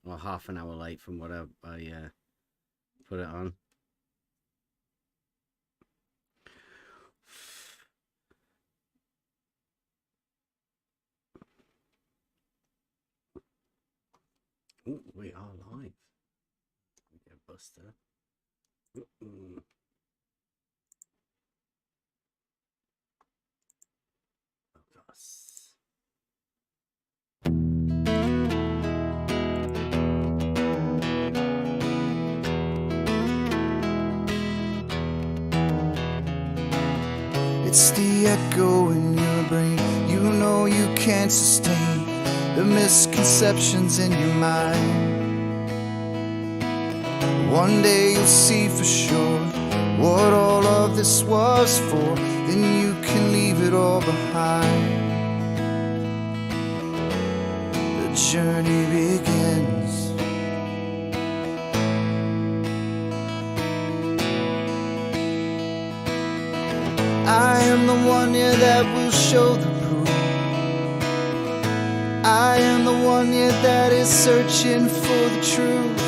or half an hour late from what I put it on. Ooh, we are live. We get Buster. Us. It's the echo in your brain. You know you can't sustain the misconceptions in your mind. One day you'll see for sure what all of this was for. Then you can leave it all behind. The journey begins. I am the one, yeah, that will show the proof. I am the one, yeah, that is searching for the truth.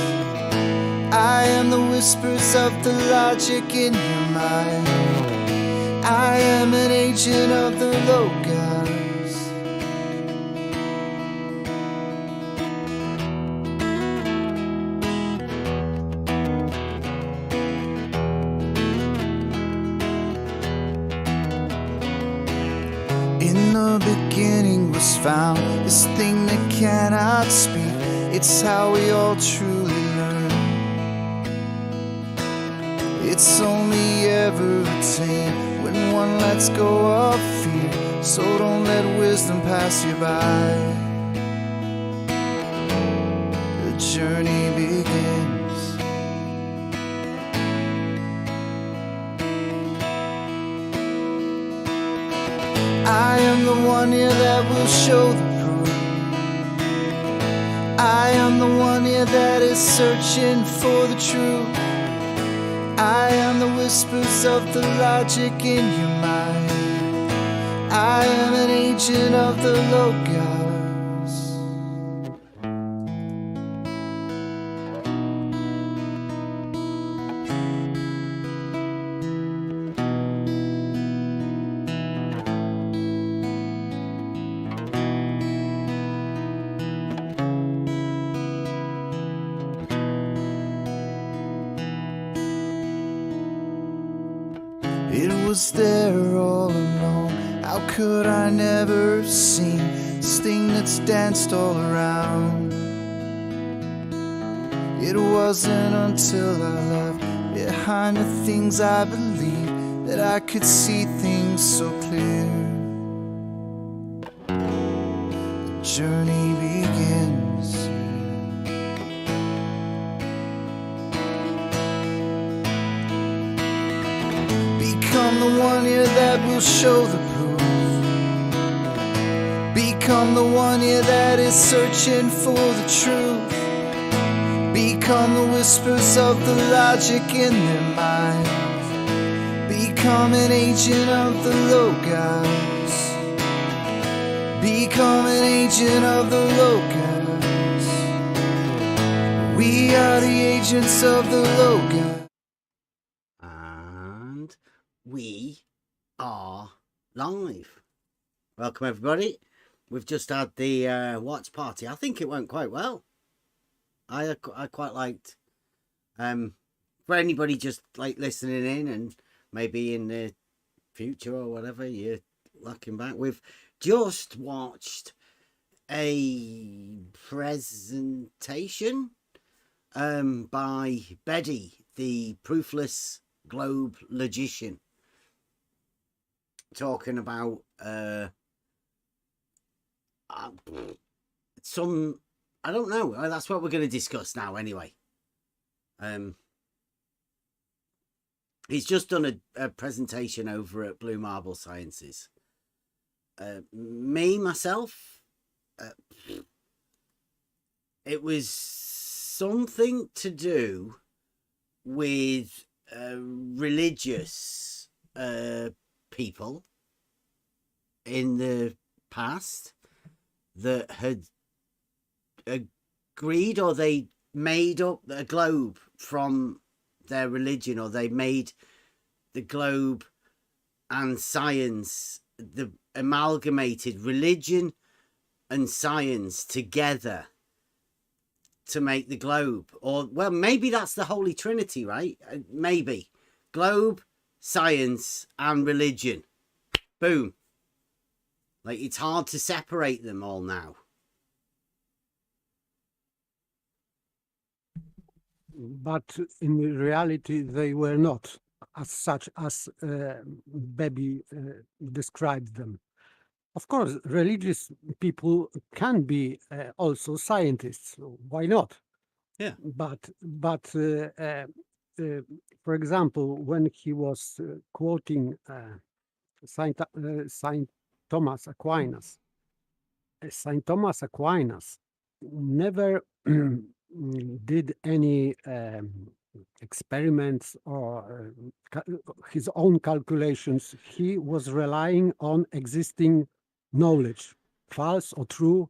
I am the whispers of the logic in your mind. I am an agent of the Logos. In the beginning was found this thing that cannot speak. It's how we all truly learn. It's only ever attained when one lets go of fear. So don't let wisdom pass you by. The journey begins. I am the one, yeah, that will show the proof. I am the one, yeah, that is searching for the truth. I am the whispers of the logic in your mind. I am an agent of the Logos. It was there all along. How could I never have seen this thing that's danced all around? It wasn't until I left behind the things I believed that I could see things so clear. The journey begins. Become the one, yeah, that will show the proof. Become the one, yeah, that is searching for the truth. Become the whispers of the logic in their minds. Become an agent of the Logos. Become an agent of the Logos. We are the agents of the Logos. And we are live. Welcome, everybody. We've just had the watch party. I think it went quite well. I quite liked. For anybody just like listening in and maybe in the future or whatever, you're looking back. We've just watched a presentation by Betty, the Proofless Logician, talking about some, I don't know, that's what we're going to discuss now anyway. He's just done a presentation over at Blue Marble Sciences. Myself, it was something to do with religious people in the past that had agreed, or they made up a globe from their religion, or they made the globe and science, the amalgamated religion and science together to make the globe. Or, well, maybe that's the Holy Trinity, right? Maybe. Globe, science, and religion. Boom. Like, it's hard to separate them all now. But in reality, they were not as such as Bebby described them. Of course, religious people can be also scientists. Why not? Yeah. But for example, when he was quoting Saint Thomas Aquinas, Saint Thomas Aquinas never did any experiments or his own calculations. He was relying on existing knowledge, false or true.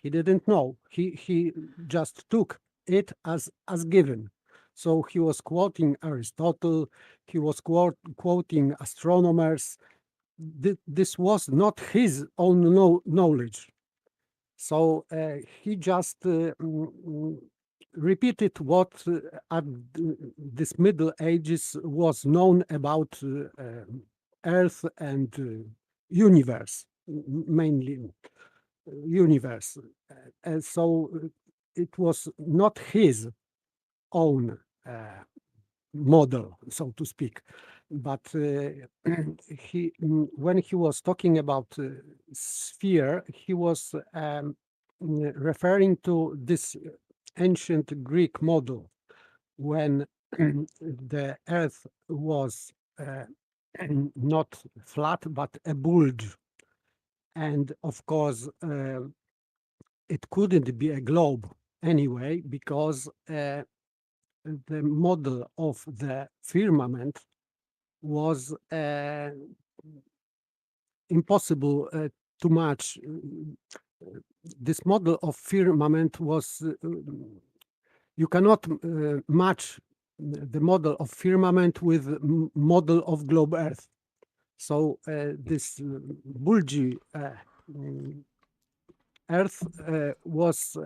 He didn't know. He just took it as given. So he was quoting Aristotle. He was quoting astronomers. This was not his own knowledge. So he just repeated what at this Middle Ages was known about Earth and universe, mainly universe. And so it was not his own model, so to speak. But he, when he was talking about sphere, he was referring to this ancient Greek model when the Earth was not flat but a bulge, and of course it couldn't be a globe anyway, because the model of the firmament was impossible to match. This model of firmament was, you cannot match the model of firmament with model of globe Earth. So this bulgy Earth was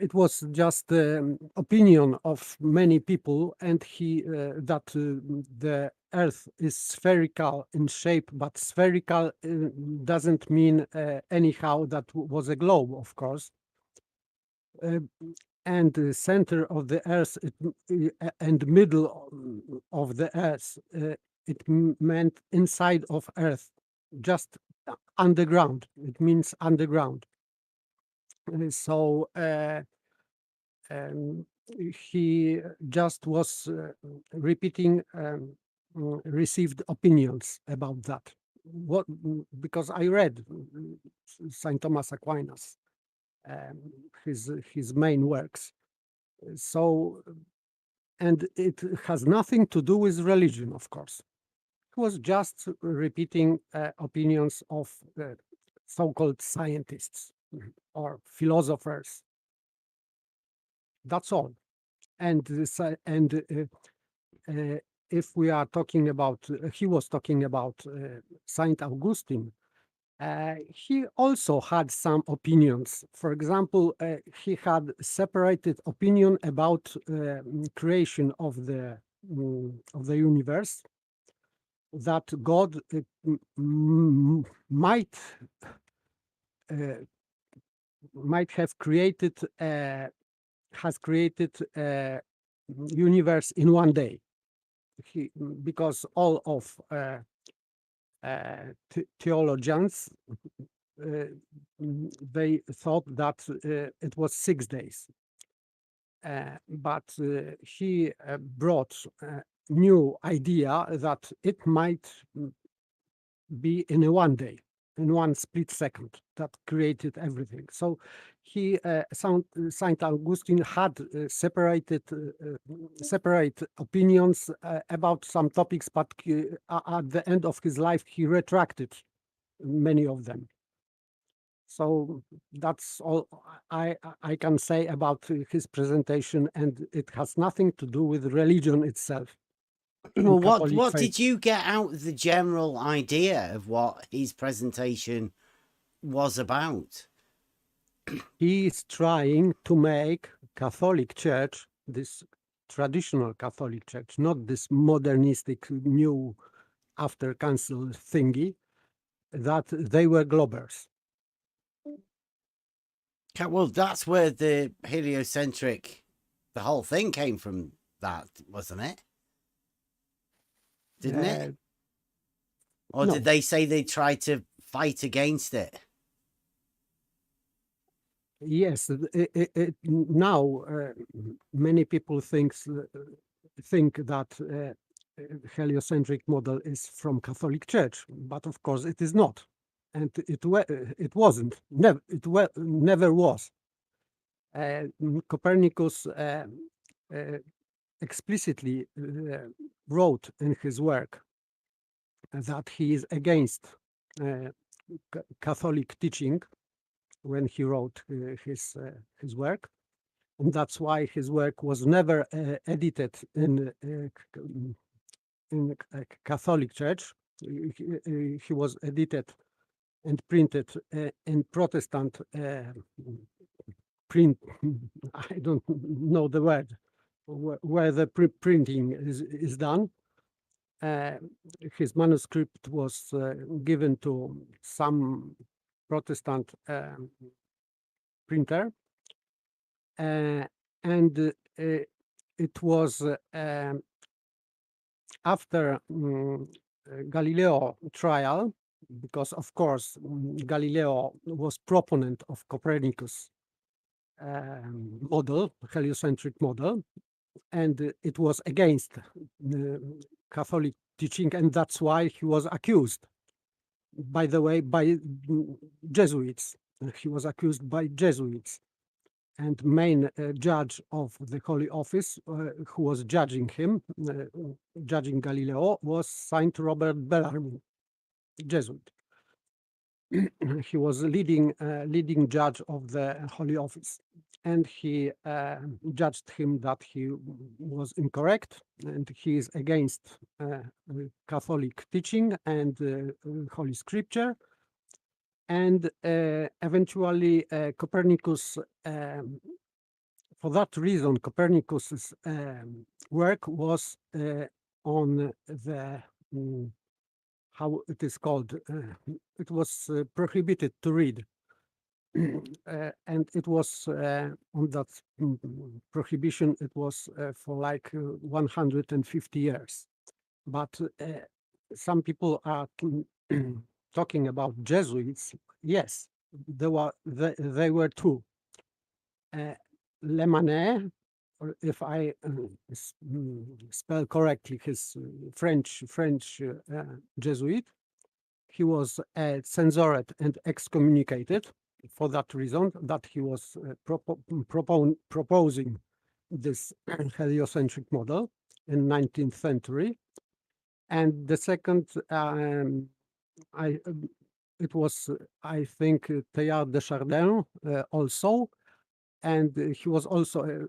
it was just opinion of many people, and he that the Earth is spherical in shape, but spherical doesn't mean anyhow that was a globe, of course. And the center of the Earth and middle of the Earth, it meant inside of Earth, just underground. It means underground. So he just was repeating received opinions about that. What, because I read Saint Thomas Aquinas, his main works. So, and it has nothing to do with religion, of course. He was just repeating opinions of so-called scientists or philosophers. That's all. And if we are talking about, he was talking about Saint Augustine. He also had some opinions. For example, he had separated opinion about creation of the universe, that God might have created has created a universe in one day. Because all of theologians, they thought that it was 6 days. But he brought a new idea that it might be in a one day, in one split second, that created everything. So he, Saint Augustine, had separate opinions about some topics, but at the end of his life, he retracted many of them. So that's all I can say about his presentation, and it has nothing to do with religion itself. Well, Catholic what faith. did you get out of the general idea of what his presentation was about? He is trying to make Catholic Church, this traditional Catholic Church, not this modernistic new after council thingy, that they were globbers. Well, that's where the heliocentric, the whole thing came from. That wasn't it? Didn't it? Or no. did they say they tried to fight against it? Yes, now many people think that heliocentric model is from Catholic Church, but of course it is not, and it wasn't. Never was. Copernicus explicitly wrote in his work that he is against Catholic teaching when he wrote his work, and that's why his work was never edited in Catholic Church. He was edited and printed in Protestant print. I don't know the word where the printing is done. His manuscript was given to some Protestant printer, and it was after Galileo trial, because of course Galileo was proponent of Copernicus model, heliocentric model, and it was against Catholic teaching, and that's why he was accused. By the way, by Jesuits. He was accused by Jesuits, and main judge of the Holy Office, who was judging him, judging Galileo, was Saint Robert Bellarmine, Jesuit. He was leading judge of the Holy Office, and he judged him that he was incorrect, and he is against Catholic teaching and Holy Scripture. And eventually Copernicus, for that reason, Copernicus's work was on the how it is called. It was prohibited to read, and it was on that prohibition. It was for like 150 years. But some people are talking about Jesuits. Yes, they were two. Lemané, or if I spell correctly, his French Jesuit, he was censored and excommunicated for that reason, that he was proposing this heliocentric model in 19th century. And the second, it was, I think, Teilhard de Chardin also, and he was also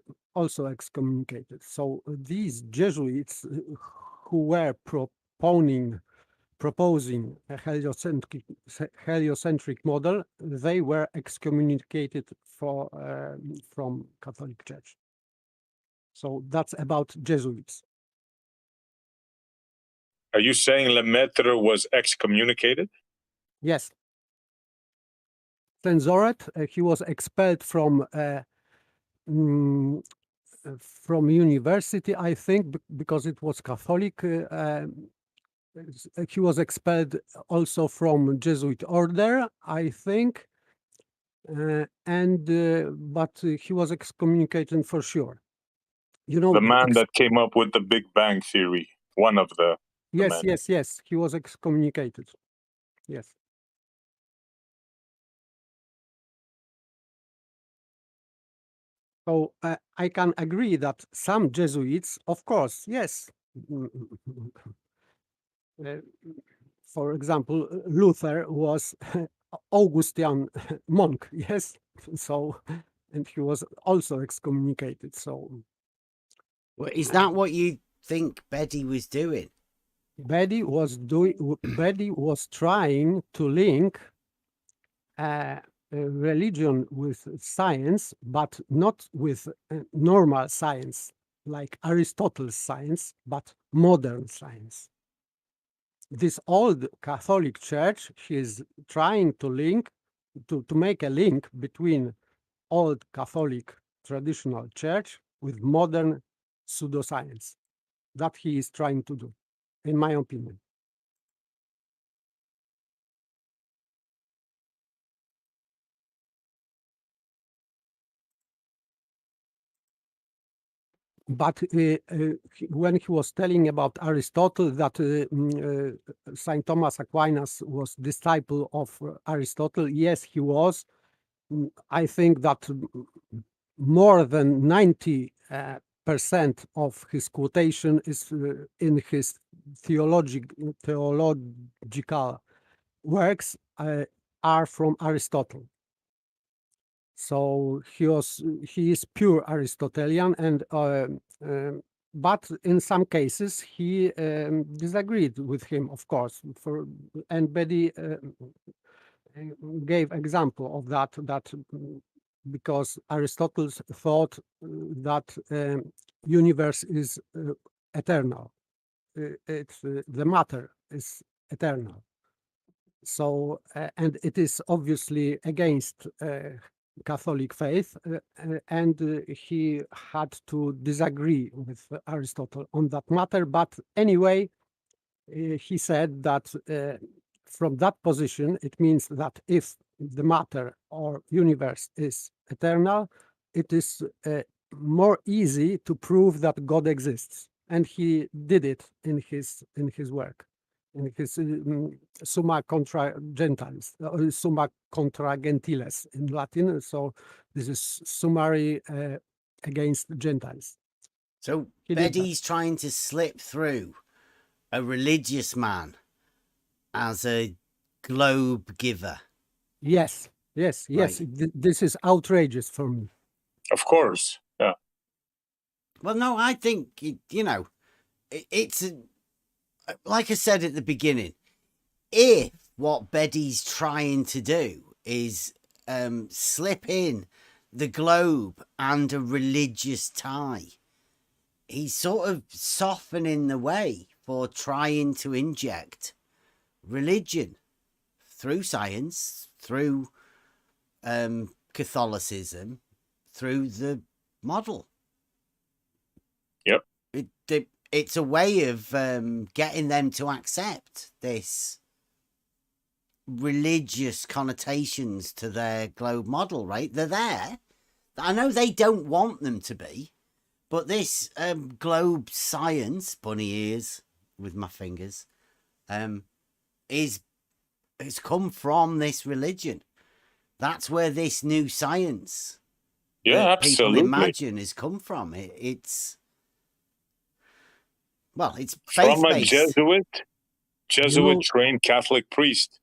excommunicated. So these Jesuits who were proposing a heliocentric model, they were excommunicated from Catholic Church. So that's about Jesuits. Are you saying Lemaitre was excommunicated? Yes. Censored. He was expelled from university, I think, because it was Catholic. He was expelled also from Jesuit order, I think, but he was excommunicated for sure. You know, the man that came up with the Big Bang Theory, one of the yes, men. yes, he was excommunicated. Yes. So I can agree that some Jesuits, of course, yes. For example, Luther was Augustine monk, yes. So, and he was also excommunicated. So, Well, is that what you think Bedi was doing? Bedi was trying to link religion with science, but not with normal science like Aristotle's science, but modern science. This old Catholic Church, he is trying to link, to make a link between old Catholic traditional church with modern pseudoscience. That he is trying to do, in my opinion. But when he was telling about Aristotle, that Saint Thomas Aquinas was disciple of Aristotle, yes, he was. I think that more than 90% of his quotation is in his theological works are from Aristotle. So he is pure Aristotelian, and but in some cases he disagreed with him, of course. And Bedi gave example of that because Aristotle thought that universe is eternal. The matter is eternal. So and it is obviously against Catholic faith, and he had to disagree with Aristotle on that matter. But anyway, he said that from that position, it means that if the matter or universe is eternal, it is more easy to prove that God exists, and he did it in his work, in his Summa contra Gentiles, Summa contra Gentiles in Latin. So this is summary against Gentiles. So Bedi's trying to slip through a religious man as a globe giver. Yes, yes, yes. Right. This is outrageous for me. Of course, yeah. Well, no, I think, it's like I said at the beginning, if what Bedi's trying to do is slip in the globe and a religious tie, he's sort of softening the way for trying to inject religion through science, through Catholicism, through the model. Yep. It's a way of getting them to accept this religious connotations to their globe model, right? They're there. I know they don't want them to be, but this globe science, bunny ears with my fingers, has come from this religion. That's where this new science that people imagine has come from. It's from a faith-based. Jesuit trained Catholic priest.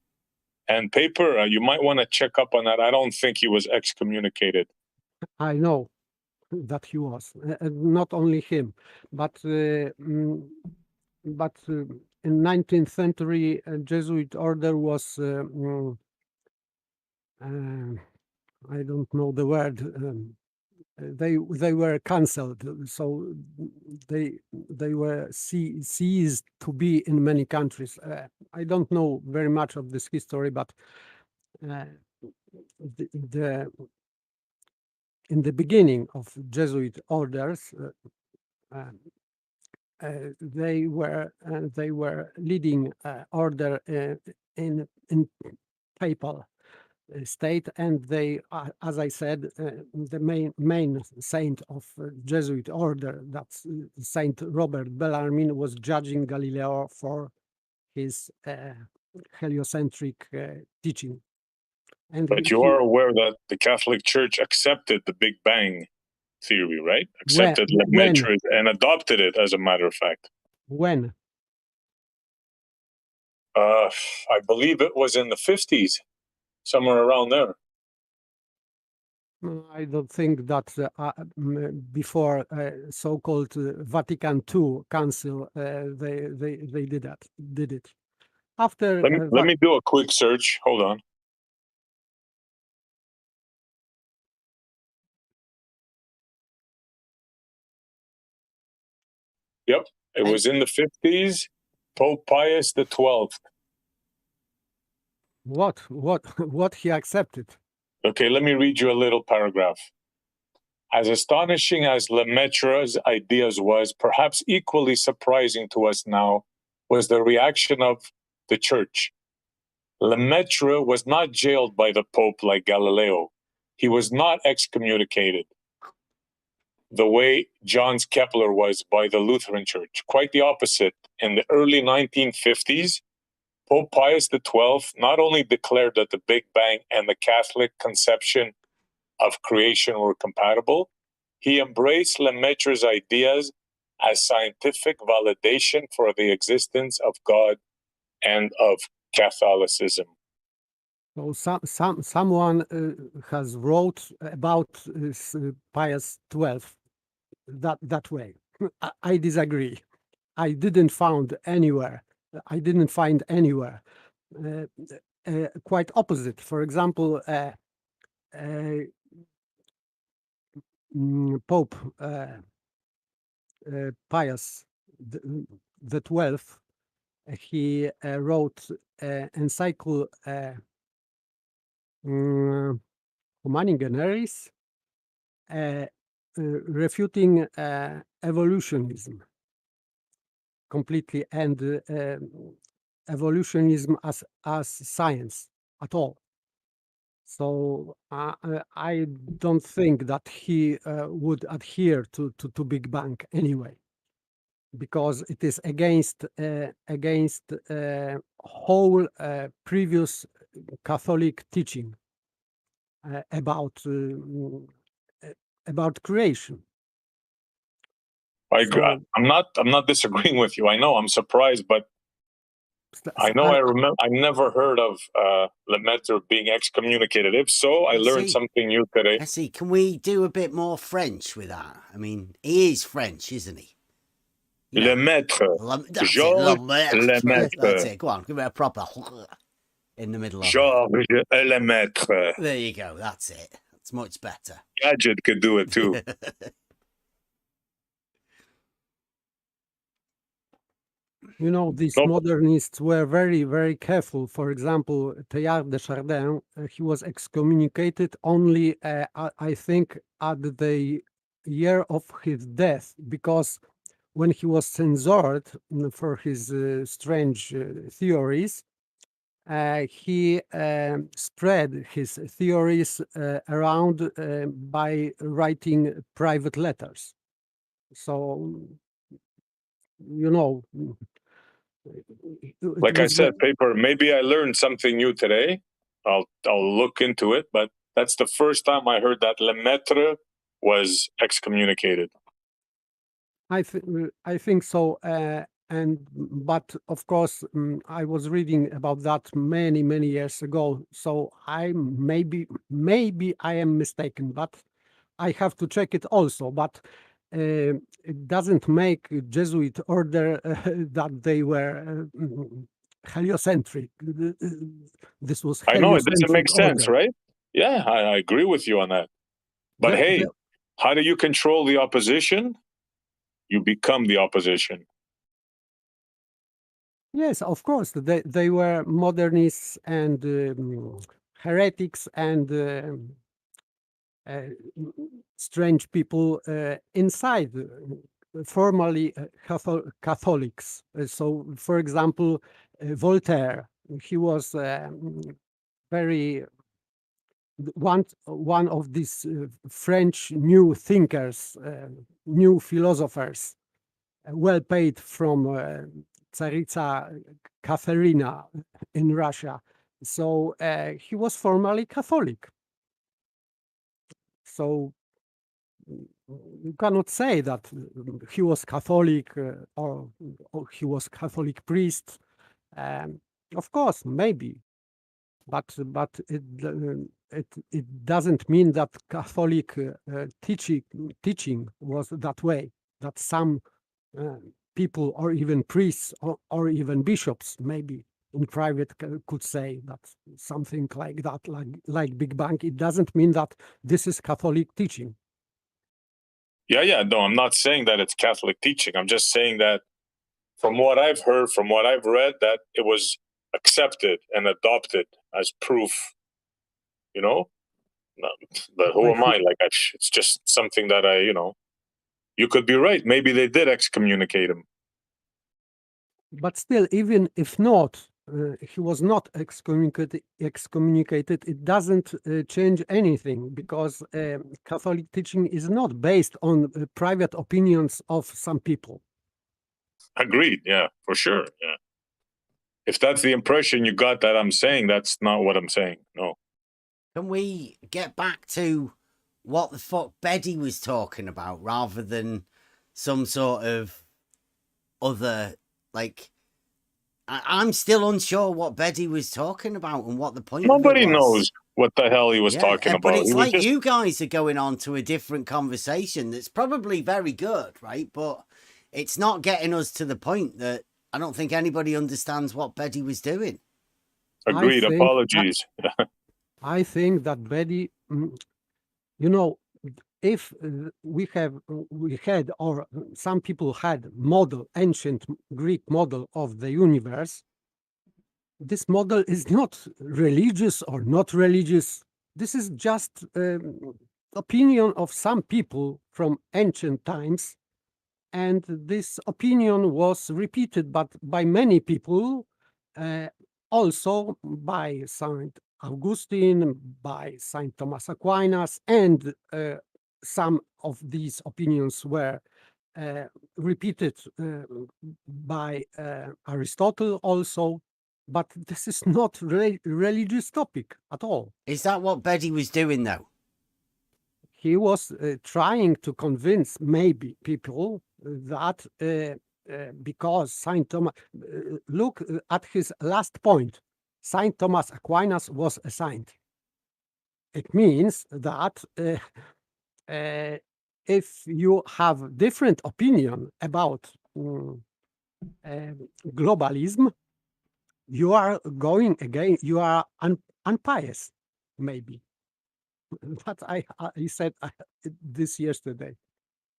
And paper, you might want to check up on that. I don't think he was excommunicated. I know that he was, not only him, but in 19th century, Jesuit order was, I don't know the word, they were cancelled, so they were ceased to be in many countries. I don't know very much of this history, but in the beginning of Jesuit orders, they were leading order in papal state, and they, as I said, the main saint of Jesuit order, that's Saint Robert Bellarmine, was judging Galileo for his heliocentric teaching. But you are aware that the Catholic Church accepted the Big Bang theory, right? Accepted Lemaitre and adopted it, as a matter of fact. When? I believe it was in the 50s. somewhere around there. I don't think that before so-called Vatican II Council they did it. After Let me do a quick search. Hold on. Yep, it was in the 50s. Pope Pius XII. What he accepted? Okay, let me read you a little paragraph. As astonishing as Lemaitre's ideas was, perhaps equally surprising to us now was the reaction of the church. Lemaitre was not jailed by the Pope like Galileo. He was not excommunicated the way Johannes Kepler was by the Lutheran Church. Quite the opposite. In the early 1950s, Pope Pius XII not only declared that the Big Bang and the Catholic conception of creation were compatible, he embraced Lemaitre's ideas as scientific validation for the existence of God and of Catholicism. So someone has wrote about Pius XII that way. I disagree. I didn't find anywhere. Quite opposite. For example, Pope Pius XII, he wrote encyclical Humani Generis, refuting evolutionism completely, and evolutionism as science at all. So I don't think that he would adhere to Big Bang anyway, because it is against whole previous Catholic teaching about creation. I agree. So- I'm not disagreeing with you. I know I'm surprised, but I know I remember. I never heard of Lemaitre being excommunicated. If so, I learned something new today. I see. Can we do a bit more French with that? I mean, he is French, isn't he? You know, Lemaitre. that's Georges it. Lemaitre. That's it. Go on, give it a proper in the middle of it. Georges Lemaitre. There you go. That's it. It's much better. Gadget could do it too. You know, these modernists were very, very careful. For example, Teilhard de Chardin, he was excommunicated only, I think, at the year of his death, because when he was censored for his strange theories, he spread his theories around by writing private letters. So, you know, like I said, paper. Maybe I learned something new today. I'll look into it, but that's the first time I heard that Lemaitre was excommunicated. I think so. But of course, I was reading about that many years ago. So maybe I am mistaken, but I have to check it also. But it doesn't make Jesuit order that they were heliocentric. This was I know it doesn't make heliocentric sense, order. right? Yeah, I agree with you on that. But hey, how do you control the opposition? You become the opposition. Yes, of course. They were modernists and heretics and strange people inside, formally Catholics. So, for example, Voltaire, he was very one of these French new thinkers, new philosophers, well paid from Tsaritsa Katharina in Russia. So he was formally Catholic. So you cannot say that he was Catholic or he was Catholic priest. Of course, maybe. but it doesn't mean that Catholic teaching was that way. That some people, or even priests, or even bishops, maybe in private, could say that something like that, like Big Bang. It doesn't mean that this is Catholic teaching. Yeah. No, I'm not saying that it's Catholic teaching. I'm just saying that from what I've heard, from what I've read, that it was accepted and adopted as proof. You know, no, but who am I? Like, it's just something that you could be right. Maybe they did excommunicate him. But still, even if not, he was not excommunicated, it doesn't change anything, because Catholic teaching is not based on private opinions of some people. Agreed. Yeah, for sure. Yeah. If that's the impression you got that I'm saying, that's not what I'm saying. No. Can we get back to what the fuck Betty was talking about, rather than some sort of other, like, I'm still unsure what Betty was talking about and what the point Nobody of it was. knows what the hell he was talking about. But it's like just... you guys are going on to a different conversation that's probably very good, right? But it's not getting us to the point that I don't think anybody understands what Betty was doing. Agreed. Apologies. I think that Betty, if we had, or some people had, ancient Greek model of the universe, this model is not religious or not religious. This is just opinion of some people from ancient times, and this opinion was repeated, but by many people, also by Saint Augustine, by Saint Thomas Aquinas, and some of these opinions were repeated by Aristotle also. But this is not religious topic at all. Is that what Betty was doing, though? He was trying to convince maybe people that because Saint Thomas, look at his last point, Saint Thomas Aquinas was a saint. It means that if you have different opinion about globalism, you are going again, you are unpious, maybe. But I said this yesterday.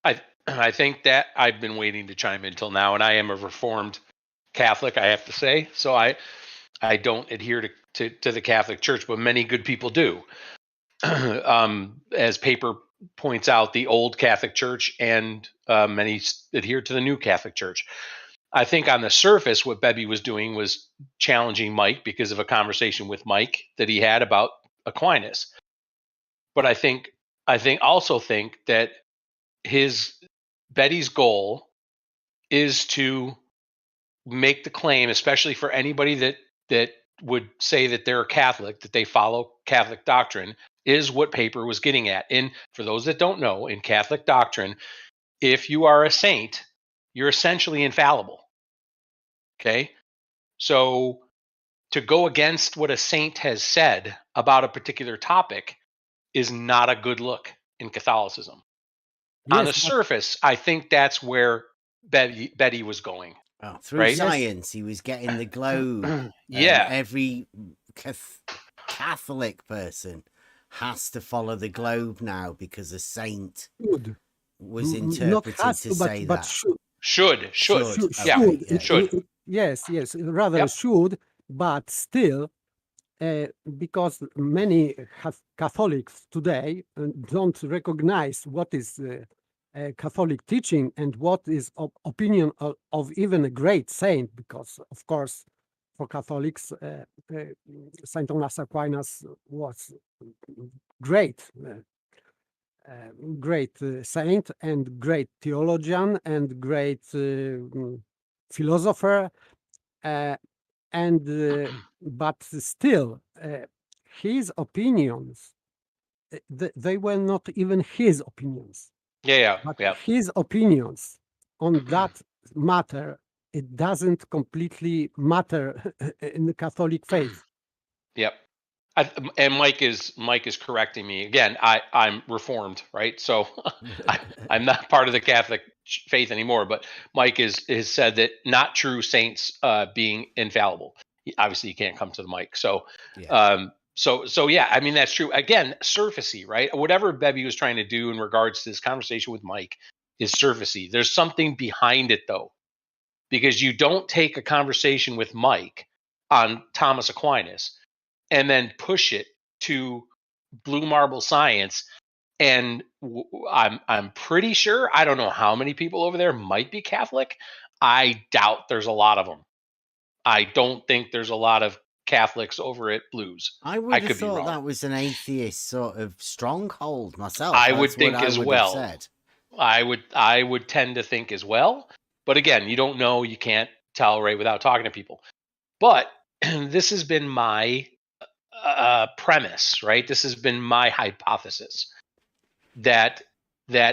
I think that I've been waiting to chime in till now, and I am a Reformed Catholic, I have to say. So I don't adhere to the Catholic Church, but many good people do. As paper points out, the old Catholic Church, and many adhere to the new Catholic Church. I think on the surface, what Bebby was doing was challenging Mike because of a conversation with Mike that he had about Aquinas. But I also think that Betty's goal is to make the claim, especially for anybody that would say that they're Catholic, that they follow Catholic doctrine, is what paper was getting at. And for those that don't know, in Catholic doctrine, if you are a saint, you're essentially infallible. Okay? So to go against what a saint has said about a particular topic is not a good look in Catholicism. Yes, on the surface, I think that's where Betty was going. Oh, through science, he was getting the globe. Yeah. Every Catholic person has to follow the globe now because a saint was interpreted to say that. Should. Should. Yes, rather should, but still, because many Catholics today don't recognize what is Catholic teaching and what is opinion of even a great saint, because, of course, for Catholics, Saint Thomas Aquinas was great saint and great theologian and great philosopher, but still his opinions, they were not even his opinions. But his opinions on that matter, it doesn't completely matter in the Catholic faith. Yep. And Mike is correcting me again. I'm Reformed, right? So I'm not part of the Catholic faith anymore. But Mike has said that not true saints being infallible. Obviously, you can't come to the mic. So Yeah. so yeah, I mean that's true. Again, surfacey, right? Whatever Bebby was trying to do in regards to this conversation with Mike is surfacey. There's something behind it though, because you don't take a conversation with Mike on Thomas Aquinas and then push it to blue marble science. And I'm pretty sure, I don't know how many people over there might be Catholic. I doubt there's a lot of them. I don't think there's a lot of Catholics over at Blues. I I would have could be thought wrong. that was an atheist sort of stronghold myself. I would That's think what I as would well. have said. I would tend to think as well. But again, you don't know, you can't tell right without talking to people. But this has been my premise, right? This has been my hypothesis that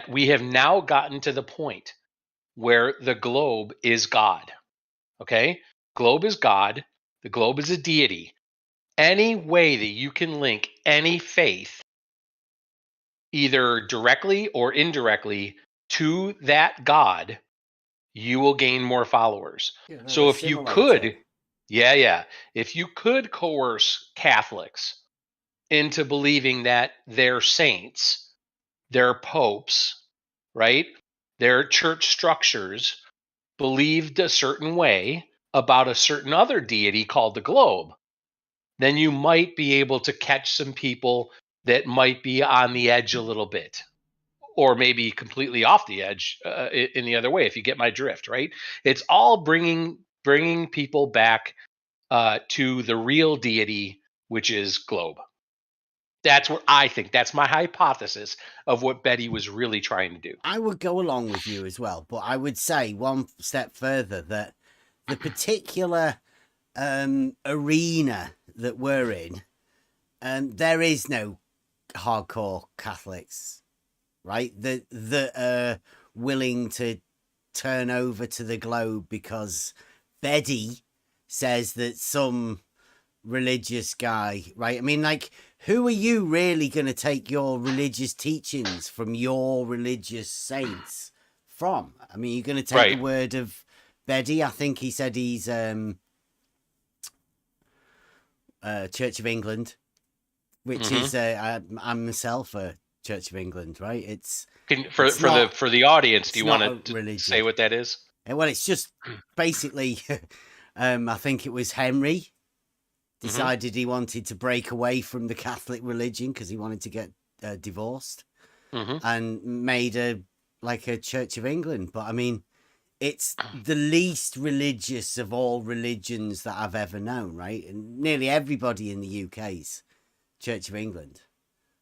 we have now gotten to the point where the globe is God. Okay? Globe is God. The globe is a deity. Any way that you can link any faith, either directly or indirectly, to that God, you will gain more followers. Yeah, they'll So if you assimilate could, it. if you could coerce Catholics into believing that their saints, their popes, right, their church structures believed a certain way about a certain other deity called the globe, then you might be able to catch some people that might be on the edge a little bit, or maybe completely off the edge in the other way, if you get my drift, right? It's all bringing people back to the real deity, which is globe. That's what I think. That's my hypothesis of what Betty was really trying to do. I would go along with you as well, but I would say one step further that the particular arena that we're in, there is no hardcore Catholics, right? That are willing to turn over to the globe because Betty says that some religious guy, right? I mean, like, who are you really going to take your religious teachings from your religious saints from? I mean, you're going to take the word of Betty. I think he said he's Church of England, which is I'm myself a Church of England, right? It's for the audience. Do you want to say what that is? Well, it's just basically, I think it was Henry decided he wanted to break away from the Catholic religion because he wanted to get divorced, and made a Church of England. But I mean, it's the least religious of all religions that I've ever known, right? And nearly everybody in the UK's Church of England,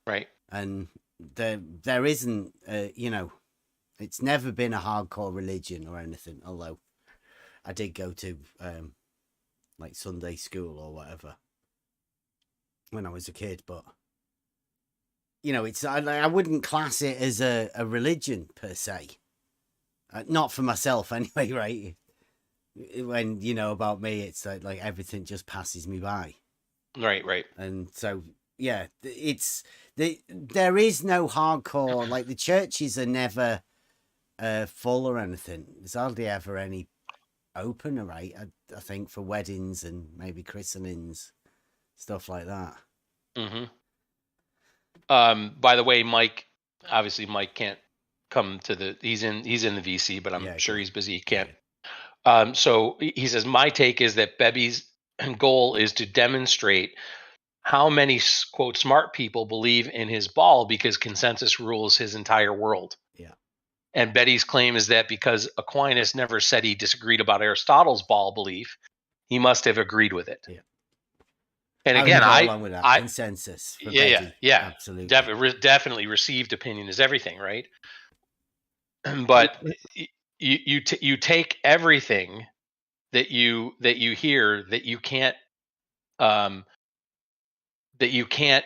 right? And there isn't, it's never been a hardcore religion or anything. Although I did go to Sunday school or whatever when I was a kid, but it's I wouldn't class it as a religion per se. Not for myself anyway, right? When about me, it's like everything just passes me by. Right. And so yeah, there is no hardcore, like the churches are never full or anything. There's hardly ever any open, right? I think for weddings and maybe christenings, stuff like that. By the way, Mike can't come to he's in the VC, but I'm sure he's busy. He can't. So he says, my take is that Bebby's goal is to demonstrate how many, quote, smart people believe in his ball because consensus rules his entire world. Yeah. And Betty's claim is that because Aquinas never said he disagreed about Aristotle's ball belief, he must have agreed with it. Yeah. And again, along with that consensus. For Betty. Yeah, absolutely. Definitely received opinion is everything, right? But you take everything that you hear that you can't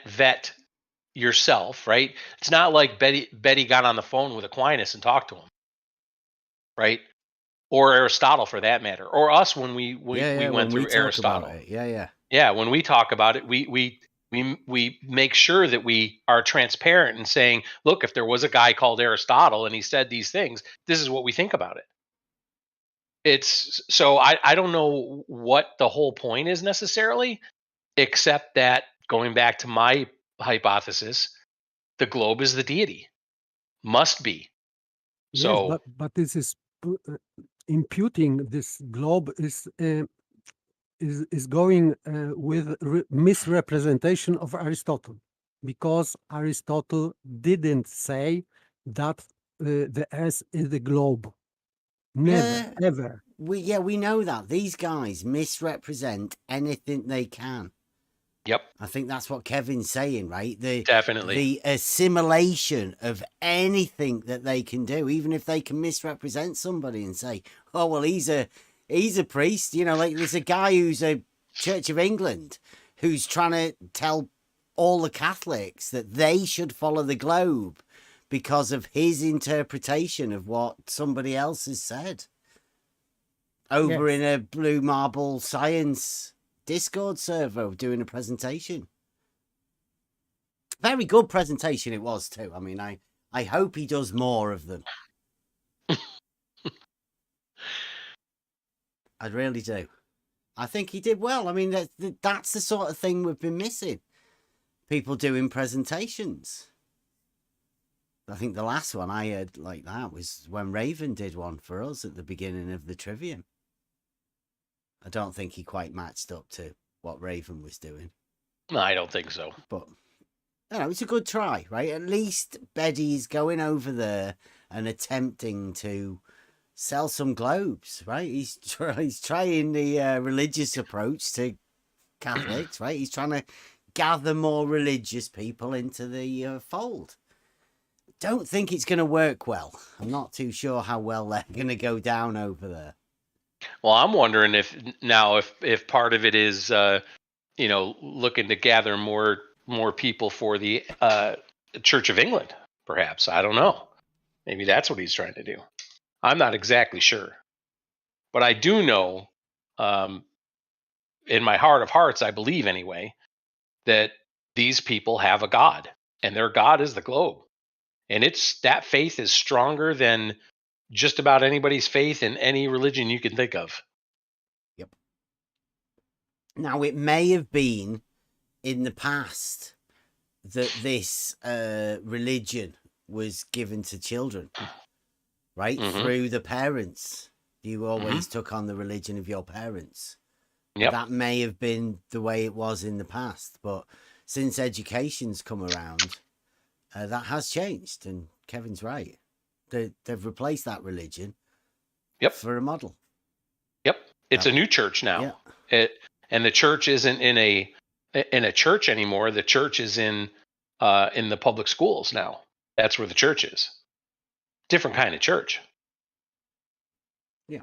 vet yourself, right? It's not like Betty got on the phone with Aquinas and talked to him, right? Or Aristotle for that matter, or us when we went through Aristotle. Yeah. Yeah, when we talk about it, we We make sure that we are transparent and saying, look, if there was a guy called Aristotle and he said these things, this is what we think about it. It's so I don't know what the whole point is necessarily, except that going back to my hypothesis, the globe is the deity. Must be. Yes, So but this is imputing this globe is going with misrepresentation of Aristotle, because Aristotle didn't say that the Earth is the globe. Never, ever. We know that these guys misrepresent anything they can. yep, I think that's what Kevin's saying, right? definitely. The assimilation of anything that they can do, even if they can misrepresent somebody and say, "Oh, well, he's a priest," you know, like there's a guy who's a Church of England who's trying to tell all the Catholics that they should follow the globe because of his interpretation of what somebody else has said over in a Blue Marble Science Discord server doing a presentation. Very good presentation it was too. I mean, I hope he does more of them. I really do. I think he did well. I mean, that's the sort of thing we've been missing. People doing presentations. I think the last one I heard like that was when Raven did one for us at the beginning of the Trivium. I don't think he quite matched up to what Raven was doing. No, I don't think so. But, you know, it's a good try, right? At least Betty's going over there and attempting to sell some globes, right? He's trying the religious approach to Catholics, right? He's trying to gather more religious people into the fold. Don't think it's going to work well. I'm not too sure how well they're going to go down over there. Well, I'm wondering if part of it is looking to gather more people for the Church of England, perhaps. I don't know. Maybe that's what he's trying to do. I'm not exactly sure. But I do know, in my heart of hearts, I believe anyway, that these people have a God, and their God is the globe. And that faith is stronger than just about anybody's faith in any religion you can think of. Yep. Now, it may have been in the past that this religion was given to children, right? Mm-hmm. Through the parents. You always took on the religion of your parents. Yep. That may have been the way it was in the past. But since education's come around, that has changed. And Kevin's right. They've replaced that religion for a model. Yep. It's a new church now. Yeah. And the church isn't in a church anymore. The church is in the public schools now. That's where the church is. Different kind of church. Yeah.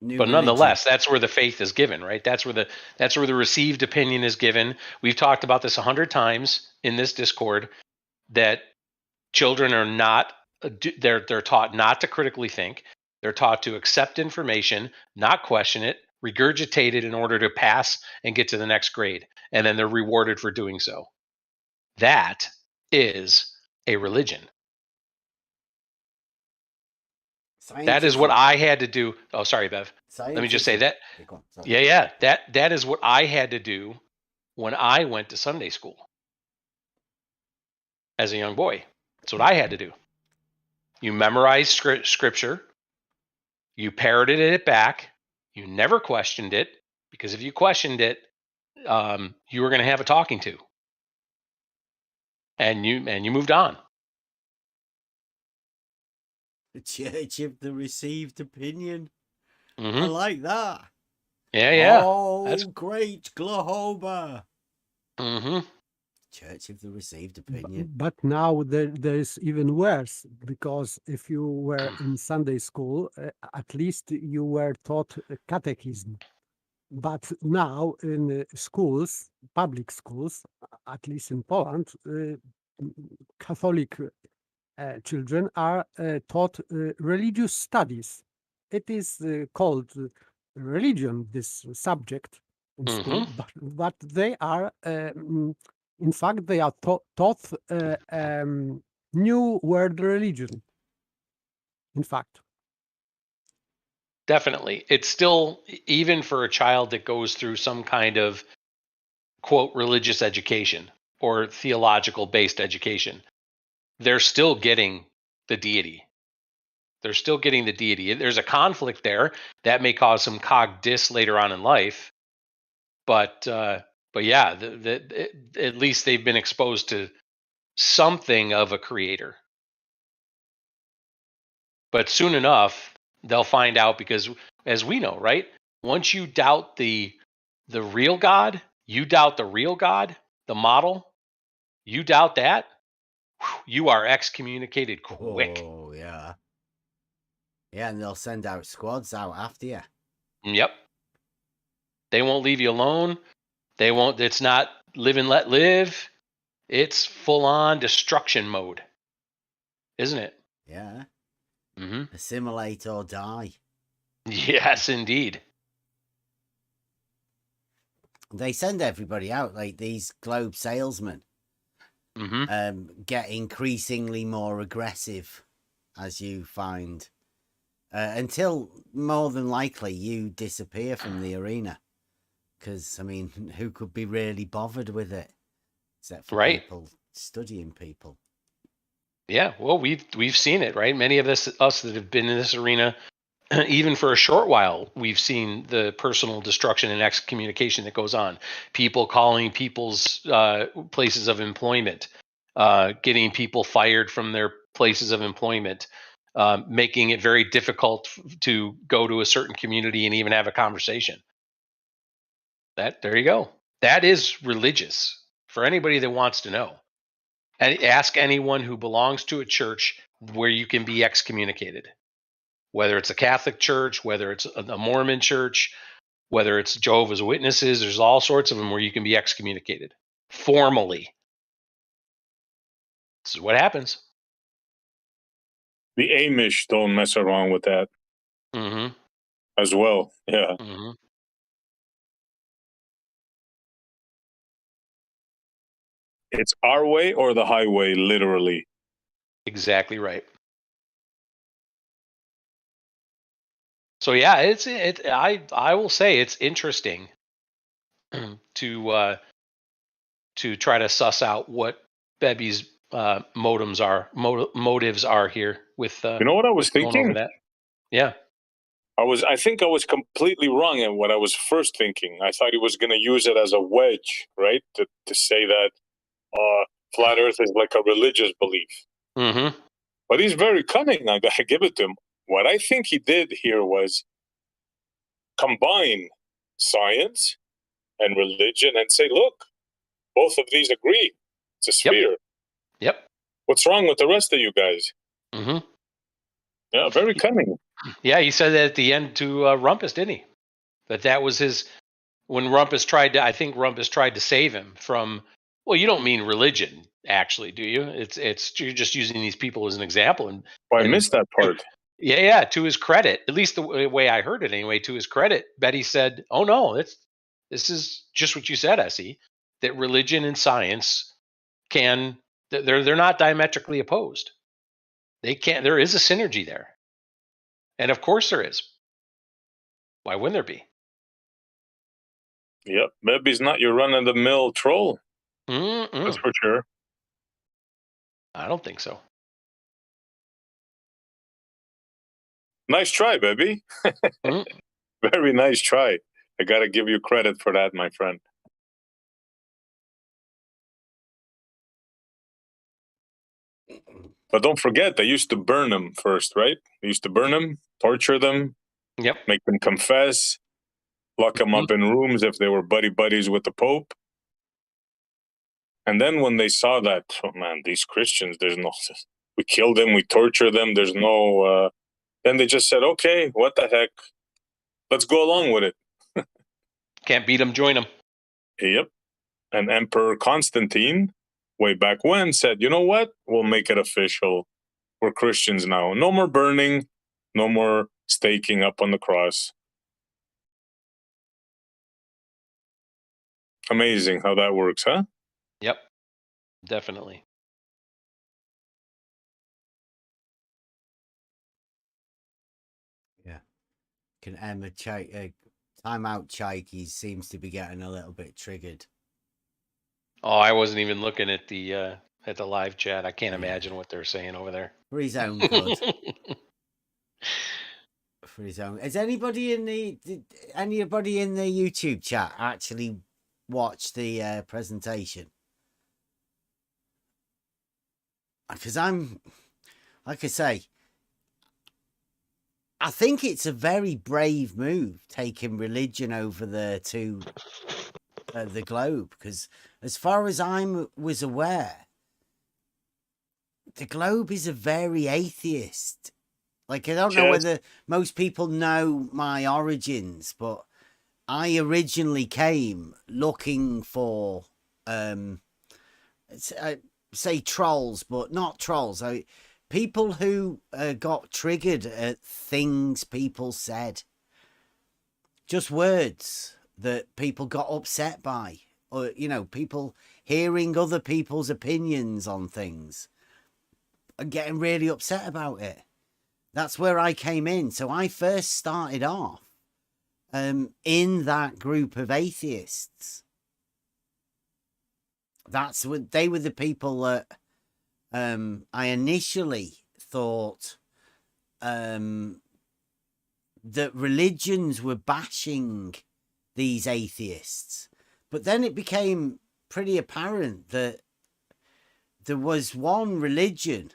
But nonetheless, that's where the faith is given, right? That's where the received opinion is given. We've talked about this 100 times in this Discord, that children are not, they're taught not to critically think. They're taught to accept information, not question it, regurgitate it in order to pass and get to the next grade. And then they're rewarded for doing so. That is a religion. That is what I had to do. Oh, sorry, Bev. Let me just say that. Yeah. That is what I had to do when I went to Sunday school as a young boy. That's what I had to do. You memorize scripture. You parroted it back. You never questioned it, because if you questioned it, you were going to have a talking to. And you moved on. The Church of the Received Opinion. Mm-hmm. I like that. Yeah. Oh, that's great, Oklahoma. Mm-hmm. Church of the Received Opinion. But now there is even worse, because if you were in Sunday school, at least you were taught catechism. But now in schools, public schools, at least in Poland, Catholic children are taught religious studies. It is called religion, this subject in school, but they are In fact, they are taught new world religion. In fact, Definitely. It's still, even for a child that goes through some kind of quote religious education or theological based education, they're still getting the deity. They're still getting the deity. There's a conflict there that may cause some cog dis later on in life, but yeah, at least they've been exposed to something of a creator. But soon enough, they'll find out, because as we know, right? Once you doubt the real God, you doubt the real God, the model, you doubt that, you are excommunicated quick. Oh, yeah. Yeah, and they'll send out squads out after you. Yep. They won't leave you alone. They won't, it's not live and let live. It's full on destruction mode, isn't it? Yeah. Mm-hmm. Assimilate or die. Yes, indeed. They send everybody out, like these globe salesmen. Mm-hmm. Get increasingly more aggressive as you find, until more than likely you disappear from the arena. Because, I mean, who could be really bothered with it except for Right. people studying people? Yeah, well, we've seen it, right? Many of us that have been in this arena, even for a short while, we've seen the personal destruction and excommunication that goes on. People calling people's places of employment, getting people fired from their places of employment, making it very difficult to go to a certain community and even have a conversation. There you go. That is religious for anybody that wants to know. And ask anyone who belongs to a church where you can be excommunicated, whether it's a Catholic church, whether it's a Mormon church, whether it's Jehovah's Witnesses. There's all sorts of them where you can be excommunicated formally. This is what happens. The Amish don't mess around with that Mm-hmm. as well. Yeah. Mm-hmm. It's our way or the highway, literally. Exactly right. So yeah, I will say it's interesting to try to suss out what Bebby's motives are here with You know what I was going over thinking? that. Yeah. I think I was completely wrong in what I was first thinking. I thought he was going to use it as a wedge, right? To say that flat Earth is like a religious belief. Mm-hmm. But he's very cunning. I gotta give it to him. What I think he did here was combine science and religion and say, look, both of these agree. It's a sphere. Yep. What's wrong with the rest of you guys? Mm-hmm. Yeah, very cunning. Yeah, he said that at the end to Rumpus, didn't he? That was his, when Rumpus I think Rumpus tried to save him from, well, you don't mean religion, actually, do you? It's you're just using these people as an example. And I missed that part. Yeah, to his credit, at least the way I heard it anyway, to his credit, Betty said, oh no, this is just what you said, Essie, that religion and science they're not diametrically opposed. There is a synergy there. And of course there is. Why wouldn't there be? Yep, Bebby's not your run-of-the-mill troll. That's for sure. I don't think so. Nice try, Bebby. Very nice try. I got to give you credit for that, my friend. But don't forget, they used to burn them first, right? They used to burn them, torture them, Yep. make them confess, lock them up in rooms if they were buddies with the Pope. And then when they saw that, oh man, these Christians, we kill them, we torture them, there's no, then they just said, okay, what the heck? Let's go along with it. Can't beat them, join them. Yep. And Emperor Constantine, way back when, said, you know what? We'll make it official. We're Christians now. No more burning, no more staking up on the cross. Amazing how that works, huh? Yep, definitely. Yeah. Can Emma timeout Chaiki seems to be getting a little bit triggered. Oh, I wasn't even looking at the live chat. I can't Yeah. imagine what they're saying over there. For his own good. For his own. Has anybody in the YouTube chat actually watched the presentation? Because I'm, like I say, I think it's a very brave move taking religion over there to the globe. Because as far as I was aware, the globe is a very atheist. Like, I don't know whether most people know my origins, but I originally came looking for, say trolls, but not trolls. People who got triggered at things people said. Just words that people got upset by. Or, people hearing other people's opinions on things and getting really upset about it. That's where I came in. So I first started off in that group of atheists. That's what they were, the people that I initially thought that religions were bashing these atheists. But then it became pretty apparent that there was one religion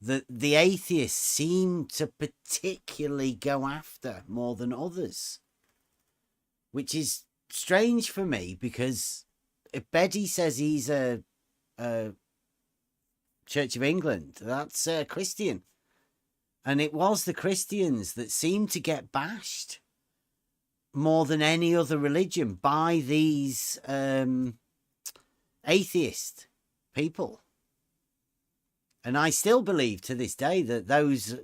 that the atheists seemed to particularly go after more than others, which is strange for me, because if Beddy says he's a Church of England, that's Christian, and it was the Christians that seemed to get bashed more than any other religion by these atheist people. And I still believe to this day that those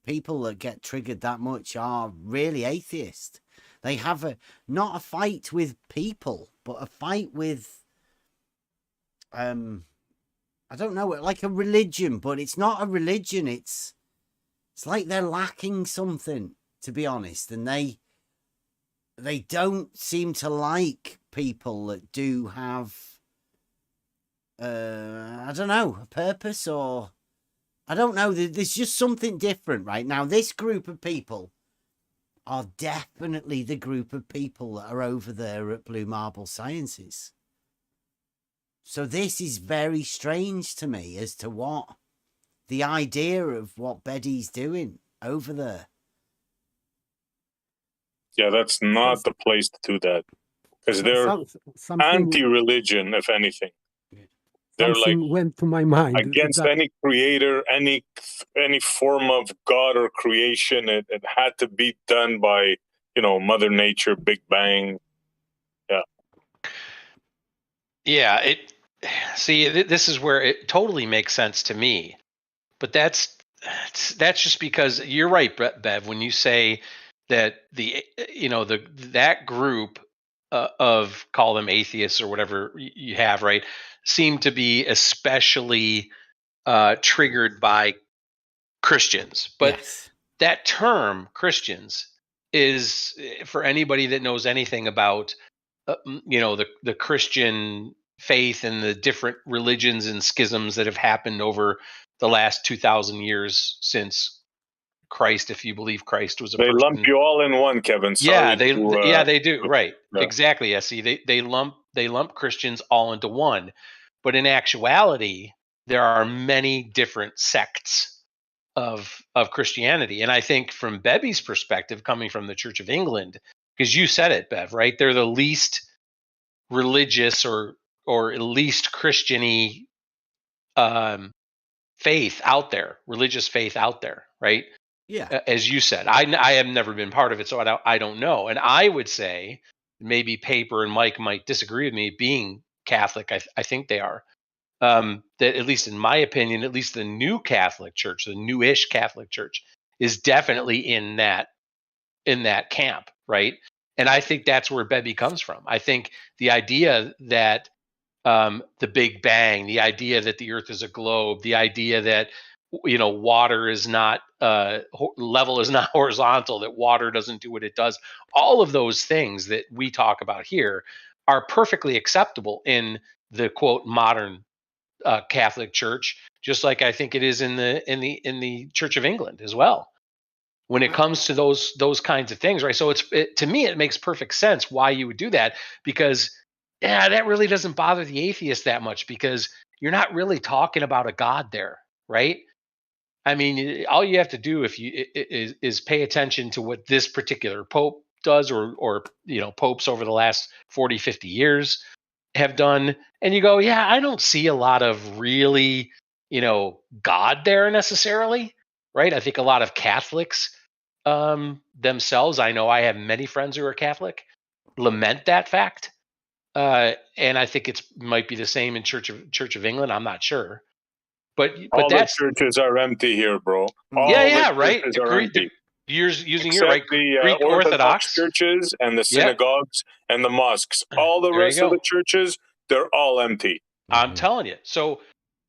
people that get triggered that much are really atheist. They have not a fight with people, but a fight with, I don't know, like a religion, but it's not a religion. It's like they're lacking something, to be honest. And they don't seem to like people that do have, I don't know, a purpose, or I don't know. There's just something different right now. This group of people are definitely the group of people that are over there at Blue Marble Sciences. So this is very strange to me as to what the idea of what Beddy's doing over there. Yeah, that's not the place to do that, because they're anti-religion, if anything. They're something went to my mind against any creator, any form of God or creation. It had to be done by, Mother Nature, Big Bang. Yeah. Yeah. This is where it totally makes sense to me, but that's just because you're right, Bev, when you say that that group of, call them atheists or whatever you have, right, seem to be especially triggered by Christians. But yes, that term Christians is, for anybody that knows anything about the Christian faith and the different religions and schisms that have happened over the last 2,000 years since Christ, if you believe Christ was a person. They lump you all in one, Kevin. Sorry. Yeah, they do. Right. Yeah. Exactly. I see. They lump Christians all into one, but in actuality, there are many different sects of Christianity. And I think from Bebby's perspective, coming from the Church of England, because you said it, Bev, right? They're the least religious or at least Christian-y faith out there, religious faith out there, right? Yeah. As you said, I have never been part of it, so I don't know. And I would say, maybe Paper and Mike might disagree with me, being Catholic, I think they are. That, at least in my opinion, at least the new Catholic Church, the newish Catholic Church, is definitely in that camp, right? And I think that's where Bebby comes from. I think the idea that the Big Bang, the idea that the Earth is a globe, the idea that water is not level is not horizontal, that water doesn't do what it does. All of those things that we talk about here are perfectly acceptable in the quote modern Catholic Church, just like I think it is in the Church of England as well. When it comes to those kinds of things, right? So to me, it makes perfect sense why you would do that, because that really doesn't bother the atheist that much, because you're not really talking about a God there, right? I mean, all you have to do is pay attention to what this particular pope does, or popes over the last 40, 50 years have done, and you go, yeah, I don't see a lot of really, God there necessarily, right? I think a lot of Catholics themselves, I know I have many friends who are Catholic, lament that fact. And I think it's might be the same in Church of England. I'm not sure, but All the that's churches are empty here, bro. All yeah, the right. churches are empty. You're using your Except right the Greek Orthodox Orthodox. churches and the Yeah, synagogues and the mosques. All the there you rest of go. the churches, they're all empty. I'm telling you. So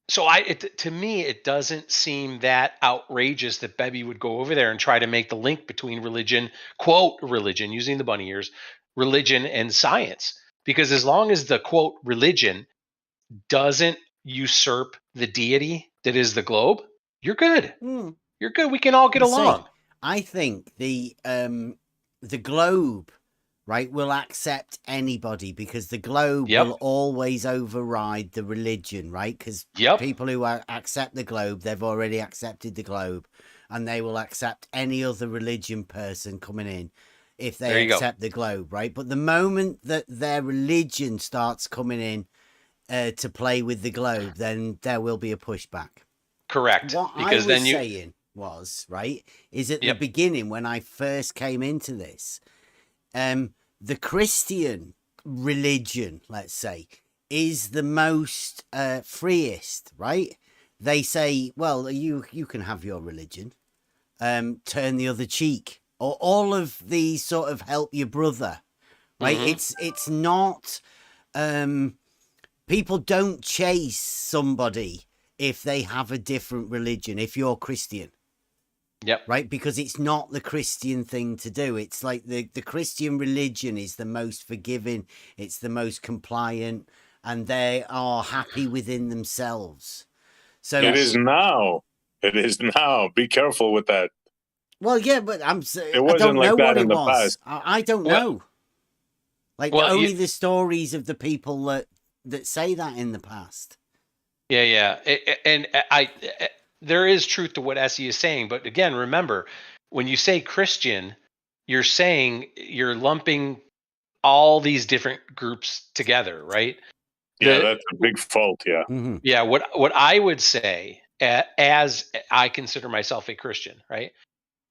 to me, it doesn't seem that outrageous that Bebby would go over there and try to make the link between religion, quote, religion, using the bunny ears, religion and science. Because as long as the quote religion doesn't usurp the deity that is the globe, you're good. You're good. We can all get along. I think the globe, right, will accept anybody, because the globe will always override the religion, right? Because people who accept the globe, they've already accepted the globe, and they will accept any other religion person coming in if they accept the globe, right? But the moment that their religion starts coming in to play with the globe, then there will be a pushback. Correct. What because I was saying was, right, is at the beginning when I first came into this, the Christian religion, let's say, is the most freest, right? They say, well, you can have your religion, turn the other cheek, or all of these sort of help your brother, right? It's not people don't chase somebody if they have a different religion, if you're Christian. Right? Because it's not the Christian thing to do. It's like the Christian religion is the most forgiving, it's the most compliant, and they are happy within themselves. So it is now. It is now. Be careful with that. Well, yeah, but it wasn't like that in the past. I don't know. Like only the stories of the people that say that in the past. Yeah. And there is truth to what Essie is saying, but again, remember, when you say Christian, you're lumping all these different groups together, right? That's a big fault. Yeah. Mm-hmm. Yeah. What I would say, as I consider myself a Christian, right?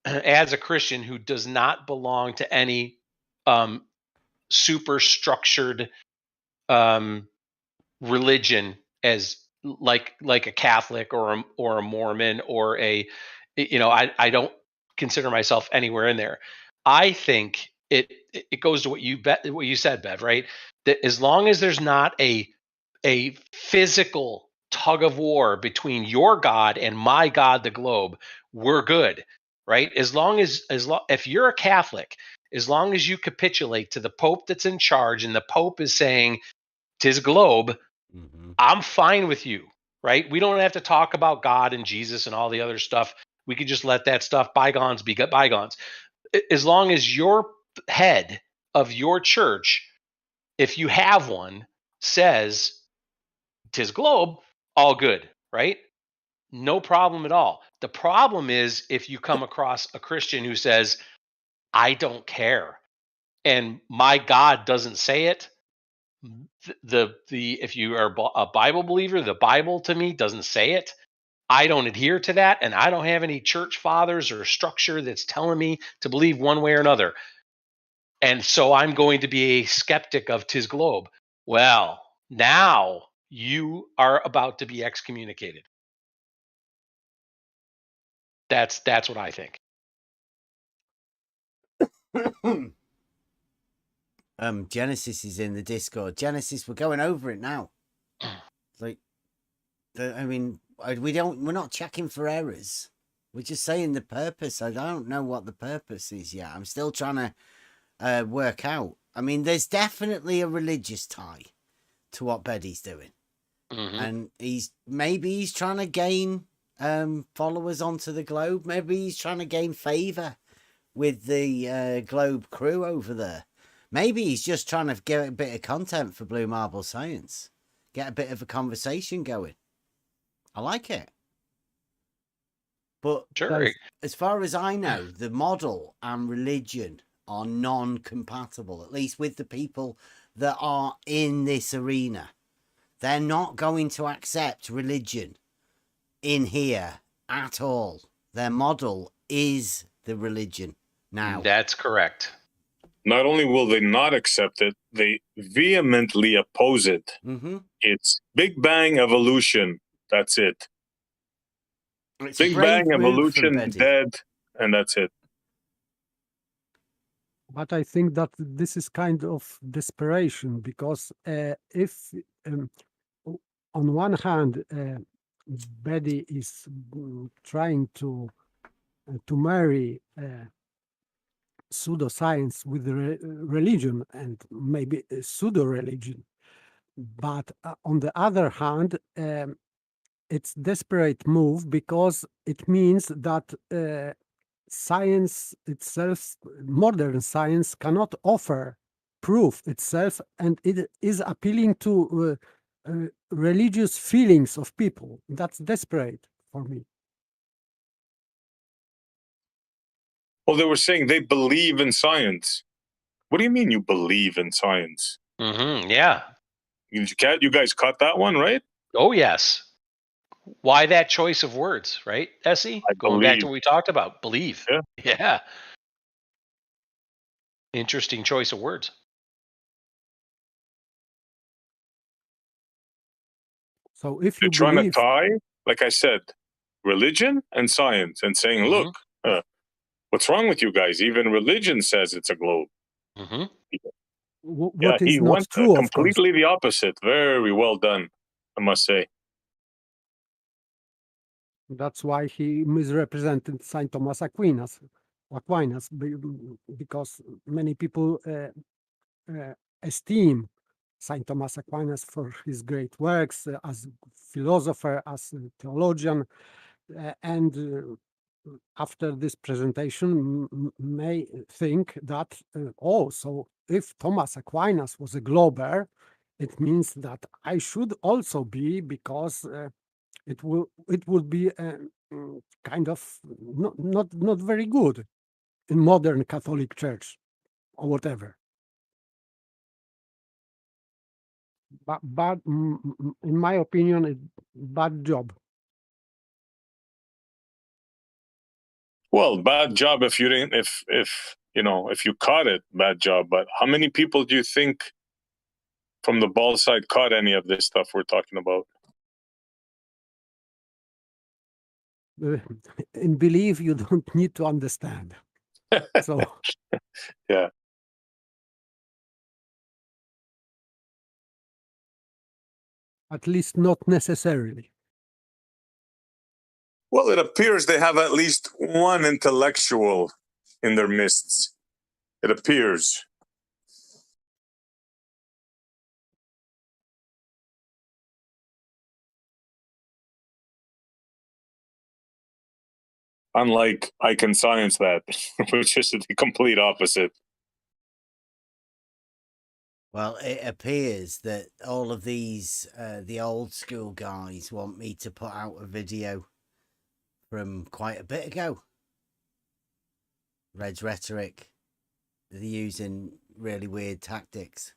As a Christian who does not belong to any super structured religion, as like a Catholic or a Mormon or I don't consider myself anywhere in there. I think it goes to what you said, Bev, right? That as long as there's not a physical tug of war between your God and my God, the globe, we're good, right? As long if you're a Catholic, as long as you capitulate to the Pope that's in charge, and the Pope is saying, "'Tis globe," I'm fine with you, right? We don't have to talk about God and Jesus and all the other stuff. We could just let that stuff, bygones be bygones. As long as your head of your church, if you have one, says "'tis globe," all good, right? No problem at all. The problem is if you come across a Christian who says, "I don't care, and my God doesn't say it." If you are a Bible believer, the Bible to me doesn't say it. I don't adhere to that, and I don't have any church fathers or structure that's telling me to believe one way or another. And so I'm going to be a skeptic of "'tis globe." Well, now you are about to be excommunicated. That's what I think. Genesis is in the Discord. Genesis, we're going over it now. Like, I mean, we're not checking for errors. We're just saying the purpose. I don't know what the purpose is yet. I'm still trying to work out. I mean, there's definitely a religious tie to what Betty's doing. And maybe he's trying to gain followers onto the globe. Maybe he's trying to gain favor with the globe crew over there. Maybe he's just trying to get a bit of content for Blue Marble Science, get a bit of a conversation going. I like it. But Sure. as far as I know, the model and religion are non-compatible, at least with the people that are in this arena. They're not going to accept religion in here at all. Their model is the religion now. That's correct. Not only will they not accept it, they vehemently oppose it. It's Big Bang evolution. That's it. It's Big Bang evolution, dead, and that's it. But I think that this is kind of desperation, because if on one hand Betty is trying to marry pseudoscience with religion, and maybe a pseudo-religion, but on the other hand, it's desperate move, because it means that science itself, modern science, cannot offer proof itself, and it is appealing to religious feelings of people. That's desperate for me. Well, they were saying they believe in science. What do you mean you believe in science? Yeah. You guys caught that one, right? Oh, yes. Why that choice of words, right, Essie? Going back to what we talked about, believe. Yeah. Interesting choice of words. So if you're trying to tie, like I said, religion and science, and saying, look, what's wrong with you guys? Even religion says it's a globe. What is not went true, completely the opposite. Very well done, I must say. That's why he misrepresented Saint Thomas Aquinas, because many people esteem Saint Thomas Aquinas for his great works as philosopher, as a theologian, and after this presentation may think that, so if Thomas Aquinas was a glober, it means that I should also be, because it would be kind of not very good in modern Catholic Church or whatever. But in my opinion, it's bad job. Well, bad job if you didn't, if you caught it, bad job. But how many people do you think from the ball side caught any of this stuff we're talking about? In belief, you don't need to understand. So yeah. At least not necessarily. Well, it appears they have at least one intellectual in their midst. It appears. Unlike I Can Science That, which is the complete opposite. Well, it appears that all of these, the old school guys, want me to put out a video from quite a bit ago. Red's rhetoric. They're using really weird tactics.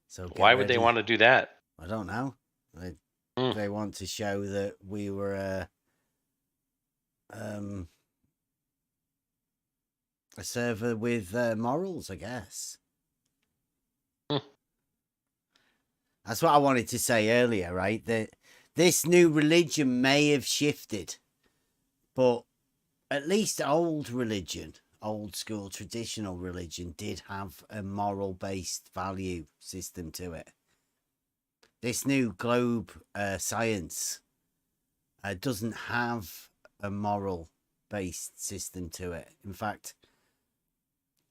So why would they want to do that? I don't know. They want to show that we were a server with morals, I guess. That's what I wanted to say earlier, right? That this new religion may have shifted, but at least old religion, old school traditional religion, did have a moral based value system to it. this new globe science doesn't have a moral-based system to it. In fact,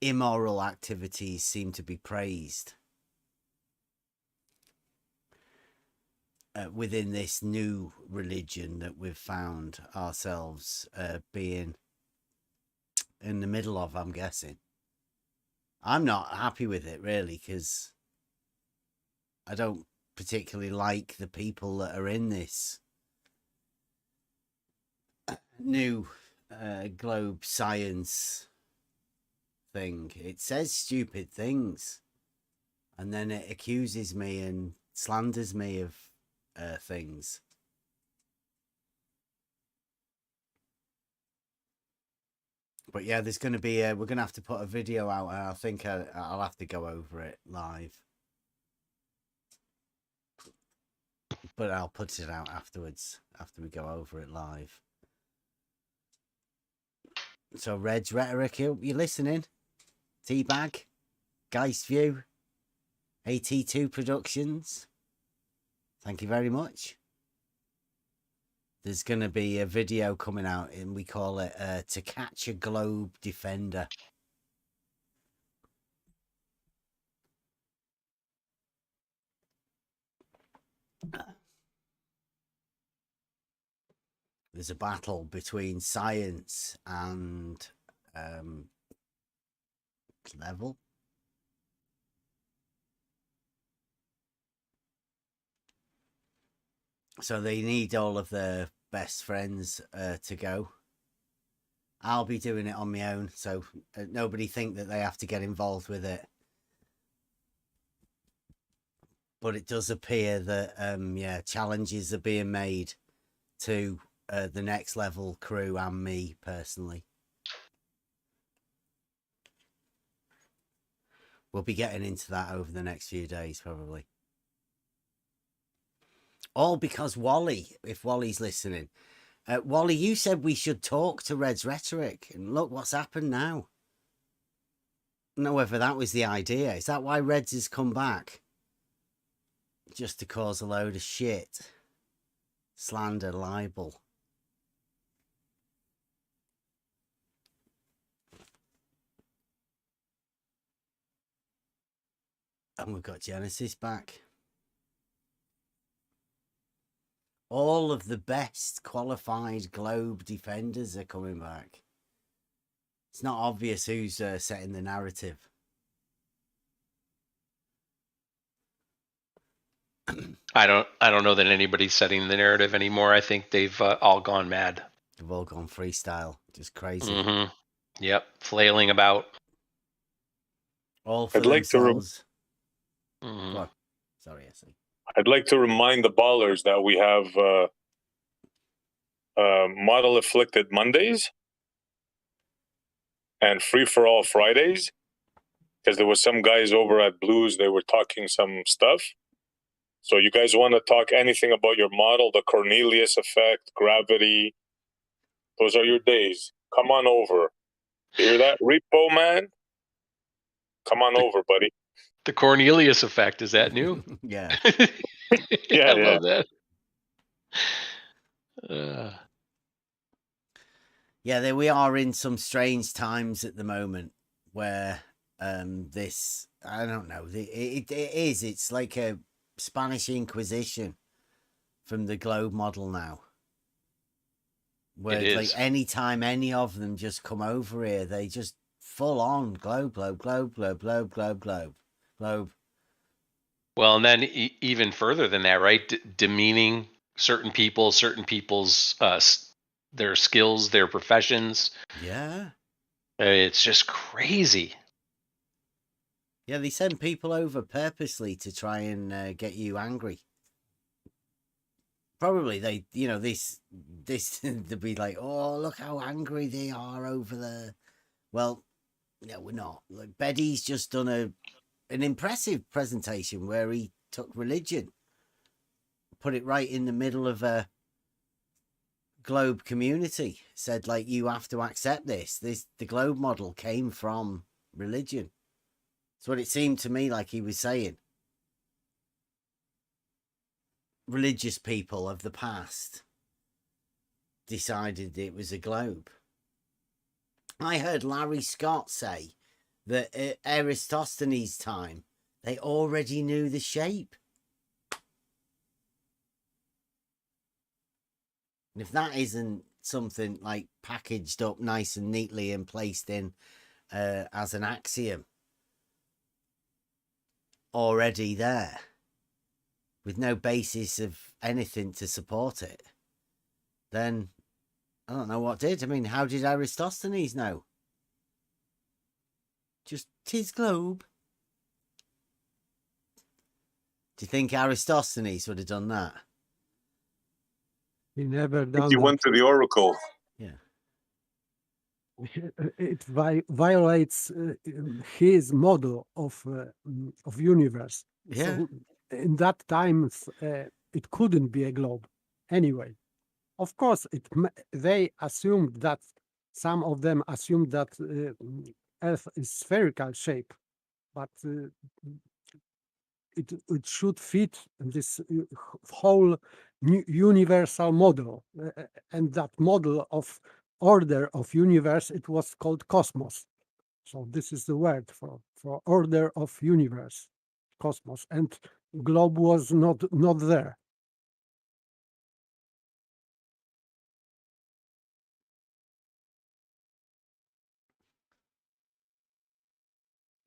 immoral activities seem to be praised within this new religion that we've found ourselves being in the middle of, I'm guessing. I'm not happy with it, really, because I don't particularly like the people that are in this new globe science thing. It says stupid things, and then it accuses me and slanders me of things. But yeah, there's going to be we're going to have to put a video out. I think I'll have to go over it live, but I'll put it out afterwards after we go over it live. So Red's Rhetoric, you listening? Teabag, Geist View, AT2 Productions. Thank you very much. There's going to be a video coming out, and we call it To Catch a Globe Defender. There's a battle between science and level. So they need all of their best friends to go. I'll be doing it on my own, so nobody think that they have to get involved with it. But it does appear that challenges are being made to the next level crew and me personally. We'll be getting into that over the next few days, probably. All because Wally, if Wally's listening. Wally, you said we should talk to Red's Rhetoric, and look what's happened now. I don't know whether that was the idea. Is that why Reds has come back? Just to cause a load of shit. Slander, libel. And we've got Genesis back. All of the best qualified globe defenders are coming back. It's not obvious who's setting the narrative. I don't know that anybody's setting the narrative anymore. I think they've all gone mad. They've all gone freestyle, just crazy. Mm-hmm. Yep, flailing about. All for I'd like to themselves. Mm-hmm. Go on. Sorry, I see. I'd like to remind the ballers that we have Model Afflicted Mondays and Free for All Fridays, because there was some guys over at Blues, they were talking some stuff. So you guys want to talk anything about your model, the Cornelius effect, gravity, those are your days. Come on over. You hear that, Repo Man? Come on over, buddy. The Cornelius effect, is that new? Yeah. Yeah, I love that. Yeah, we are in some strange times at the moment where this, I don't know, it's like a Spanish Inquisition from the globe model now. Where It like is. anytime any of them just come over here, they just full on globe. Well, and then even further than that, right? Demeaning certain people, certain people's their skills, their professions. Yeah. It's just crazy. Yeah, they send people over purposely to try and get you angry. Probably this they'd be like, oh, look how angry they are over there. Well, yeah, we're not. Like Beddy's just done an impressive presentation where he took religion, put it right in the middle of a globe community, said like, you have to accept the globe model came from religion. That's what it seemed to me like he was saying. religious people of the past decided it was a globe. I heard Larry Scott say that at Eratosthenes' time, they already knew the shape. And if that isn't something like packaged up nice and neatly and placed in as an axiom already there, with no basis of anything to support it, then I don't know what did. I mean, how did Eratosthenes know? Just 'tis globe. Do you think Eratosthenes would have done that? He never I think done he that. went to the oracle. Yeah. It violates his model of universe. Yeah. So in that time, it couldn't be a globe. Anyway, of course, they assumed that some of them assumed that Earth is spherical shape, but it should fit this whole universal model, and that model of order of universe, it was called cosmos. So this is the word for order of universe, cosmos, and globe was not there.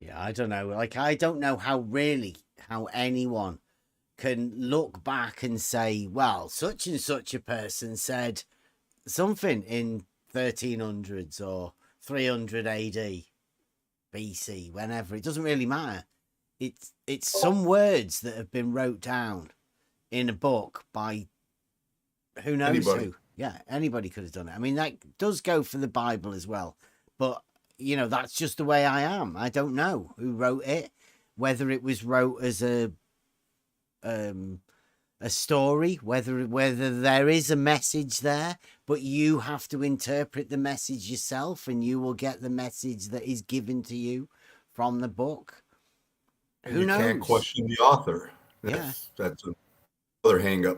Yeah, I don't know. Like, I don't know how anyone can look back and say, well, such and such a person said something in 1300s or 300 AD, BC, whenever. It doesn't really matter. It's some words that have been wrote down in a book by who knows Anybody. who. Yeah, anybody could have done it. I mean, that does go for the Bible as well. But, you know, that's just the way I am. I don't know who wrote it, whether it was wrote as a story, whether there is a message there, but you have to interpret the message yourself, and you will get the message that is given to you from the book. And Who you can't knows? question the author. That's another hang up.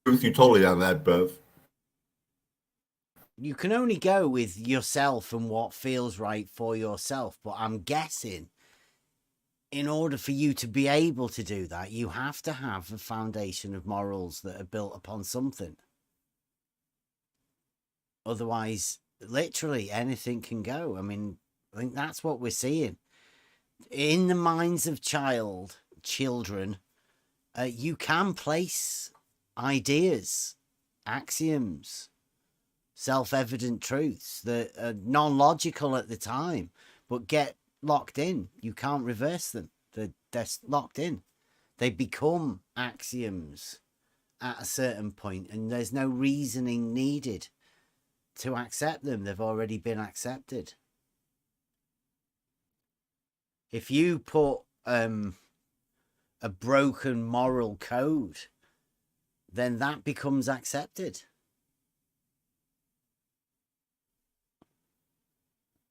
With you totally on that, Bev. You can only go with yourself and what feels right for yourself, but I'm guessing in order for you to be able to do that, you have to have a foundation of morals that are built upon something. Otherwise, literally anything can go. I mean, I think that's what we're seeing. In the minds of children, you can place ideas, axioms, self-evident truths that are non-logical at the time, but get locked in. You can't reverse them. They're locked in. They become axioms at a certain point, and there's no reasoning needed to accept them. They've already been accepted. If you put a broken moral code, then that becomes accepted.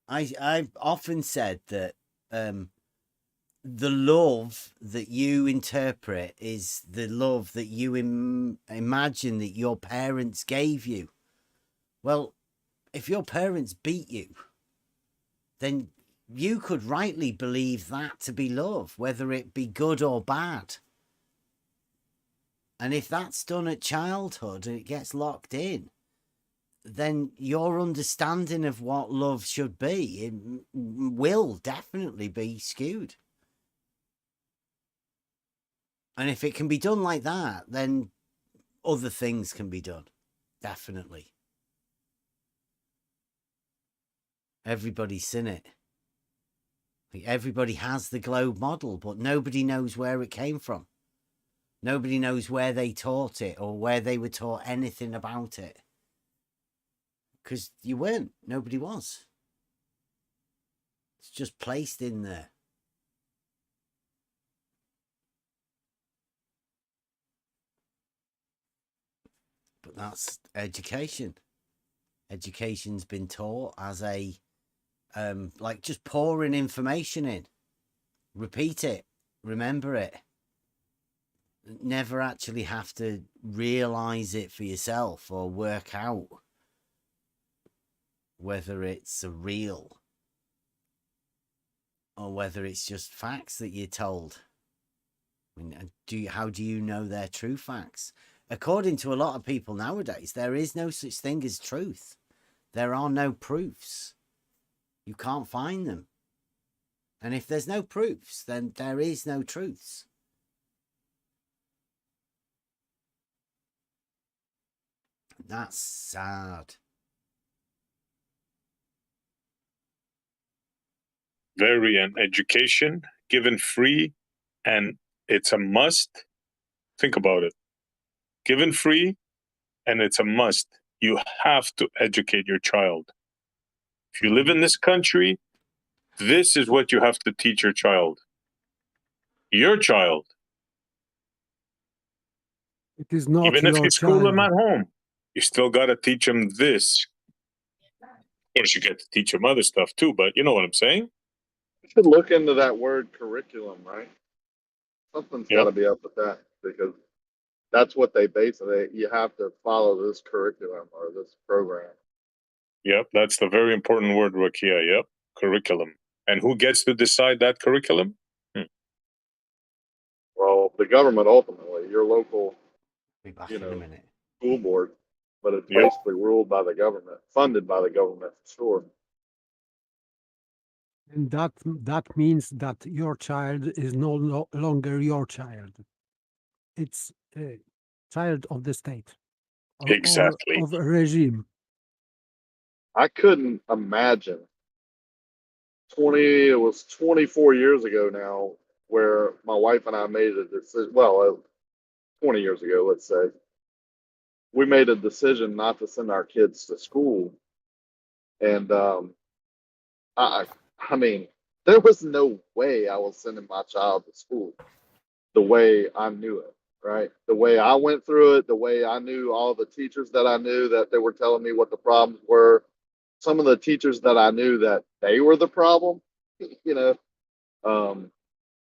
I've often said that the love that you interpret is the love that you imagine that your parents gave you. Well, if your parents beat you, then you could rightly believe that to be love, whether it be good or bad. And if that's done at childhood and it gets locked in, then your understanding of what love should be, it will definitely be skewed. And if it can be done like that, then other things can be done. Definitely. Everybody's seen it. Everybody has the globe model, but nobody knows where it came from. Nobody knows where they taught it or where they were taught anything about it. Because you weren't. Nobody was. It's just placed in there. But that's education. Education's been taught as a, like just pouring information in. Repeat it. Remember it. never actually have to realize it for yourself or work out whether it's real or whether it's just facts that you're told. I mean, how do you know they're true facts? According to a lot of people nowadays, there is no such thing as truth. There are no proofs. You can't find them. And if there's no proofs, then there is no truths. That's sad. Very, and education given free, and it's a must. Think about it. Given free, and it's a must. You have to educate your child. If you live in this country, this is what you have to teach your child. Your child. It is not Even if your you school them child. at home, you still got to teach them this. Of course, you get to teach them other stuff too, but you know what I'm saying? You should look into that word curriculum, right? Something's Yep. got to be up with that because that's what they base it. You have to follow this curriculum or this program. Yep, that's the very important word, Rakia. Yep, curriculum. And who gets to decide that curriculum? Well, the government ultimately, your local Be back You in a know. minute. school board, but it's Yep. basically ruled by the government, funded by the government for sure. And that means that your child is no longer your child. It's a child of the state. Exactly. Or of a regime. I couldn't imagine 24 years ago now, where my wife and I made a decision. Well, 20 years ago, let's say, we made a decision not to send our kids to school. And I mean, there was no way I was sending my child to school the way I knew it, right? The way I went through it, the way I knew all the teachers that I knew that they were telling me what the problems were. Some of the teachers that I knew that they were the problem, you know,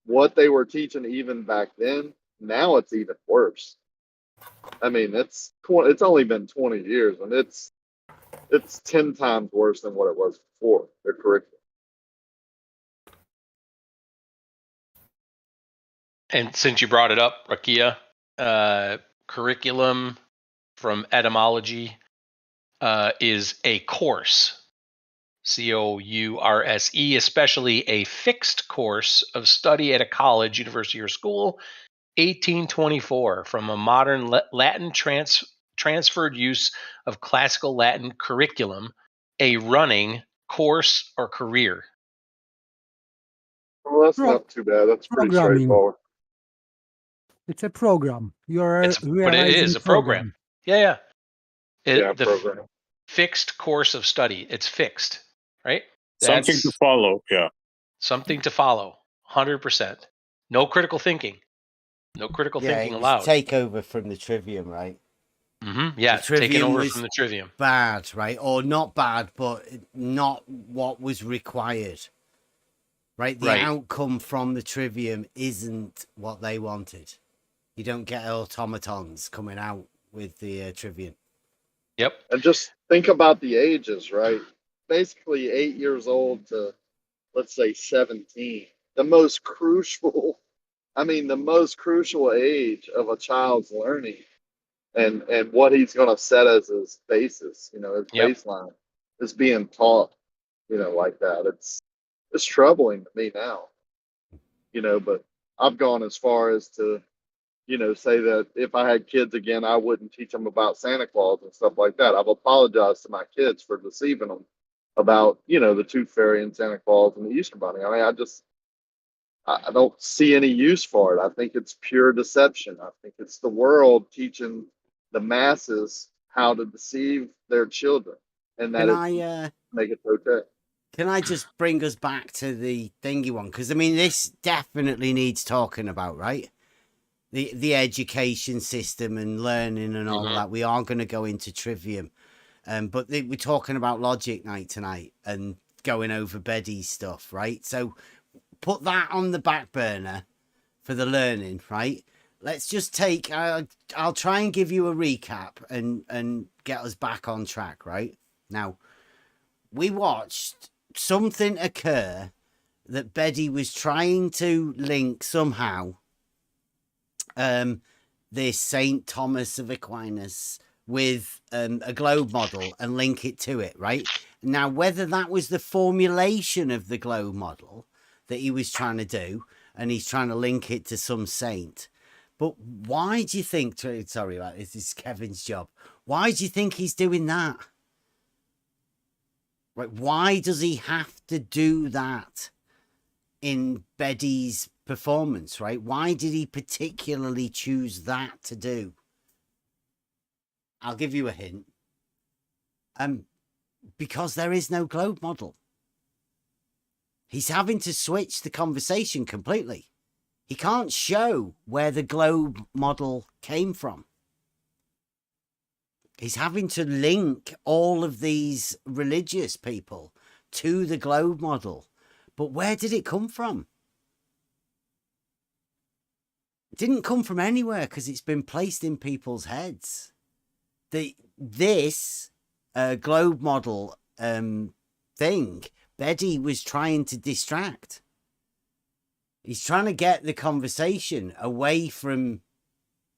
what they were teaching even back then. Now it's even worse. I mean, it's only been 20 years, and it's 10 times worse than what it was before. Their curriculum. And since you brought it up, Rakia, curriculum from etymology is a course, COURSE, especially a fixed course of study at a college, university, or school, 1824, from a modern Latin transferred use of classical Latin curriculum, a running course or career. Well, that's Pro- not too bad. That's pretty programming. straightforward. It's a program. You're But it is a program. Yeah. Yeah, The program. fixed course of study. It's fixed, right? Something to follow. Yeah. Something to follow. 100%. No critical thinking. No critical thinking it was allowed. take over from the trivium, right? Yeah, The taking trivium over was from the trivium. bad, right? Or not bad, but not what was required. Right? The Right. outcome from the trivium isn't what they wanted. You don't get automatons coming out with the trivium. Yep. And just think about the ages, right? Basically 8 years old to, let's say, 17. The most crucial age of a child's learning and what he's going to set as his basis, his Yep. baseline is being taught, like that. It's troubling to me now, but I've gone as far as to, say that if I had kids again, I wouldn't teach them about Santa Claus and stuff like that. I've apologized to my kids for deceiving them about, the Tooth Fairy and Santa Claus and the Easter Bunny. I mean, I don't see any use for it. I think it's pure deception. I think it's the world teaching the masses how to deceive their children, and that make it okay. Can I just bring us back to the thingy one? Because I mean, this definitely needs talking about, right? The education system and learning and all that. We are going to go into trivium, but we're talking about logic night tonight and going over Beddy's stuff, right? So put that on the back burner for the learning, right? let's just take. I'll try and give you a recap and get us back on track. Right now, we watched something occur that Betty was trying to link somehow. This Saint Thomas of Aquinas with a globe model and link it to it, right? Now, whether that was the formulation of the globe model that he was trying to do, and he's trying to link it to some saint, but why do you think, sorry about this is Kevin's job, why do you think he's doing that? Right, why does he have to do that in Betty's performance, right? Why did he particularly choose that to do? I'll give you a hint. Because there is no globe model. He's having to switch the conversation completely. He can't show where the globe model came from. He's having to link all of these religious people to the globe model. But where did it come from? It didn't come from anywhere because it's been placed in people's heads. This globe model thing, Betty was trying to distract. He's trying to get the conversation away from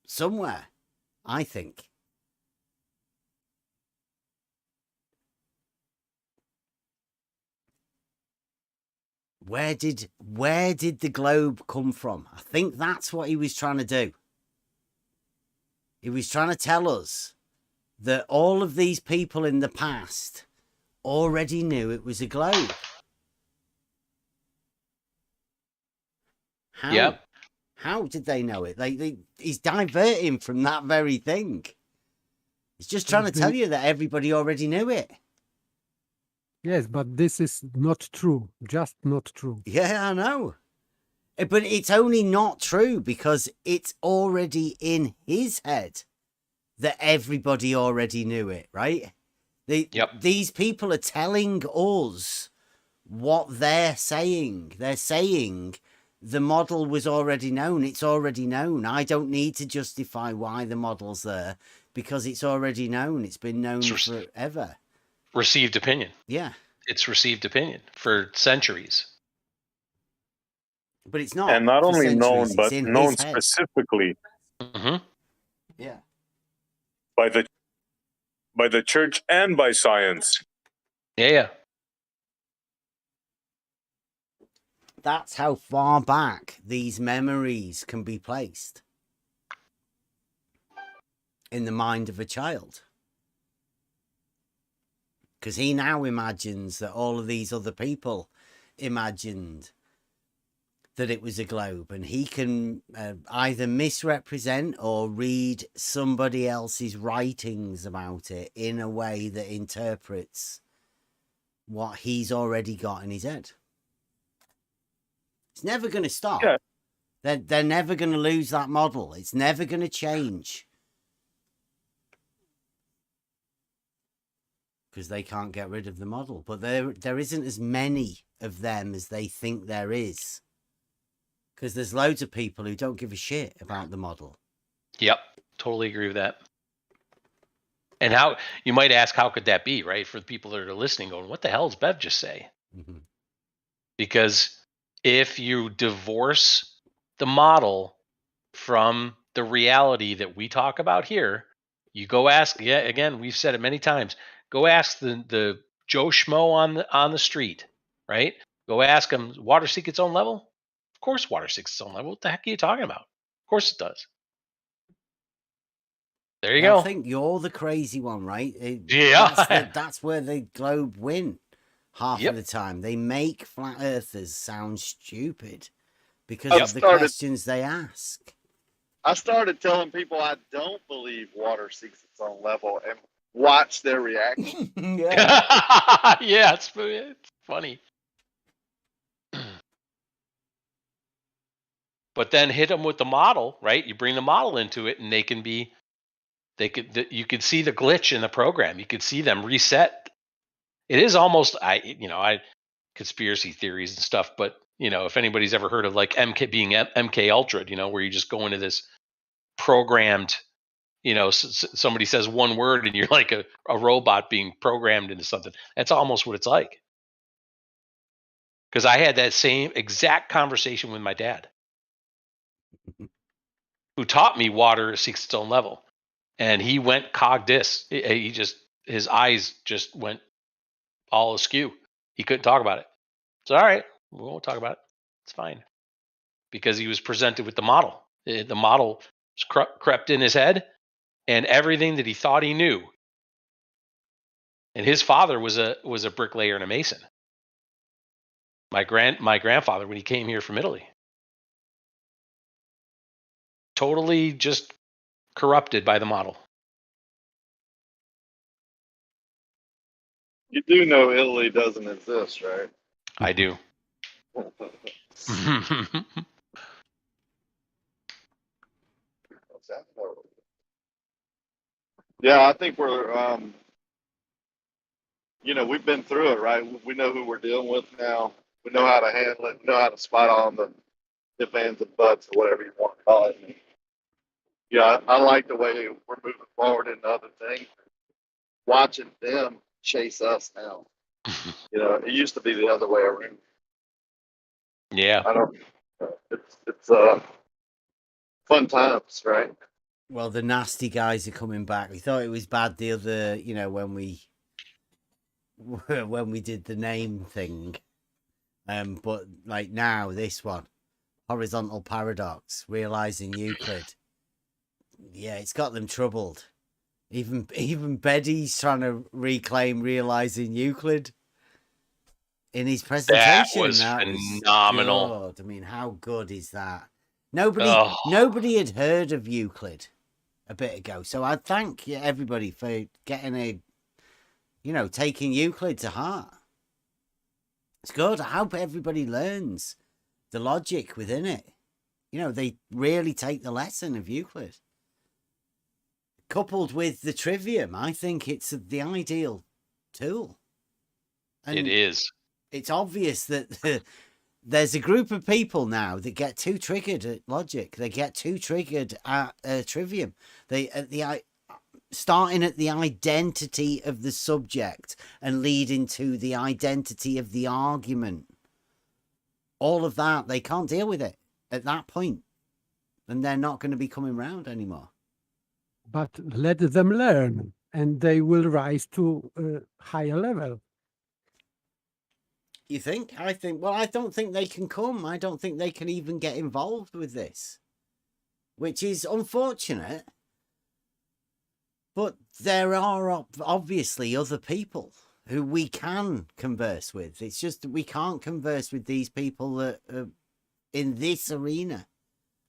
somewhere, I think. Where did the globe come from? I think that's what he was trying to do. He was trying to tell us that all of these people in the past already knew it was a globe. How? Yep. How did they know it? He's diverting from that very thing. He's just trying to tell you that everybody already knew it. Yes, but this is not true. Just not true. Yeah, I know. But it's only not true because it's already in his head that everybody already knew it, right? These people are telling us what they're saying. They're saying the model was already known. It's already known. I don't need to justify why the model's there because it's already known. It's been known forever. Received opinion. Yeah. It's received opinion for centuries. But it's not. And not only known, but known head. specifically. Mm-hmm. Yeah. By the church and by science. Yeah. That's how far back these memories can be placed in the mind of a child. Because he now imagines that all of these other people imagined that it was a globe, and he can either misrepresent or read somebody else's writings about it in a way that interprets what he's already got in his head. It's never going to stop. Yeah. They're never going to lose that model. It's never going to change. Because they can't get rid of the model. But there isn't as many of them as they think there is. Because there's loads of people who don't give a shit about the model. Yep. Totally agree with that. And how you might ask, how could that be, right? For the people that are listening going, what the hell does Bev just say? Mm-hmm. Because if you divorce the model from the reality that we talk about here, you go ask, again, we've said it many times, go ask the Joe Schmo on the street, right? Go ask him, water seek its own level? Of course water seeks its own level. What the heck are you talking about? Of course it does. There you go. I think you're the crazy one, right? Yeah. That's where the globe win half of the time. They make flat earthers sound stupid because of the questions they ask. I started telling people I don't believe water seeks its own level and watch their reaction. Yeah. Yeah, it's funny. But then hit them with the model, right? You bring the model into it, and you could see the glitch in the program. You could see them reset. It is almost, conspiracy theories and stuff, but if anybody's ever heard of like MK Ultra, where you just go into this programmed. Somebody says one word and you're like a robot being programmed into something. That's almost what it's like. Because I had that same exact conversation with my dad, who taught me water seeks its own level. And he went cog dis. His eyes just went all askew. He couldn't talk about it. So, all right, we won't talk about it. It's fine. Because he was presented with the model. The model crept in his head, and everything that he thought he knew. And his father was a bricklayer and a mason. My grandfather, when he came here from Italy, totally just corrupted by the model. You do know Italy doesn't exist, right? I do. Yeah, I think we're, we've been through it, right? We know who we're dealing with now. We know how to handle it. We know how to spot on the if, ands, and buts, or whatever you want to call it. Yeah, I like the way we're moving forward into other things. Watching them chase us now. It used to be the other way around. Yeah. I don't. It's fun times, right? Well, the nasty guys are coming back. We thought it was bad the other, when we did the name thing. But like now, this one, horizontal paradox, realizing Euclid. Yeah, it's got them troubled. Even Beddy's trying to reclaim realizing Euclid in his presentation. That was phenomenal. Good. I mean, how good is that? Nobody had heard of Euclid a bit ago, so I thank everybody for getting taking Euclid to heart. It's good. I hope everybody learns the logic within it. They really take the lesson of Euclid. Coupled with the trivium, I think it's the ideal tool. And it is. It's obvious that there's a group of people now that get too triggered at logic. They get too triggered at trivium. Starting at the identity of the subject and leading to the identity of the argument. All of that, they can't deal with it at that point. And they're not going to be coming round anymore. But let them learn, and they will rise to a higher level. You think? I don't think they can come. I don't think they can even get involved with this, which is unfortunate. But there are obviously other people who we can converse with. It's just that we can't converse with these people that are in this arena.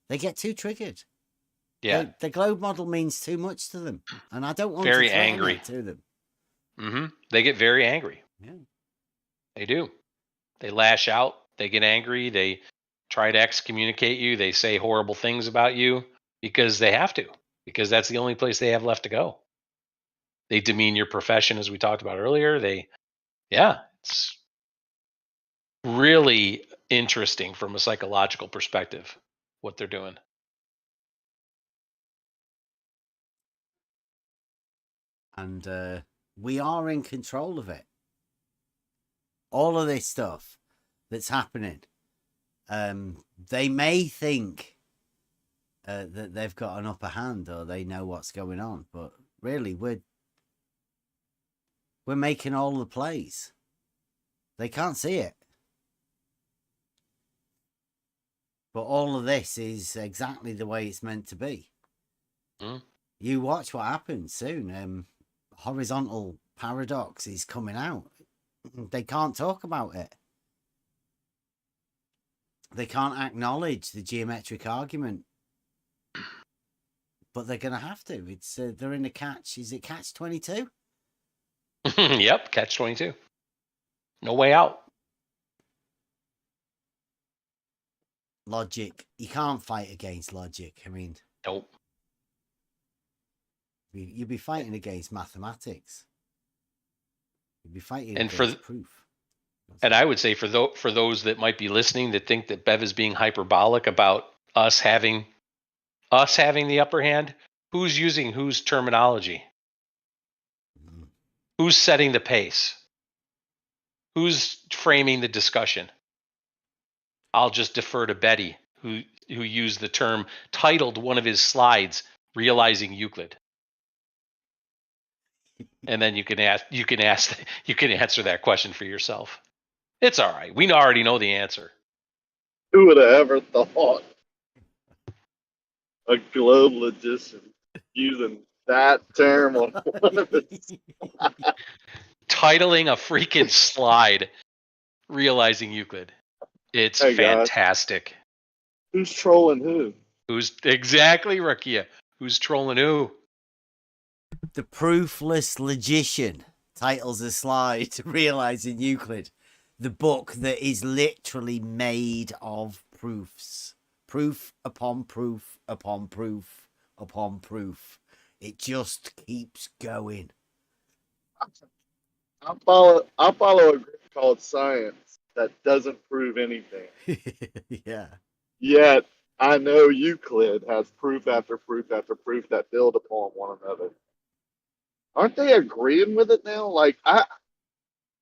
They get too triggered. Yeah. The globe model means too much to them, and I don't want very to threaten angry it to them. Mm-hmm. They get very angry. Yeah, they do. They lash out. They get angry. They try to excommunicate you. They say horrible things about you because they have to, because that's the only place they have left to go. They demean your profession, as we talked about earlier. It's really interesting from a psychological perspective what they're doing. And we are in control of it. All of this stuff that's happening, they may think that they've got an upper hand or they know what's going on, but really we're making all the plays. They can't see it. But all of this is exactly the way it's meant to be. Mm. You watch what happens soon. Horizontal paradox is coming out. They can't talk about it. They can't acknowledge the geometric argument. But they're going to have to. It's they're in a catch. Is it catch 22? Yep, catch 22. No way out. Logic. You can't fight against logic. I mean, nope. You'd be fighting against mathematics. You'd be fighting and against proof. And I would say for those that might be listening that think that Bev is being hyperbolic about us having Us having the upper hand, who's using whose terminology? Who's setting the pace? Who's framing the discussion? I'll just defer to Betty, who used the term, titled one of his slides, Realizing Euclid. And then you can answer that question for yourself. It's all right. We already know the answer. Who would have ever thought a globe logician using that term on one of his? Titling a freaking slide, Realizing Euclid. It's Hey, guys. fantastic. Who's trolling who? Who's exactly, Rakia? Who's trolling who? The Proofless Logician titles a slide, Realizing Euclid. The book that is literally made of proofs. Proof upon proof upon proof upon proof. It just keeps going. I follow a group called Science that doesn't prove anything. Yeah. Yet I know Euclid has proof after proof after proof that build upon one another. Aren't they agreeing with it now? Like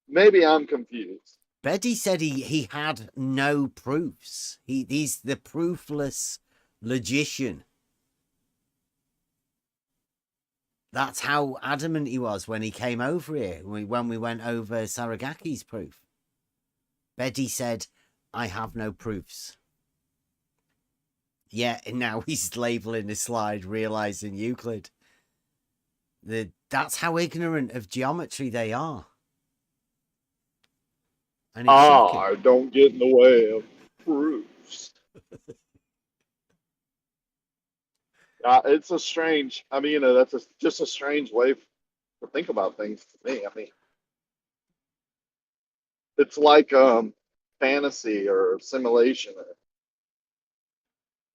maybe I'm confused. Betty said he had no proofs. He's the proofless logician. That's how adamant he was when he came over here, when we went over Saragaki's proof. Betty said, I have no proofs. Yeah, and now he's labeling the slide Realizing Euclid. That's how ignorant of geometry they are. And it's shocking. Don't get in the way of proofs. It's a strange, that's just a strange way to think about things to me. I mean, it's like fantasy or simulation.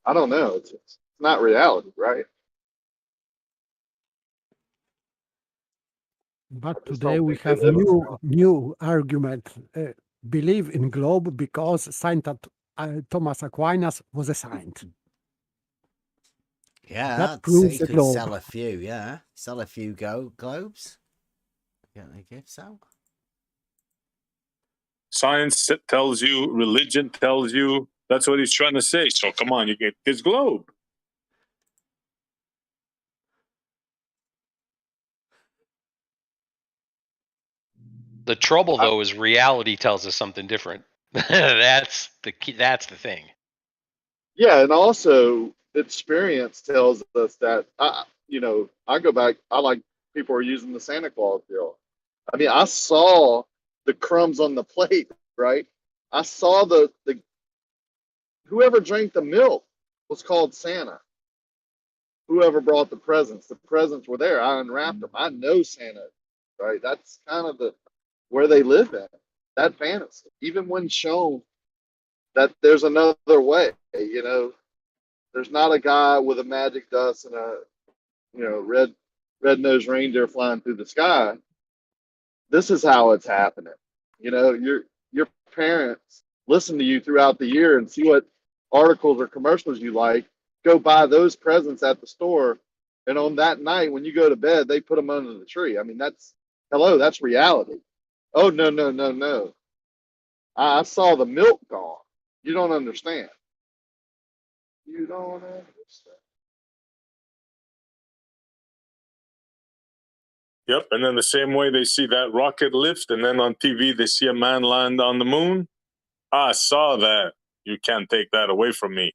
I don't know. It's not reality, right? But I just today don't we think they have live in new argument. Believe in globe because Saint Thomas Aquinas was a saint. Yeah, That proves he the could globe. sell a few, yeah. Sell a few globes. Get the gifts out. Science tells you, religion tells you. That's what he's trying to say. So come on, you get this globe. The trouble, though, is reality tells us something different. That's the key. That's the thing. Yeah, and also experience tells us that I go back. I like people are using the Santa Claus deal. I mean, I saw the crumbs on the plate, right? I saw the whoever drank the milk was called Santa. Whoever brought the presents were there. I unwrapped them. I know Santa, right? That's kind of where they live in that fantasy. Even when shown that there's another way, there's not a guy with a magic dust and a red-nosed reindeer flying through the sky. This is how it's happening. Your parents listen to you throughout the year and see what articles or commercials you like. Go buy those presents at the store, and on that night when you go to bed, they put them under the tree. I mean, that's reality. Oh, no, no, no, no. I saw the milk gone. You don't understand. You don't understand. Yep, and then the same way they see that rocket lift, and then on TV they see a man land on the moon. I saw that. You can't take that away from me.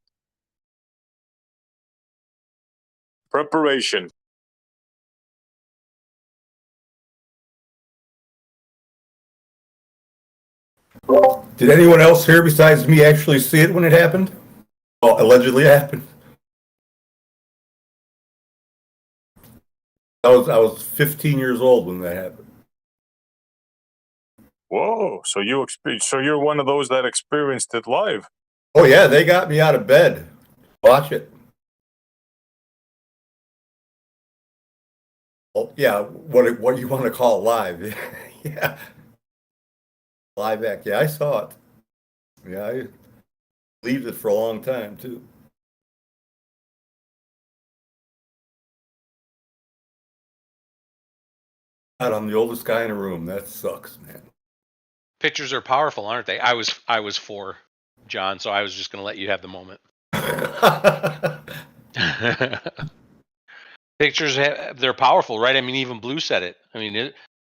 Preparation. Did anyone else here besides me actually see it when it happened? Well, allegedly happened. I was 15 years old when that happened. Whoa! So you're one of those that experienced it live. Oh yeah, they got me out of bed. Watch it. Oh yeah, what you want to call live? Yeah, live act. Yeah, I saw it. Yeah, I believed it for a long time too. God, I'm the oldest guy in the room. That sucks, man. Pictures are powerful, aren't they? I was 4, John, so I was just going to let you have the moment. Pictures, they're powerful, right? I mean, even Blue said it. I mean,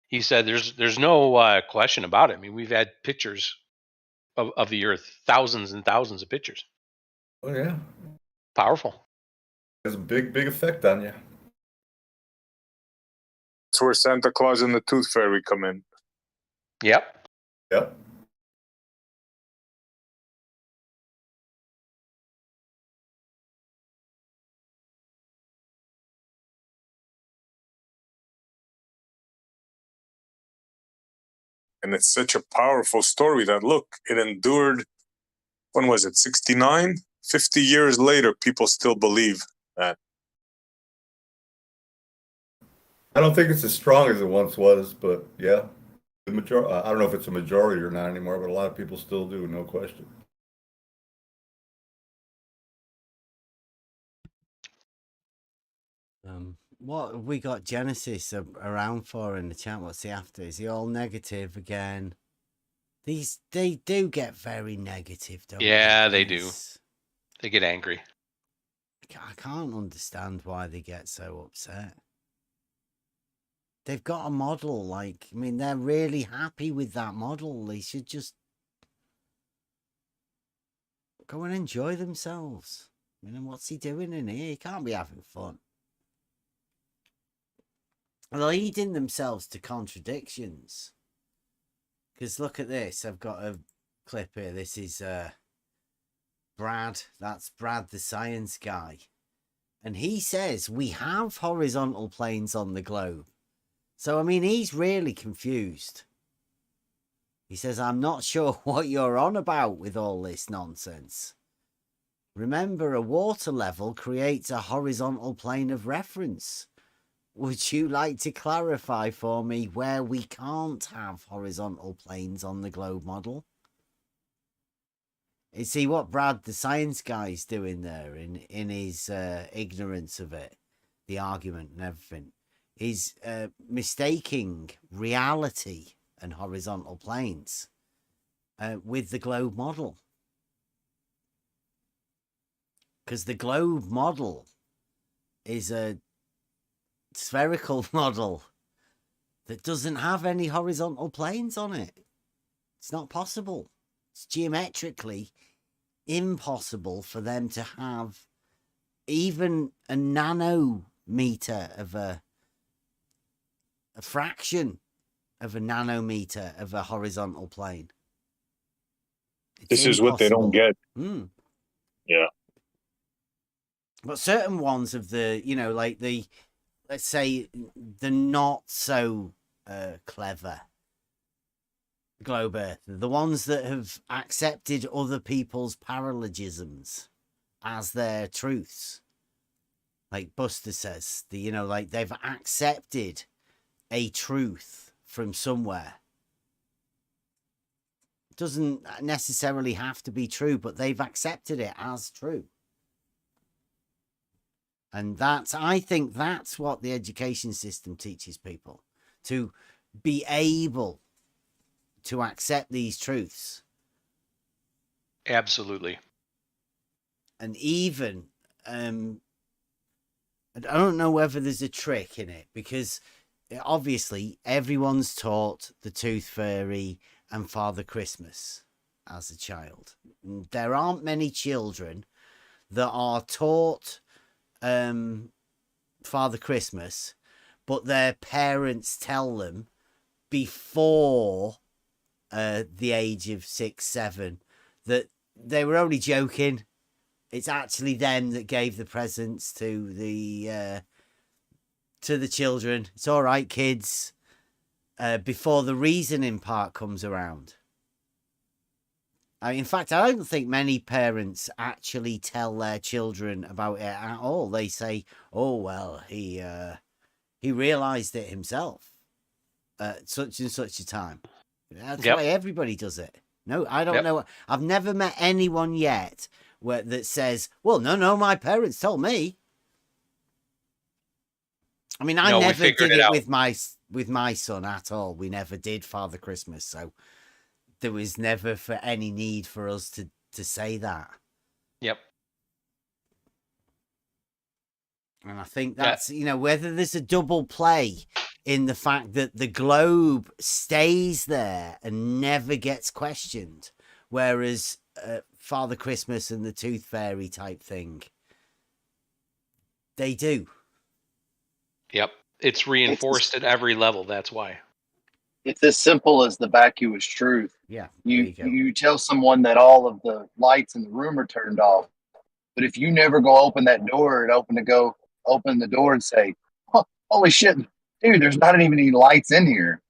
he said there's no question about it. I mean, we've had pictures of the Earth, thousands and thousands of pictures. Oh yeah, Powerful. has a big effect on you. That's where Santa Claus and the Tooth Fairy come in. Yep. Yep. And it's such a powerful story that, look, it endured, when was it, 69? 50 years later, people still believe that. I don't think it's as strong as it once was, but yeah, the majority. I don't know if it's a majority or not anymore, but a lot of people still do, no question. What have we got Genesis around for in the chat? What's he after? Is he all negative again? They do get very negative, don't Yeah, they? they do. They get angry. I can't understand why they get so upset. They've got a model, like, I mean, they're really happy with that model. They should just go and enjoy themselves. I mean, what's he doing in here? He can't be having fun. Leading themselves to contradictions. Because look at this. I've got a clip here. This is Brad. That's Brad, the science guy. And he says we have horizontal planes on the globe. So, I mean, he's really confused. He says, I'm not sure what you're on about with all this nonsense. Remember, a water level creates a horizontal plane of reference. Would you like to clarify for me where we can't have horizontal planes on the globe model? You see what Brad, the science guy, is doing there in his ignorance of it, the argument and everything. He's mistaking reality and horizontal planes with the globe model. Because the globe model is a spherical model that doesn't have any horizontal planes on it. It's not possible. It's geometrically impossible for them to have even a nanometer of a fraction of a nanometer of a horizontal plane. This is what they don't get. Yeah. But certain ones of the, like the, let's say, the not so clever globe earth, the ones that have accepted other people's paralogisms as their truths, like Buster says, like they've accepted a truth from somewhere. It doesn't necessarily have to be true, but they've accepted it as true. And I think that's what the education system teaches people, to be able to accept these truths. Absolutely. And even, I don't know whether there's a trick in it, because obviously everyone's taught the Tooth Fairy and Father Christmas as a child. There aren't many children that are taught Father Christmas, but their parents tell them before the age of 6, 7 that they were only joking. It's actually them that gave the presents to the children. It's all right, kids. Before the reasoning part comes around. In fact, I don't think many parents actually tell their children about it at all. They say, "Oh well, he realized it himself at such and such a time." That's why everybody does it. No, I don't know. I've never met anyone yet that says, "Well, no, my parents told me." I mean, I never did it with my with my son at all. We never did Father Christmas, so there was never for any need for us to say that. Yep. And I think that's, you know, whether there's a double play in the fact that the globe stays there and never gets questioned, whereas Father Christmas and the Tooth Fairy type thing, they do. Yep. It's reinforced at every level. That's why. It's as simple as the vacuous truth. Yeah. You tell someone that all of the lights in the room are turned off, but if you never go open that door and open the door and say, oh, holy shit, dude, there's not even any lights in here,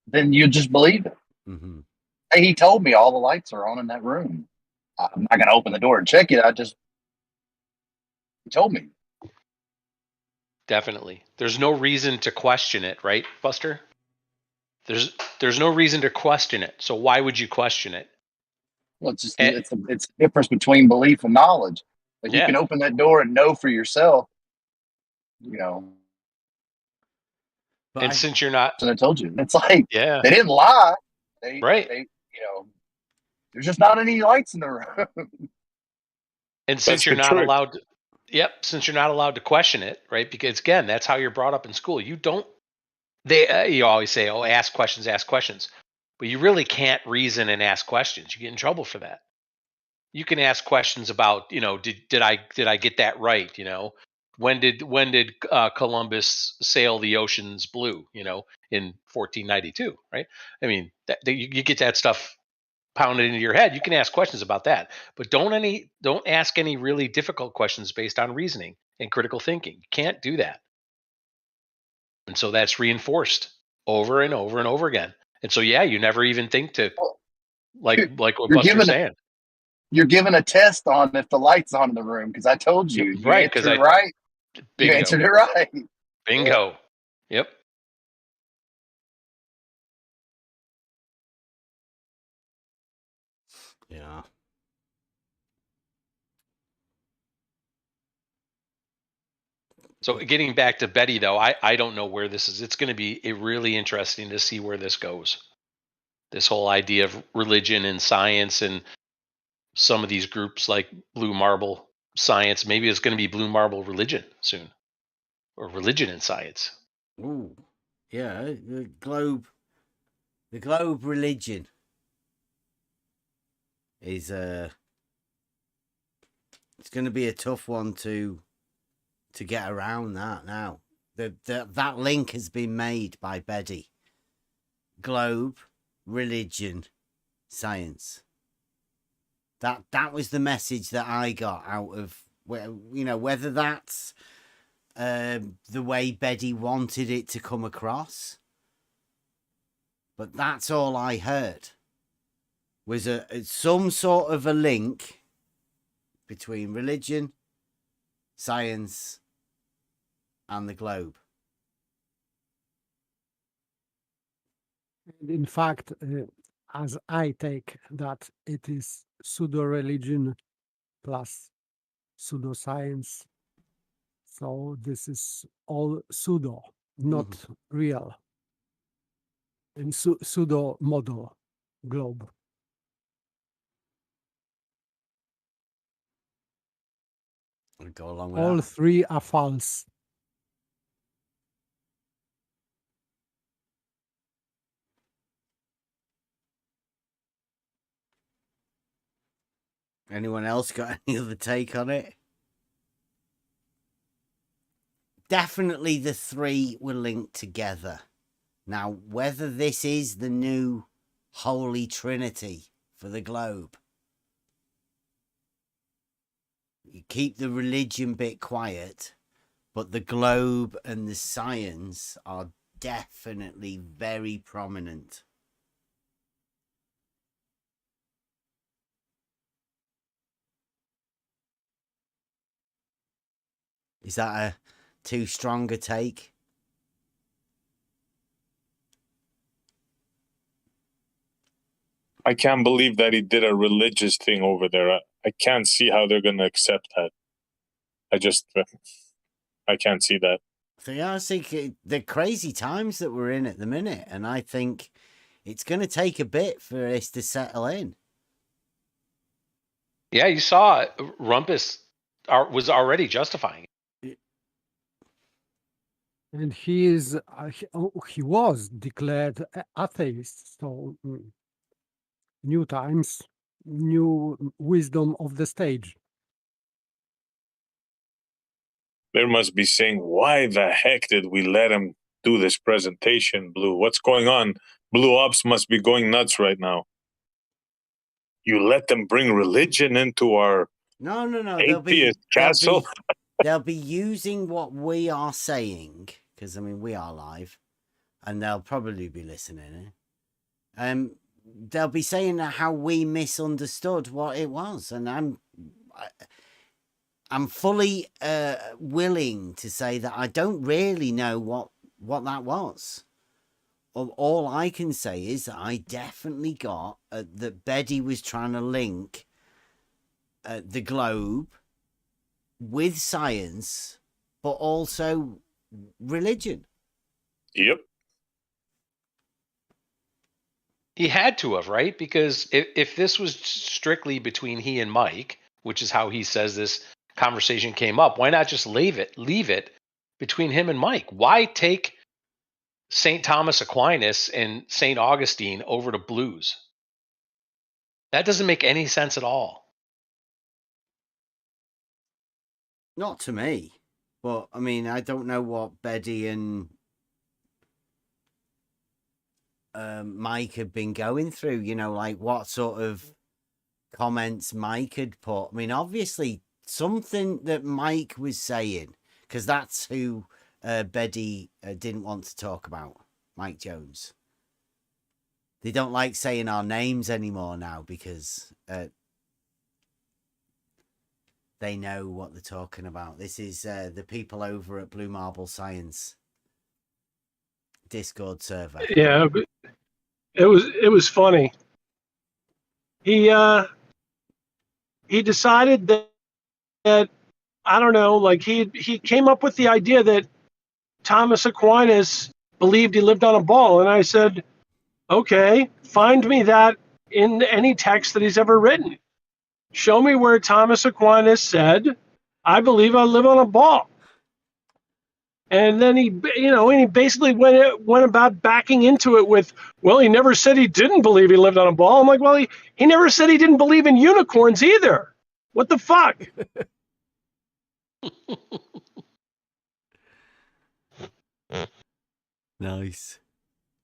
then you just believe it. Mm-hmm. Hey, he told me all the lights are on in that room. I'm not going to open the door and check it. He told me. Definitely. There's no reason to question it, right, Buster? There's no reason to question it. So why would you question it? Well, it's the difference between belief and knowledge. Like you can open that door and know for yourself, you know. But and since you're not, and I told you, it's like they didn't lie. They, you know, there's just not any lights in the room. And since you're not allowed to, since you're not allowed to question it, right? Because again, that's how you're brought up in school. You don't. You always say, "Oh, ask questions," but you really can't reason and ask questions. You get in trouble for that. You can ask questions about, you know, did I get that right? You know, when did Columbus sail the oceans blue? You know, in 1492, right? I mean, you get that stuff pounded into your head. You can ask questions about that, but don't ask any really difficult questions based on reasoning and critical thinking. You can't do that. And so that's reinforced over and over and over again. And so, you never even think to like what Buster's saying. You're given a test on if the light's on in the room because I told you. You answered it right. Bingo. You answered it right. Bingo. Yep. Yeah. So getting back to Betty, though, I don't know where this is. It's going to be really interesting to see where this goes. This whole idea of religion and science and some of these groups like Blue Marble Science. Maybe it's going to be Blue Marble Religion soon, or Religion and Science. Ooh, yeah, the globe religion is it's going to be a tough one to get around that now. That link has been made by Betty. Globe, religion, science. That was the message that I got out of, you know, whether that's the way Betty wanted it to come across, but that's all I heard was some sort of a link between religion, science, and the globe. And in fact, as I take that, it is pseudo-religion plus pseudoscience. So this is all pseudo, not real. And pseudo model globe. I'll go along with all that. three are false. Anyone else got any other take on it? Definitely the three were linked together. Now, whether this is the new Holy Trinity for the globe, you keep the religion bit quiet, but the globe and the science are definitely very prominent. Is that a too strong a take? I can't believe that he did a religious thing over there. I can't see how they're going to accept that. I can't see that. I I think the crazy times that we're in at the minute, and I think it's going to take a bit for this to settle in. Yeah, you saw Rumpus was already justifying it. And he was declared atheist. So new times, new wisdom of the stage. They must be saying, why the heck did we let him do this presentation, Blue? What's going on? Blue Ops must be going nuts right now. You let them bring religion into our No. atheist castle? They'll be using what we are saying, because, I mean, we are live, and they'll probably be listening. They'll be saying how we misunderstood what it was, and I'm fully willing to say that I don't really know what that was. All I can say is that I definitely got that Betty was trying to link the globe with science, but also religion. Yep. He had to have, right? Because if this was strictly between he and Mike, which is how he says this conversation came up, why not just leave it between him and Mike? Why take St. Thomas Aquinas and St. Augustine over to Blues? That doesn't make any sense at all. Not to me, but I mean, I don't know what Betty and Mike had been going through, like what sort of comments Mike had put. I mean, obviously something that Mike was saying, because that's who Betty didn't want to talk about, Mike Jones. They don't like saying our names anymore now because they know what they're talking about. This is the people over at Blue Marble Science Discord server. Yeah, but it was funny. He decided that I don't know, like he came up with the idea that Thomas Aquinas believed he lived on a ball, and I said, okay, find me that in any text that he's ever written. Show me where Thomas Aquinas said, I believe I live on a ball. And then he basically went about backing into it with, well, he never said he didn't believe he lived on a ball. I'm like, well, he never said he didn't believe in unicorns either. What the fuck? Nice.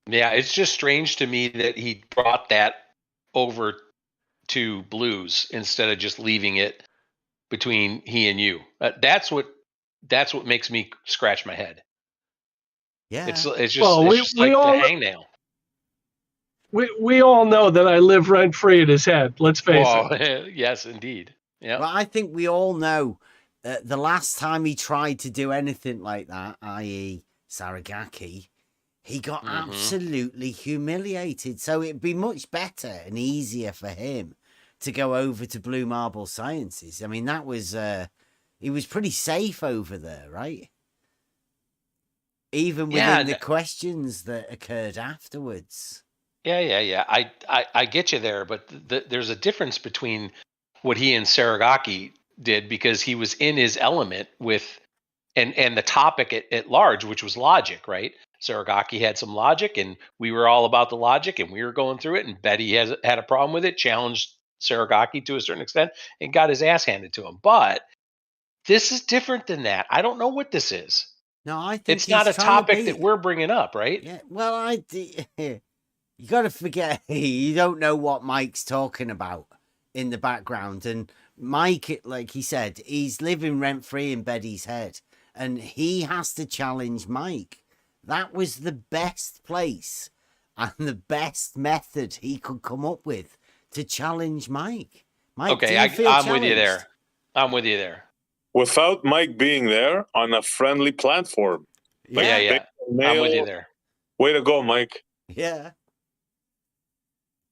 Yeah, it's just strange to me that he brought that over to Blues instead of just leaving it between he and you. That's what makes me scratch my head. Yeah. It's just Well, it's just like the hangnail. We all know that I live rent free in his head. Let's face it. Yes, indeed. Yeah. Well, I think we all know that the last time he tried to do anything like that, i.e. Saragaki, he got absolutely humiliated. So it'd be much better and easier for him to go over to Blue Marble Sciences. I mean, that was he was pretty safe over there, right? Even within the questions that occurred afterwards. Yeah. I get you there, but there's a difference between what he and Saragaki did, because he was in his element with and the topic at large, which was logic, right? Saragaki had some logic, and we were all about the logic, and we were going through it. And Betty had a problem with it, challenged Saragaki to a certain extent, and got his ass handed to him. But this is different than that. I don't know what this is. No, I think it's not a topic that we're bringing up, right? Yeah. Well, you got to forget you don't know what Mike's talking about in the background, and Mike, like he said, he's living rent free in Betty's head, and he has to challenge Mike. That was the best place and the best method he could come up with to challenge Mike. Okay, I'm with you there. I'm with you there. Without Mike being there on a friendly platform. Yeah. I'm with you there. Way to go, Mike. Yeah.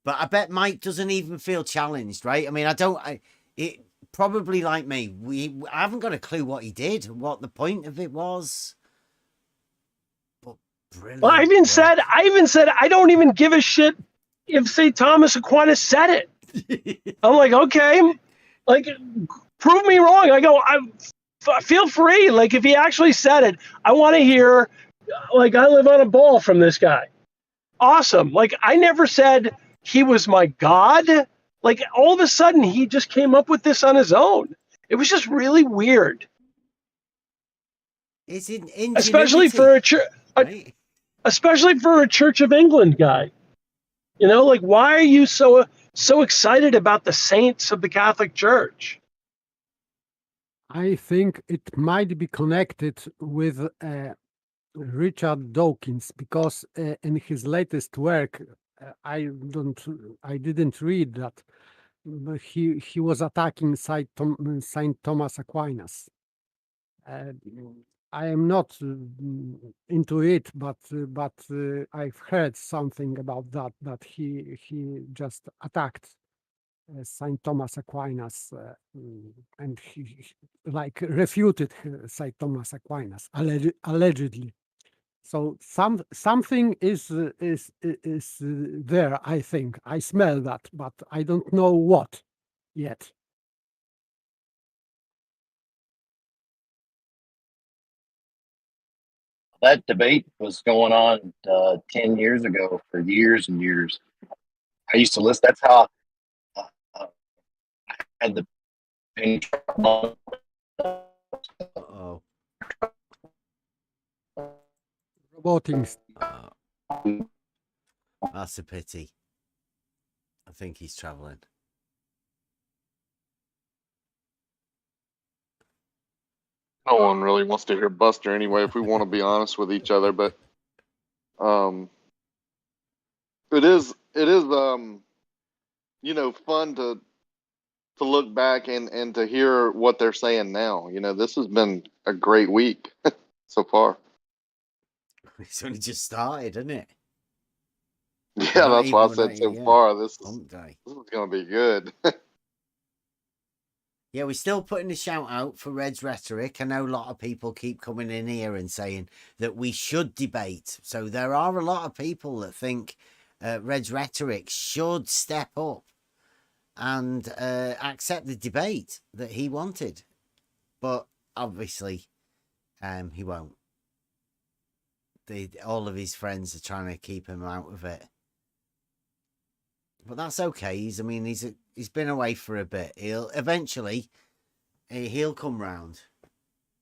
But I bet Mike doesn't even feel challenged, right? I mean, it probably like me. I haven't got a clue what he did, what the point of it was. Brilliant. Well, I even said I don't even give a shit if St. Thomas Aquinas said it. I'm like, okay, like prove me wrong. I go, feel free. Like if he actually said it, I want to hear. Like I live on a ball from this guy. Awesome. Like I never said he was my god. Like all of a sudden he just came up with this on his own. It was just really weird. It's Especially for ingenuity, right? especially for a Church of England guy. You know, like why are you so excited about the saints of the Catholic Church? I think it might be connected with Richard Dawkins, because in his latest work, I didn't read that, but he was attacking Saint Thomas Aquinas. I am not into it, but I've heard something about that he just attacked Saint Thomas Aquinas, and he like refuted Saint Thomas Aquinas allegedly. So something is there. I think I smell that, but I don't know what yet. That debate was going on 10 years ago for years and years. I used to listen. That's how I had the penny trouble. Oh, Robotics. that's a pity. I think he's traveling. No one really wants to hear Buster anyway, if we want to be honest with each other. But it is fun to look back and to hear what they're saying now. This has been a great week so far. It's only just started, isn't it? Yeah, that's why I said so far. This is going to be good. Yeah, we're still putting a shout out for Red's rhetoric. I know a lot of people keep coming in here and saying that we should debate. So there are a lot of people that think Red's rhetoric should step up and accept the debate that he wanted. But obviously, he won't. All of his friends are trying to keep him out of it. But that's okay. He's been away for a bit. He'll come round.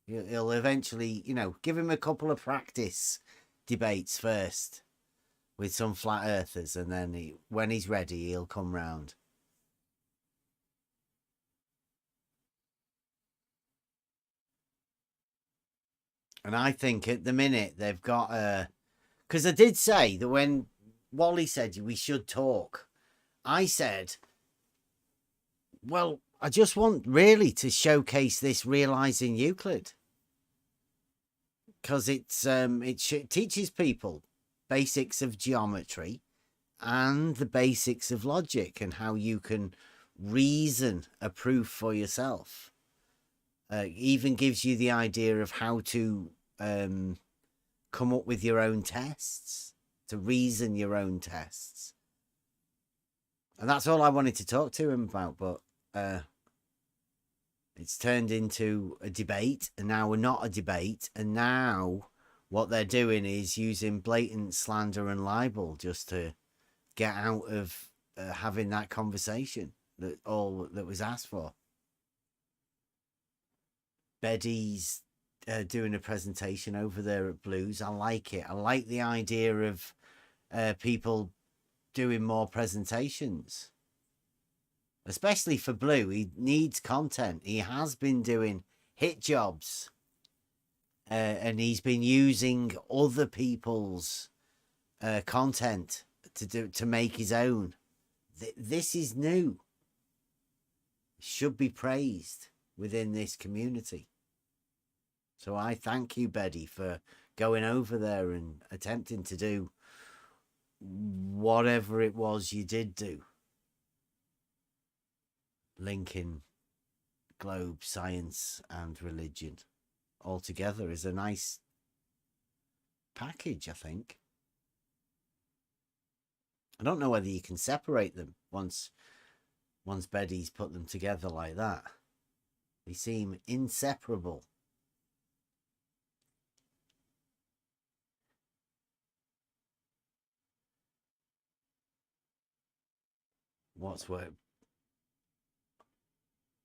He'll eventually, give him a couple of practice debates first with some flat earthers, and then when he's ready, he'll come round. And I think at the minute they've got because I did say that when Wally said we should talk, I said, well, I just want really to showcase this realizing Euclid, because it teaches people basics of geometry and the basics of logic and how you can reason a proof for yourself. Even gives you the idea of how to come up with your own tests, to reason your own tests. And that's all I wanted to talk to him about, but it's turned into a debate, and now we're not a debate, and now what they're doing is using blatant slander and libel just to get out of having that conversation that was asked for. Betty's doing a presentation over there at Blues. I like it. I like the idea of people doing more presentations, especially for Blue. He needs content. He has been doing hit jobs, and he's been using other people's content to make his own. This is new. Should be praised within this community. So I thank you, Betty, for going over there and attempting to do whatever it was you did do. Linking globe, science and religion all together is a nice package, I think. I don't know whether you can separate them once Betty's put them together like that. They seem inseparable. What's what?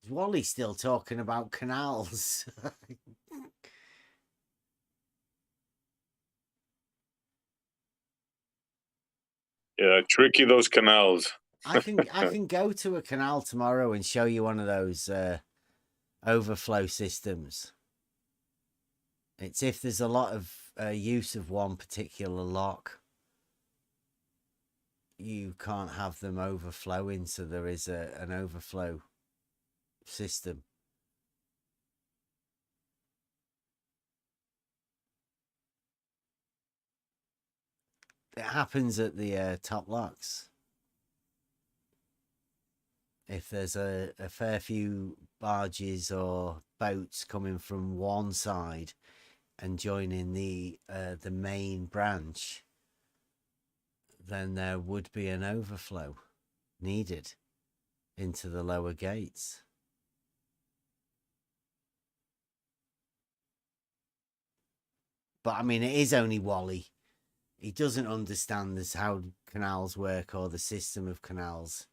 Is Wally still talking about canals? Yeah, tricky those canals. I can go to a canal tomorrow and show you one of those overflow systems. It's if there's a lot of use of one particular lock, you can't have them overflowing, so there is an overflow system. It happens at the top locks. If there's a fair few barges or boats coming from one side and joining the main branch, then there would be an overflow needed into the lower gates. But I mean, it is only Wally. He doesn't understand this, how canals work or the system of canals.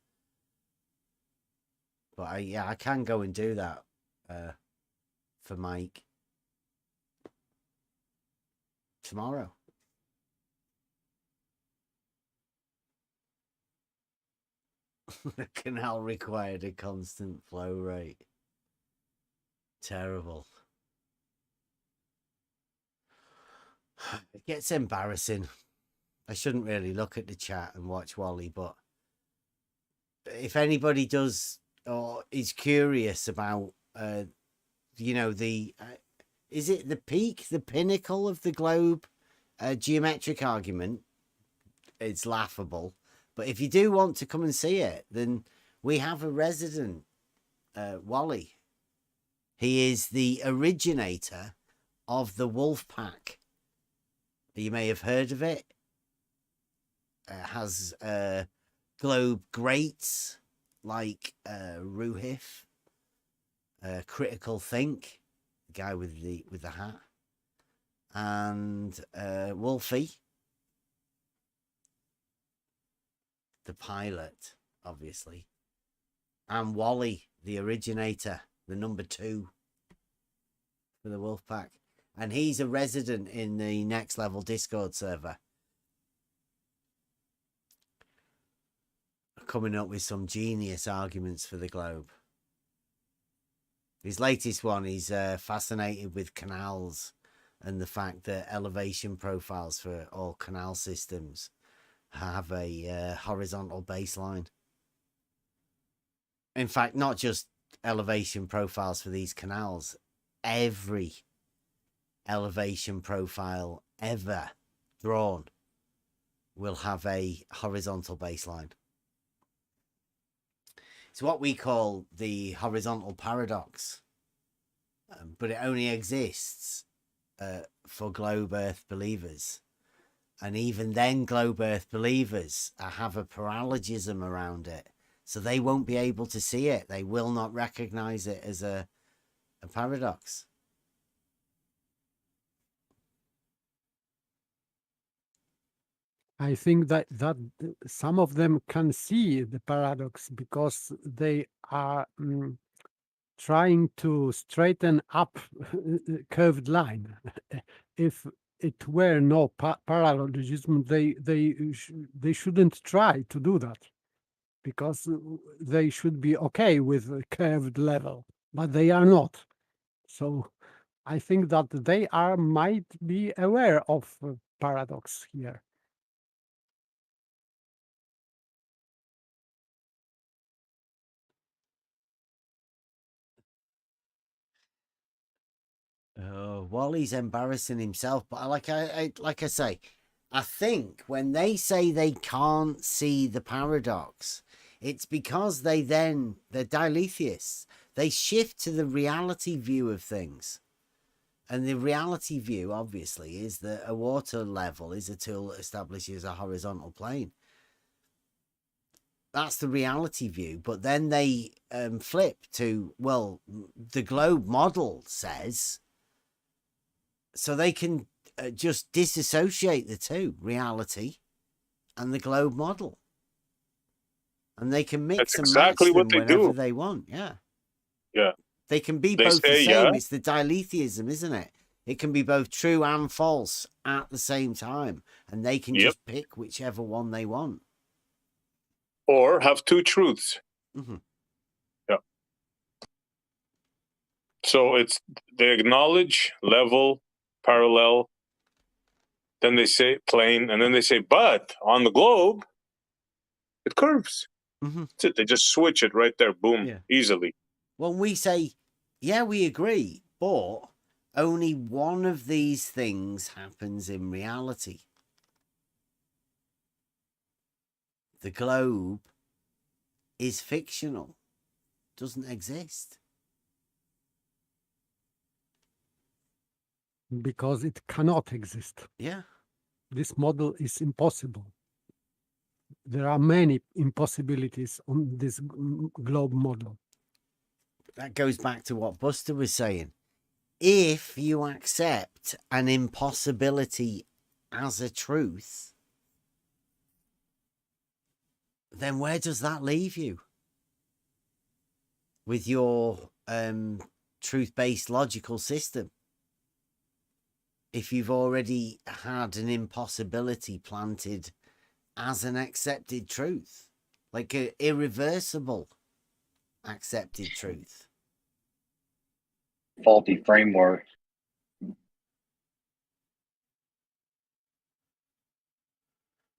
But I can go and do that for Mike tomorrow. The canal required a constant flow rate. Terrible. It gets embarrassing. I shouldn't really look at the chat and watch Wally, but if anybody does or is curious about, you know, is it the peak, the pinnacle of the globe geometric argument? It's laughable. But if you do want to come and see it, then we have a resident, Wally. He is the originator of the Wolf Pack. You may have heard of it. Has globe greats like Ruhif, Critical Think, the guy with the hat, and Wolfie, the pilot, obviously, and Wally, the originator, the number 2 for the Wolfpack. And he's a resident in the Next Level Discord server. Coming up with some genius arguments for the globe. His latest one, he's fascinated with canals and the fact that elevation profiles for all canal systems have a horizontal baseline. In fact, not just elevation profiles for these canals, every elevation profile ever drawn will have a horizontal baseline. It's what we call the horizontal paradox, but it only exists for globe Earth believers. And even then, globe Earth believers have a paralogism around it, so they won't be able to see it. They will not recognize it as a paradox. I think that some of them can see the paradox because they are trying to straighten up curved line. If it were no parallelism, they shouldn't try to do that, because they should be okay with a curved level, but they are not. So I think that they might be aware of paradox here. Oh, Wally's embarrassing himself, but like I say, I think when they say they can't see the paradox, it's because they're diletheists. They shift to the reality view of things. And the reality view, obviously, is that a water level is a tool that establishes a horizontal plane. That's the reality view. But then they flip to, well, the globe model says, so they can just disassociate the two, reality and the globe model. And they can mix That's and exactly match what them they whenever do. they want. Yeah. Yeah. They can be They both the say, same. yeah. It's the diletheism, isn't it? It can be both true and false at the same time. And they can Yep. just pick whichever one they want. Or have two truths. Mm-hmm. Yeah. So it's they acknowledge level, parallel, then they say plane, and then they say, but on the globe, it curves. Mm-hmm. That's it. They just switch it right there. Boom. Yeah. Easily. When we say, yeah, we agree, but only one of these things happens in reality. The globe is fictional, doesn't exist. Because it cannot exist. Yeah. This model is impossible. There are many impossibilities on this globe model. That goes back to what Buster was saying. If you accept an impossibility as a truth, then where does that leave you with your truth-based logical system? If you've already had an impossibility planted as an accepted truth, like an irreversible accepted truth. Faulty framework.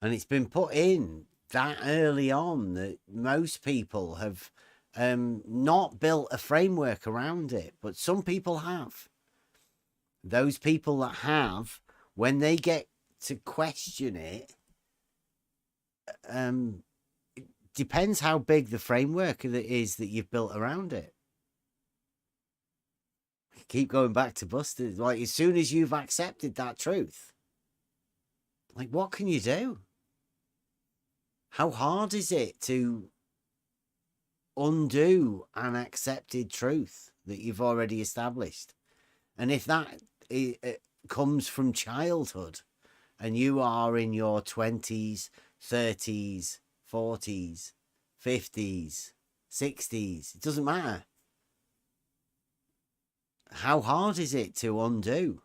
And it's been put in that early on that most people have not built a framework around it, but some people have. Those people that have, when they get to question it, it depends how big the framework that is that you've built around it. Keep going back to Buster. Like, as soon as you've accepted that truth, like, what can you do? How hard is it to undo an accepted truth that you've already established? And if that it comes from childhood and you are in your 20s, 30s, 40s, 50s, 60s, it doesn't matter. How hard is it to undo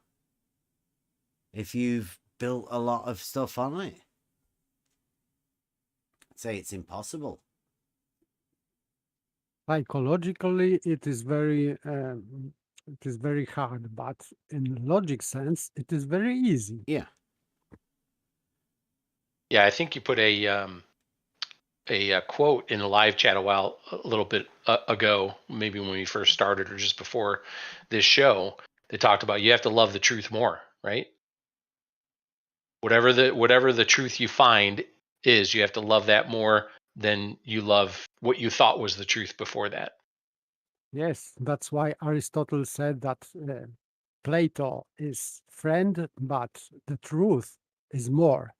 if you've built a lot of stuff on it? I'd say it's impossible. Psychologically, it is very hard, but in logic sense, it is very easy. Yeah. Yeah, I think you put a quote in the live chat a little bit ago, maybe when we first started or just before this show. They talked about you have to love the truth more, right? Whatever the truth you find is, you have to love that more than you love what you thought was the truth before that. Yes, that's why Aristotle said that Plato is friend, but the truth is more.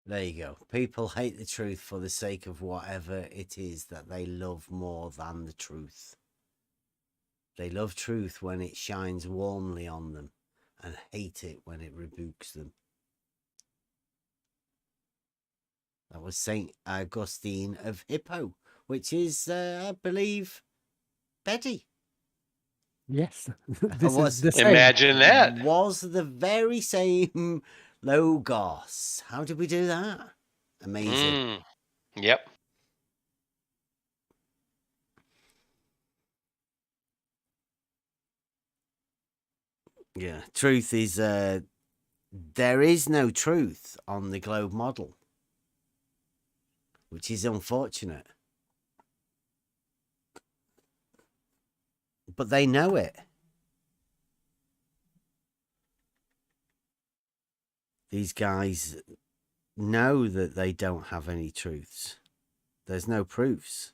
There you go. People hate the truth for the sake of whatever it is that they love more than the truth. They love truth when it shines warmly on them and hate it when it rebukes them. That was St. Augustine of Hippo, which is, I believe, Betty. Yes, this is the same. Imagine that. Was the very same Logos. How did we do that? Amazing. Yep. Yeah, truth is, there is no truth on the globe model, which is unfortunate. But they know it. These guys know that they don't have any truths. There's no proofs.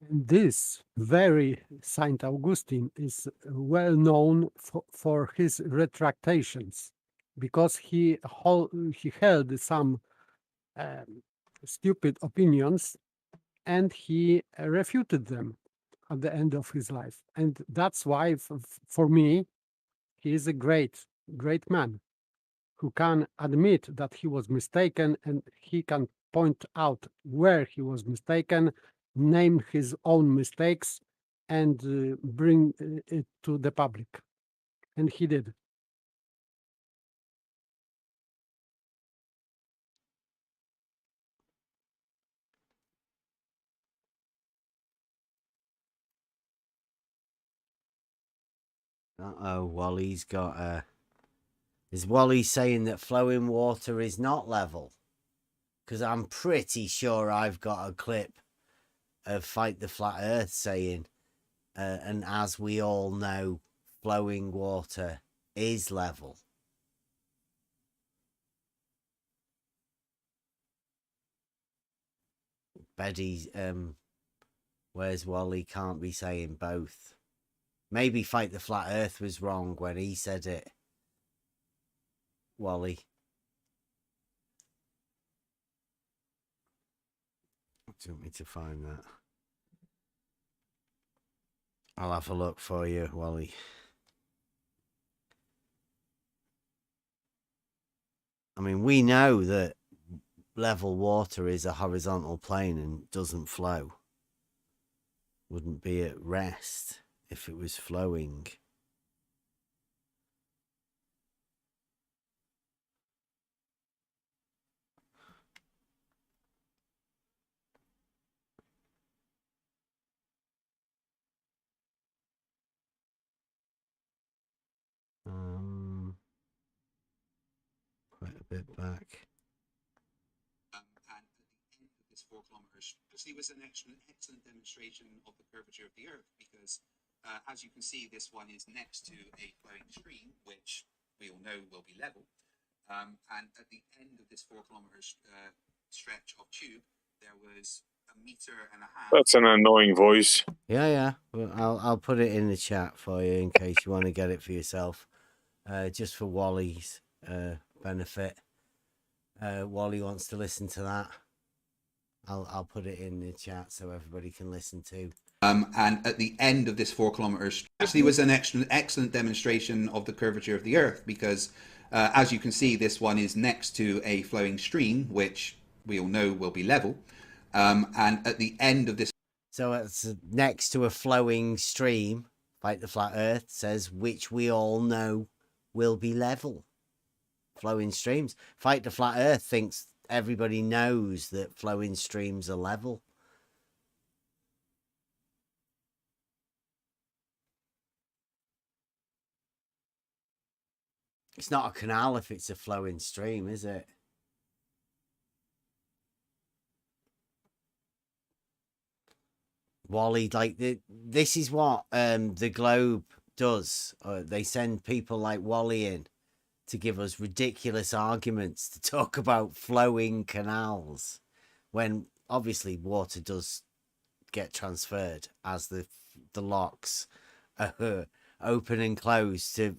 And this very Saint Augustine is well known for his retractations, because he held some stupid opinions, and he refuted them at the end of his life. And that's why, for me, he is a great man who can admit that he was mistaken, and he can point out where he was mistaken, name his own mistakes, and bring it to the public. And he did. Uh-oh, Wally's got a... Is Wally saying that flowing water is not level? Because I'm pretty sure I've got a clip of Fight the Flat Earth saying, and as we all know, flowing water is level. Betty's, where's Wally can't be saying both. Maybe Fight the Flat Earth was wrong when he said it. Wally. Do you want me to find that? I'll have a look for you, Wally. I mean, we know that level water is a horizontal plane and doesn't flow. Wouldn't be at rest if it was flowing. Quite a bit back. And at the end of this 4 kilometers, actually was an excellent demonstration of the curvature of the Earth, because as you can see, this one is next to a flowing stream, which we all know will be level. And at the end of this 4 kilometers stretch of tube, there was 1.5 meters. That's an annoying voice. Yeah. Well, I'll put it in the chat for you in case you want to get it for yourself. Just for Wally's benefit. Wally wants to listen to that. I'll put it in the chat so everybody can listen to. And at the end of this 4 kilometers, actually was an excellent demonstration of the curvature of the Earth, because as you can see, this one is next to a flowing stream, which we all know will be level. And at the end of this... So it's next to a flowing stream, like the Flat Earth says, which we all know will be level. Flowing streams. Fight the Flat Earth thinks everybody knows that flowing streams are level. It's not a canal if it's a flowing stream, is it? Wally, like this is what the Globe does. They send people like Wally in to give us ridiculous arguments to talk about flowing canals, when obviously water does get transferred as the locks open and close to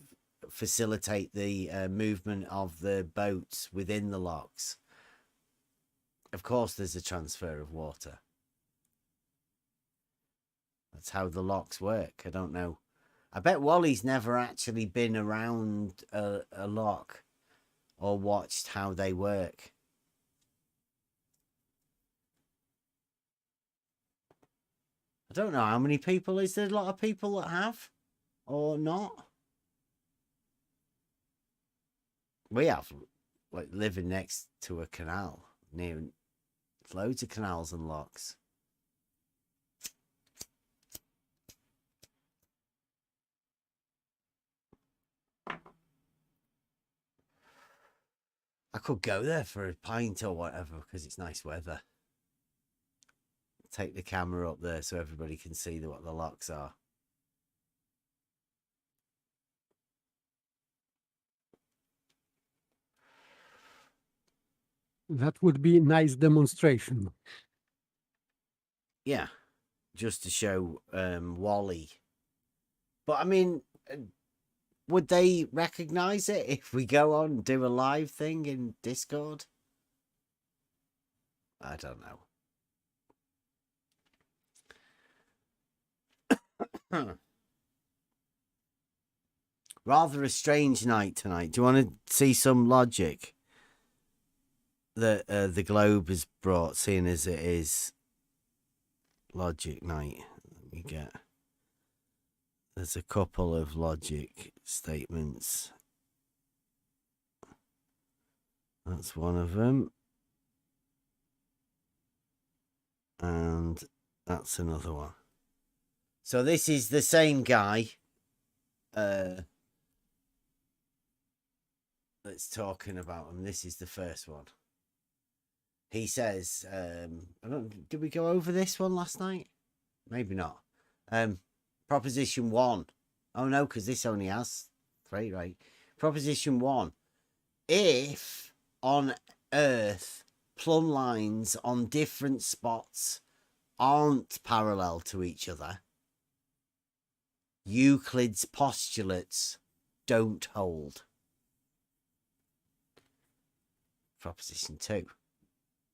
facilitate the movement of the boats within the locks. Of course there's a transfer of water. That's how the locks work. I don't know. I bet Wally's never actually been around a lock or watched how they work. I don't know how many people. Is there a lot of people that have or not? We have, like, living next to a canal, near loads of canals and locks. I could go there for a pint or whatever because it's nice weather. Take the camera up there so everybody can see what the locks are. That would be a nice demonstration. Yeah. just to show Wally. But I mean, would they recognize it if we go on and do a live thing in Discord? I don't know. Rather a strange night tonight. Do you want to see some logic that the globe has brought, seeing as it is logic night? Let me get... There's a couple of logic statements. That's one of them. And that's another one. So this is the same guy that's talking about him. This is the first one. He says, did we go over this one last night? Maybe not. Proposition 1. Oh no, because this only has 3, right? Proposition 1. If on Earth plumb lines on different spots aren't parallel to each other, Euclid's postulates don't hold. Proposition 2,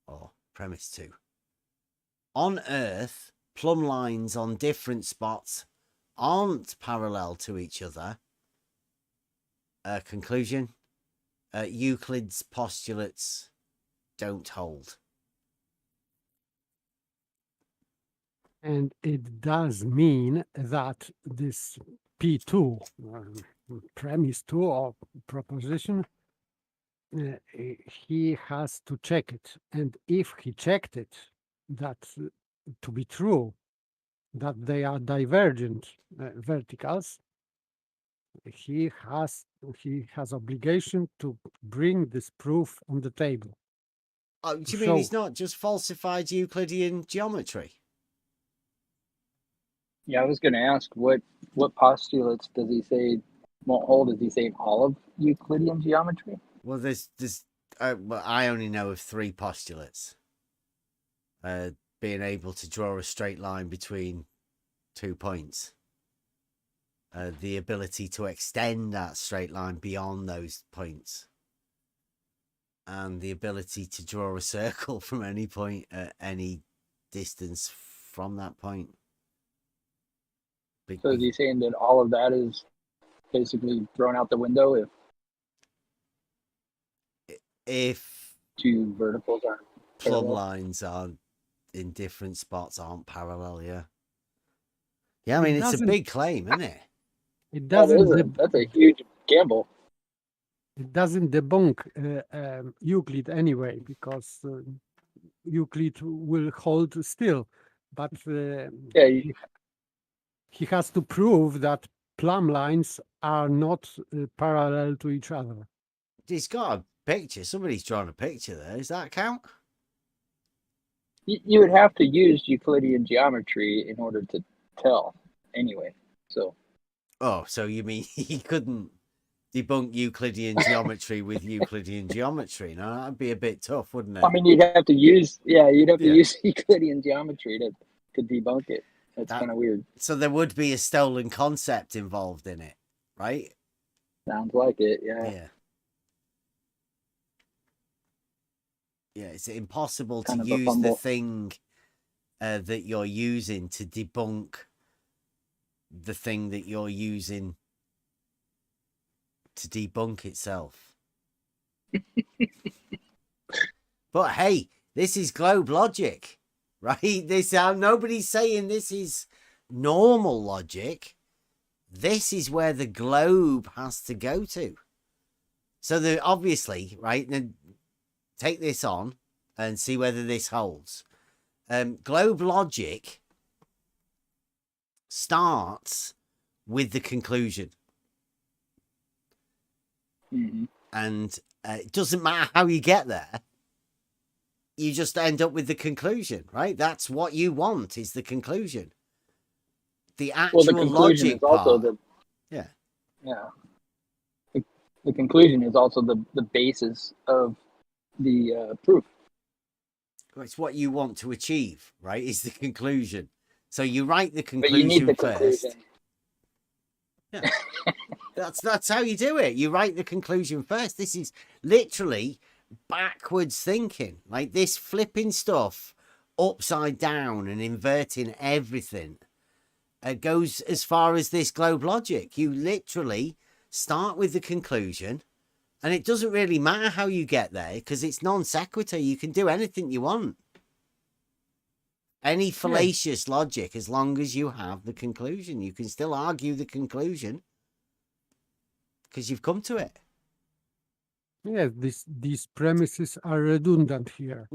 or premise 2. On Earth, plumb lines on different spots aren't parallel to each other. Conclusion, Euclid's postulates don't hold. And it does mean that this P2, premise 2 or proposition, he has to check it. And if he checked it, that to be true, that they are divergent verticals, he has obligation to bring this proof on the table. Oh, do you mean he's not just falsified Euclidean geometry? Yeah, I was going to ask what postulates does he say won't hold? Does he say all of Euclidean geometry? Well, I only know of 3 postulates. Being able to draw a straight line between 2 points. The ability to extend that straight line beyond those points. And the ability to draw a circle from any point at any distance from that point. So is he saying that all of that is basically thrown out the window if 2 verticals aren't plumb parallel? lines are in different spots aren't parallel? Yeah, I mean, it's a big claim, isn't it? It doesn't. That's a huge gamble. It doesn't debunk Euclid anyway, because Euclid will hold still, but he has to prove that plumb lines are not parallel to each other. He's got a picture. Somebody's drawn a picture there. Does that count? You would have to use Euclidean geometry in order to tell anyway. So. Oh, so you mean he couldn't debunk Euclidean geometry with Euclidean geometry? No, that'd be a bit tough, wouldn't it? I mean, you'd have to use use Euclidean geometry to debunk it. That's kind of weird. So there would be a stolen concept involved in it, right? Sounds like it, yeah. Yeah, it's impossible to use the thing that you're using to debunk the thing that you're using to debunk itself. But hey, this is globe logic, right? Nobody's saying this is normal logic. This is where the globe has to go to. So obviously, right, then take this on and see whether this holds. Globe logic starts with the conclusion. Mm-hmm. And it doesn't matter how you get there. You just end up with the conclusion, right? That's what you want, is the conclusion. The actual the conclusion logic is also part. The conclusion is also the basis of the proof. It's what you want to achieve, right? Is the conclusion. So you write the But you need conclusion the first. conclusion. Yeah. That's how you do it. You write the conclusion first. This is literally backwards thinking. Like this flipping stuff upside down and inverting everything. Goes as far as this globe logic. You literally start with the conclusion, and it doesn't really matter how you get there because it's non sequitur. You can do anything you want. Any fallacious logic, as long as you have the conclusion, you can still argue the conclusion because you've come to it. Yes, these premises are redundant here.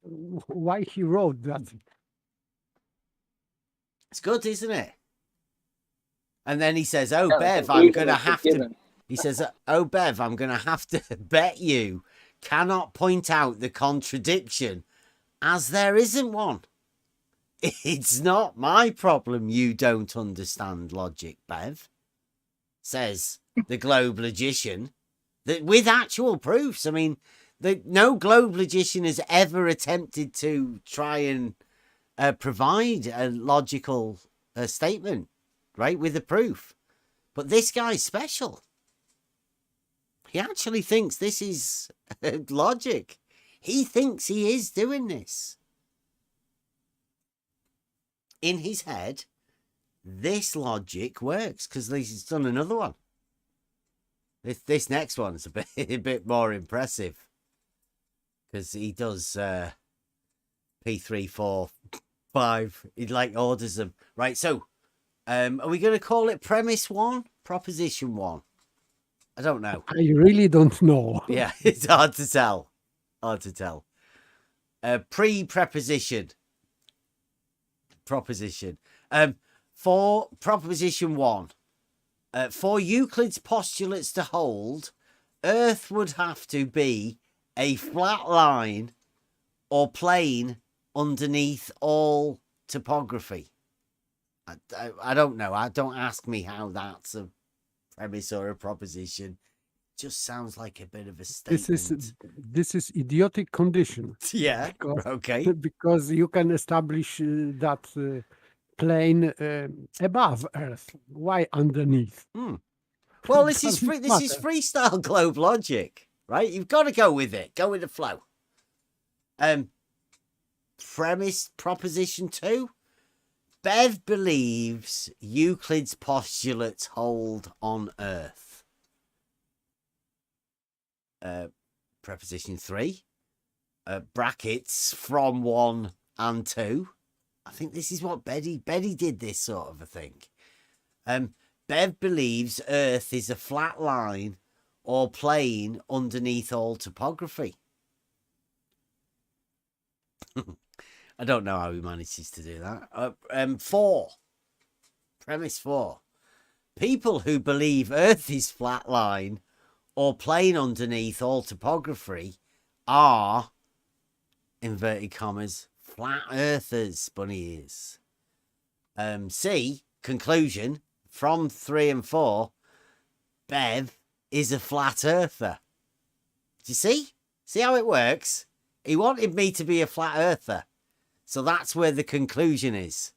Why he wrote that? It's good, isn't it? And then he says, "Oh, Yeah, the Bev, I'm conclusion going to is have to." given. He says, "Oh, Bev, I'm going to have to bet you cannot point out the contradiction, as there isn't one. It's not my problem you don't understand logic, Bev," says the globe logician, that with actual proofs. I mean, no globe logician has ever attempted to try and provide a logical statement, right, with a proof. But this guy's special. He actually thinks this is logic. He thinks he is doing this. In his head, this logic works because he's done another one. This next one's a bit more impressive because he does P3, 4, 5. He like orders them. Right, so are we going to call it premise 1? Proposition 1? I don't know. I really don't know. Yeah, it's hard to tell. Hard to tell. Pre-preposition. Proposition. For proposition 1, for Euclid's postulates to hold, Earth would have to be a flat line or plane underneath all topography. I don't know. Don't ask me how that's a premise or a proposition. Just sounds like a bit of a statement. This is idiotic condition. Yeah. Because, Okay. Because you can establish that plane above Earth. Why underneath? Well, this is freestyle globe logic, right? You've got to go with it. Go with the flow. Premise proposition 2. Bev believes Euclid's postulates hold on Earth. Preposition 3. Brackets from 1 and 2. I think this is what Betty did this sort of a thing. Bev believes Earth is a flat line or plane underneath all topography. I don't know how he manages to do that. 4. Premise 4. People who believe Earth is flat line or plane underneath all topography are, inverted commas, flat earthers, bunny ears. C, conclusion, from 3 and 4, Bev is a flat earther. Do you see? See how it works? He wanted me to be a flat earther. So that's where the conclusion is.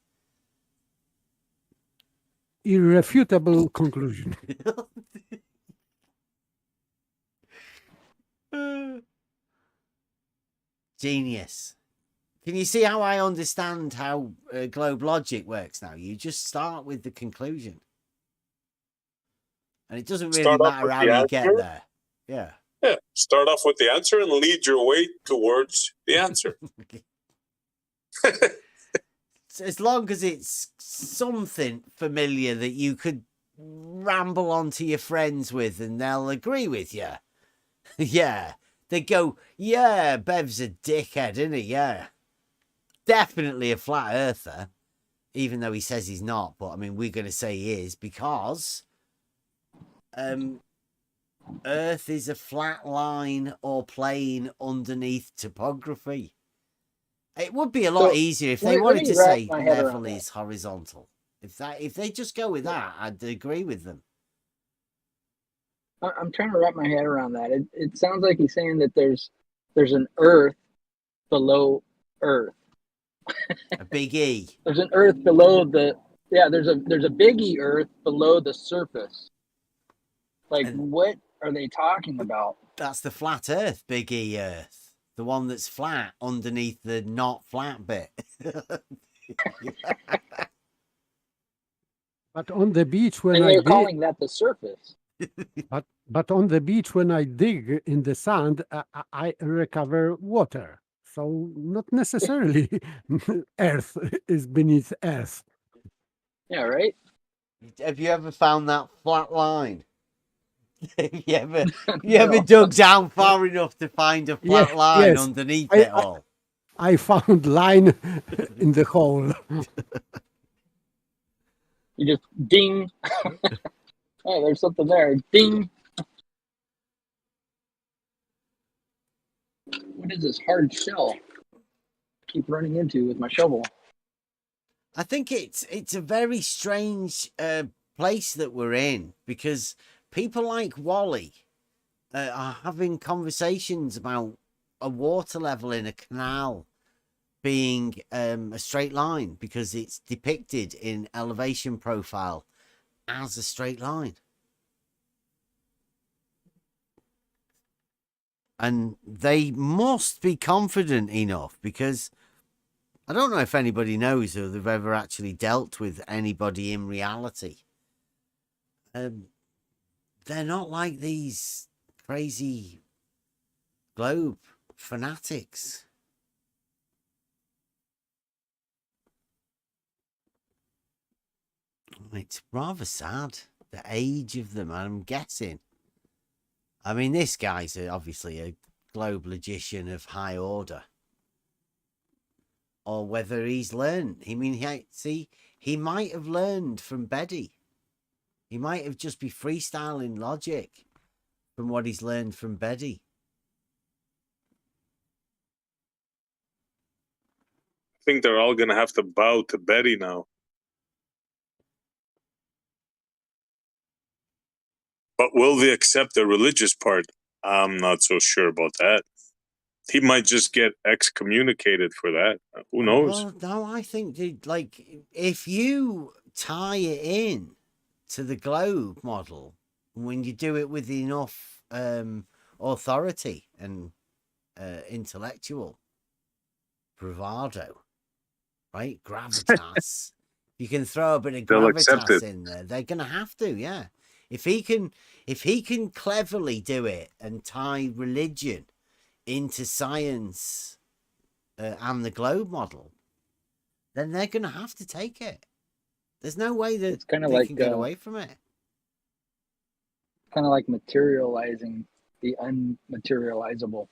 Irrefutable conclusion. Genius. Can you see how I understand how globe logic works now? You just start with the conclusion. And it doesn't really matter how you get there. Yeah. Yeah. Start off with the answer and lead your way towards the answer. As long as it's something familiar that you could ramble on to your friends with and they'll agree with you. Yeah. They go, yeah, Bev's a dickhead, isn't he? Yeah. Definitely a flat earther, even though he says he's not. But I mean, we're going to say he is because Earth is a flat line or plane underneath topography. It would be a lot easier if they wanted to say level is horizontal. If they just go with that, I'd agree with them. I'm trying to wrap my head around that. It sounds like he's saying that there's an Earth below Earth, A big E. There's an Earth below the. Yeah, there's a big E Earth below the surface. Like, And what are they talking about? that's the flat Earth, big E Earth. The one that's flat underneath the not flat bit. But on the beach when And I they're dig, calling that the surface. but on the beach when I dig in the sand, I recover water. So not necessarily Earth is beneath Earth. Yeah, right. Have you ever found that flat line? Have you ever No. dug down far enough to find a Yeah, flat line yes. underneath I- it all? I found line in the hole. You just ding. Oh, there's something there. Ding. What is this hard shell? I keep running into with my shovel. I think it's a very strange place that we're in, because people like Wally are having conversations about a water level in a canal being a straight line because it's depicted in elevation profile as a straight line. And they must be confident enough, because I don't know if anybody knows or they've ever actually dealt with anybody in reality. They're not like these crazy globe fanatics. It's rather sad, the age of them, I'm guessing. I mean, this guy's obviously a globe logician of high order. Or whether he's learned. I mean, he might have learned from Betty. He might have just be freestyling logic from what he's learned from Betty. I think they're all going to have to bow to Betty now. But will they accept the religious part? I'm not so sure about that. He might just get excommunicated for that. Who knows? Well, no, I think if you tie it in to the globe model, when you do it with enough authority and intellectual bravado, right? Gravitas. You can throw a bit of They'll accept gravitas it. in there. They're gonna have to, yeah. If he can cleverly do it and tie religion into science and the globe model, then they're gonna have to take it. There's no way that It's kind of they like can get away from it. kind of like materializing the unmaterializable.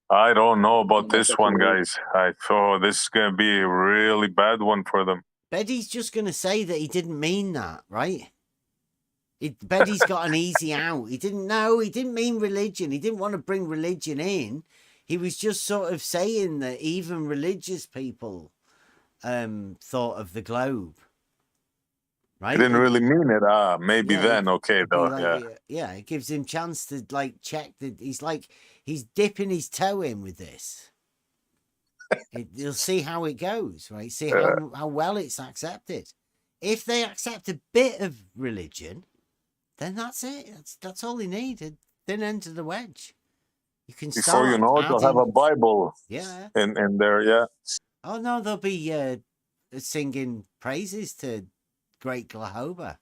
I don't know about Almost this like one, a word. guys. This is going to be a really bad one for them. Betty's just gonna say that he didn't mean that, right? Betty's got an easy out. He didn't mean religion. He didn't want to bring religion in. He was just sort of saying that even religious people thought of the globe. Right? He didn't really mean it. Maybe Yeah, then, okay, it'd be though. like, Yeah. yeah, it gives him chance to check that he's dipping his toe in with this. You'll see how it goes, right? See how well it's accepted. If they accept a bit of religion, then that's it. That's all they need. A thin end of the wedge. You can Before start you know it, they'll have a adding. Bible Yeah. in there, yeah. Oh no, they'll be singing praises to Great Glahoba.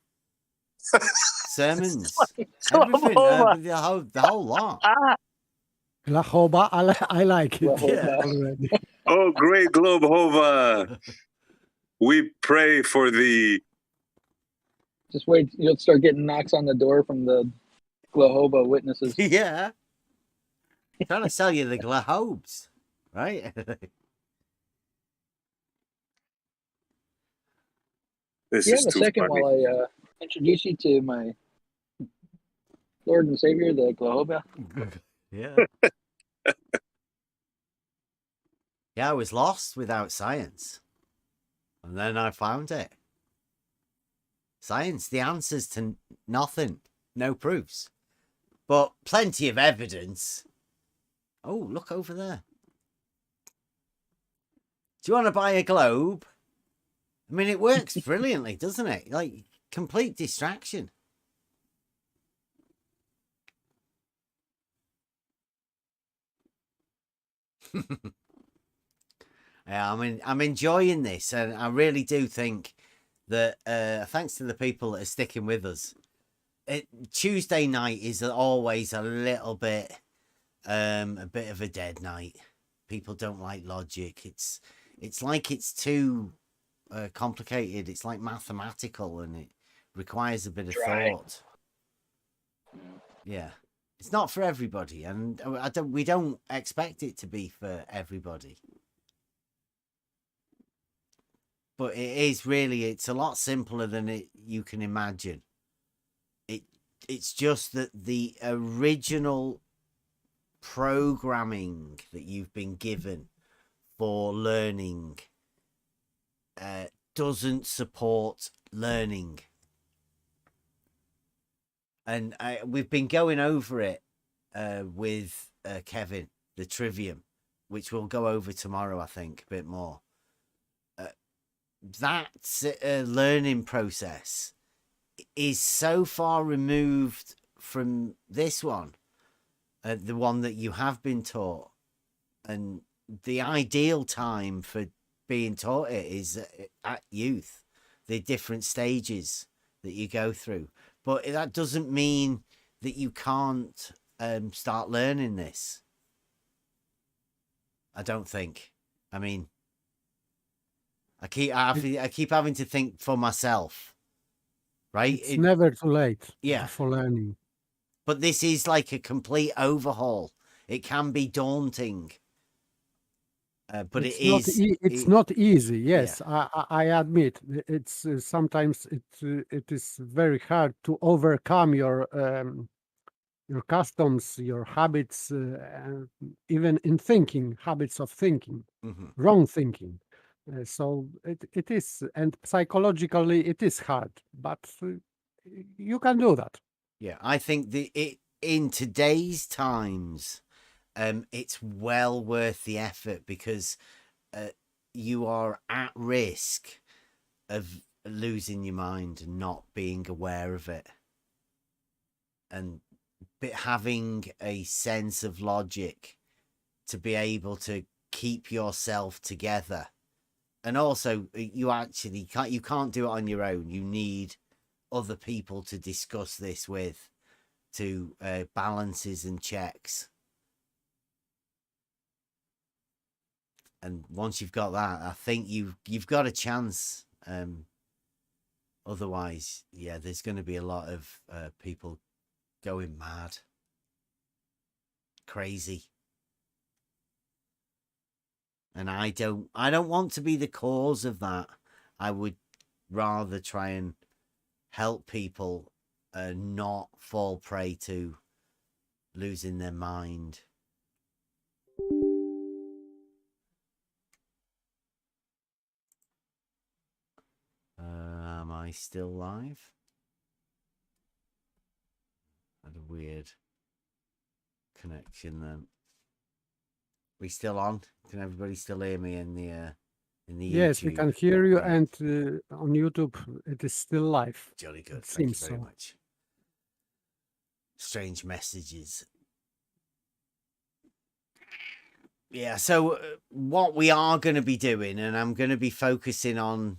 Sermons, everything, the whole lot. Glahoba, I like it Glahoba. already. Oh, great Globehova. We pray for thee. Just wait, you'll start getting knocks on the door from the Glahoba witnesses. Yeah. Trying to sell you the Glahobes, right? This Do you is have a too second funny. while I introduce you to my Lord and Savior, the Glahoba? Yeah. Yeah, I was lost without science. And then I found it. Science, the answers to nothing. No proofs. But plenty of evidence. Oh, look over there. Do you want to buy a globe? I mean, it works brilliantly, doesn't it? Like, complete distraction. Yeah, I'm enjoying this, and I really do think that thanks to the people that are sticking with us, Tuesday night is always a bit of a dead night. People don't like logic. It's like it's too complicated. It's like mathematical, and it requires a bit of thought. Yeah, it's not for everybody, and we don't expect it to be for everybody. But it's a lot simpler than you can imagine. It's just that the original programming that you've been given for learning doesn't support learning. And we've been going over it with Kevin, the trivium, which we'll go over tomorrow, I think, a bit more. That learning process is so far removed from this one, the one that you have been taught, and the ideal time for being taught it is at youth, the different stages that you go through. But that doesn't mean that you can't start learning this. I don't think. I mean, I keep having to think for myself, right? It's never too late. Yeah. For learning. But this is like a complete overhaul. It can be daunting, but it's not easy. Yes, yeah. I admit it's sometimes it is very hard to overcome your customs, your habits, even in thinking, habits of thinking, wrong thinking. So it is, and psychologically it is hard, but you can do that. Yeah, I think in today's times, it's well worth the effort, because you are at risk of losing your mind and not being aware of it, and having a sense of logic to be able to keep yourself together. And also, you can't do it on your own. You need other people to discuss this with, to balances and checks. And once you've got that, I think you've got a chance. Otherwise, yeah, there's going to be a lot of people going mad, crazy. And I don't want to be the cause of that. I would rather try and help people not fall prey to losing their mind. Am I still live? Had a weird connection then. We still on? Can everybody still hear me in the Yes, YouTube? we can hear you, and on YouTube it is still live. Jolly good. It Thank you seems very so. much. Strange messages. Yeah, so what we are going to be doing, and I'm going to be focusing on